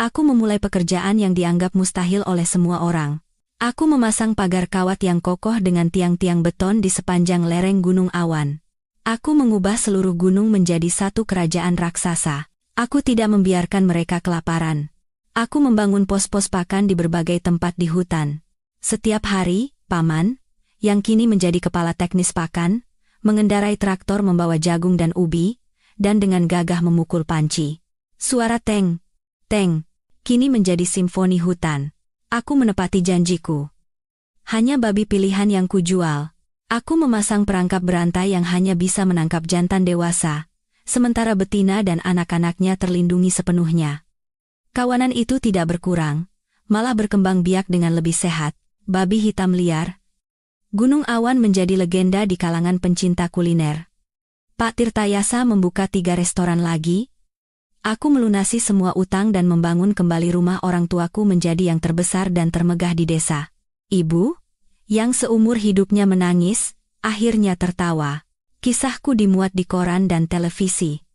aku memulai pekerjaan yang dianggap mustahil oleh semua orang. Aku memasang pagar kawat yang kokoh dengan tiang-tiang beton di sepanjang lereng Gunung Awan. Aku mengubah seluruh gunung menjadi satu kerajaan raksasa. Aku tidak membiarkan mereka kelaparan. Aku membangun pos-pos pakan di berbagai tempat di hutan. Setiap hari, Paman, yang kini menjadi kepala teknis pakan, mengendarai traktor membawa jagung dan ubi, dan dengan gagah memukul panci. Suara teng, teng, kini menjadi simfoni hutan. Aku menepati janjiku. Hanya babi pilihan yang kujual. Aku memasang perangkap berantai yang hanya bisa menangkap jantan dewasa, sementara betina dan anak-anaknya terlindungi sepenuhnya. Kawanan itu tidak berkurang, malah berkembang biak dengan lebih sehat. Babi hitam liar. Gunung Awan menjadi legenda di kalangan pencinta kuliner. Pak Tirtayasa membuka 3 restoran lagi. Aku melunasi semua utang dan membangun kembali rumah orang tuaku menjadi yang terbesar dan termegah di desa. Ibu, yang seumur hidupnya menangis, akhirnya tertawa. Kisahku dimuat di koran dan televisi.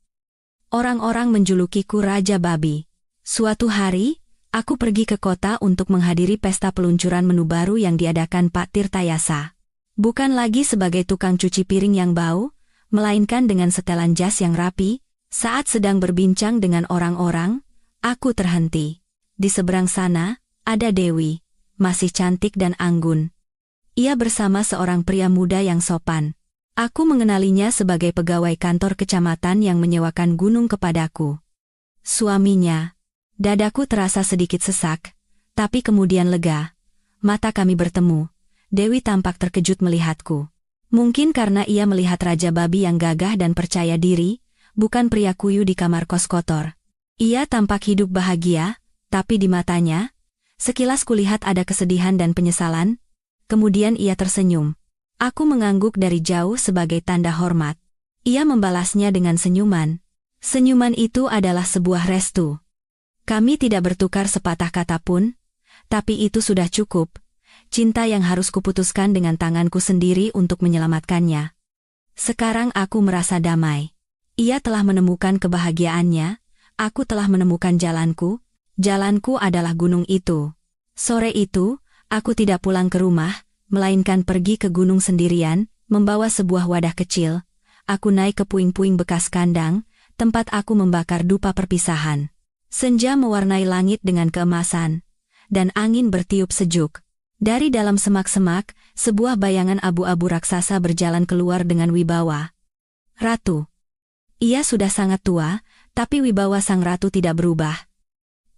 Orang-orang menjulukiku Raja Babi. Suatu hari, aku pergi ke kota untuk menghadiri pesta peluncuran menu baru yang diadakan Pak Tirtayasa. Bukan lagi sebagai tukang cuci piring yang bau, melainkan dengan setelan jas yang rapi. Saat sedang berbincang dengan orang-orang, aku terhenti. Di seberang sana, ada Dewi, masih cantik dan anggun. Ia bersama seorang pria muda yang sopan. Aku mengenalinya sebagai pegawai kantor kecamatan yang menyewakan gunung kepadaku. Suaminya. Dadaku terasa sedikit sesak, tapi kemudian lega. Mata kami bertemu. Dewi tampak terkejut melihatku. Mungkin karena ia melihat Raja Babi yang gagah dan percaya diri, bukan pria kuyu di kamar kos kotor. Ia tampak hidup bahagia, tapi di matanya, sekilas kulihat ada kesedihan dan penyesalan. Kemudian ia tersenyum. Aku mengangguk dari jauh sebagai tanda hormat. Ia membalasnya dengan senyuman. Senyuman itu adalah sebuah restu. Kami tidak bertukar sepatah kata pun, tapi itu sudah cukup. Cinta yang harus kuputuskan dengan tanganku sendiri untuk menyelamatkannya. Sekarang aku merasa damai. Ia telah menemukan kebahagiaannya, aku telah menemukan jalanku. Jalanku adalah gunung itu. Sore itu, aku tidak pulang ke rumah, melainkan pergi ke gunung sendirian, membawa sebuah wadah kecil. Aku naik ke puing-puing bekas kandang, tempat aku membakar dupa perpisahan. Senja mewarnai langit dengan keemasan, dan angin bertiup sejuk. Dari dalam semak-semak, sebuah bayangan abu-abu raksasa berjalan keluar dengan wibawa. Ratu. Ia sudah sangat tua, tapi wibawa sang ratu tidak berubah.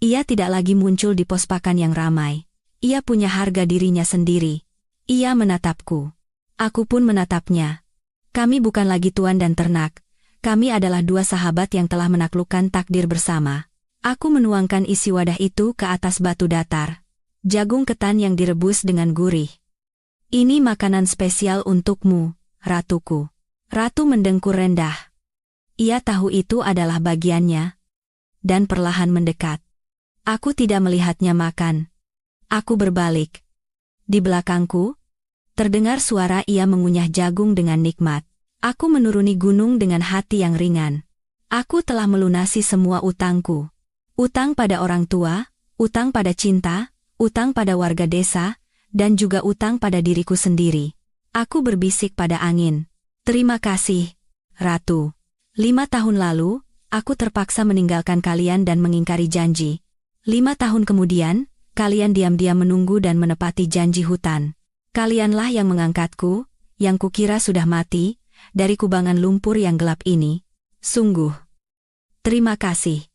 Ia tidak lagi muncul di pos pakan yang ramai. Ia punya harga dirinya sendiri. Ia menatapku. Aku pun menatapnya. Kami bukan lagi tuan dan ternak. Kami adalah dua sahabat yang telah menaklukkan takdir bersama. Aku menuangkan isi wadah itu ke atas batu datar. Jagung ketan yang direbus dengan gurih. Ini makanan spesial untukmu, ratuku. Ratu mendengkur rendah. Ia tahu itu adalah bagiannya. Dan perlahan mendekat. Aku tidak melihatnya makan. Aku berbalik. Di belakangku, terdengar suara ia mengunyah jagung dengan nikmat. Aku menuruni gunung dengan hati yang ringan. Aku telah melunasi semua utangku. Utang pada orang tua, utang pada cinta, utang pada warga desa, dan juga utang pada diriku sendiri. Aku berbisik pada angin. Terima kasih, Ratu. 5 tahun lalu, aku terpaksa meninggalkan kalian dan mengingkari janji. 5 tahun kemudian, kalian diam-diam menunggu dan menepati janji hutan. Kalianlah yang mengangkatku, yang kukira sudah mati, dari kubangan lumpur yang gelap ini. Sungguh. Terima kasih.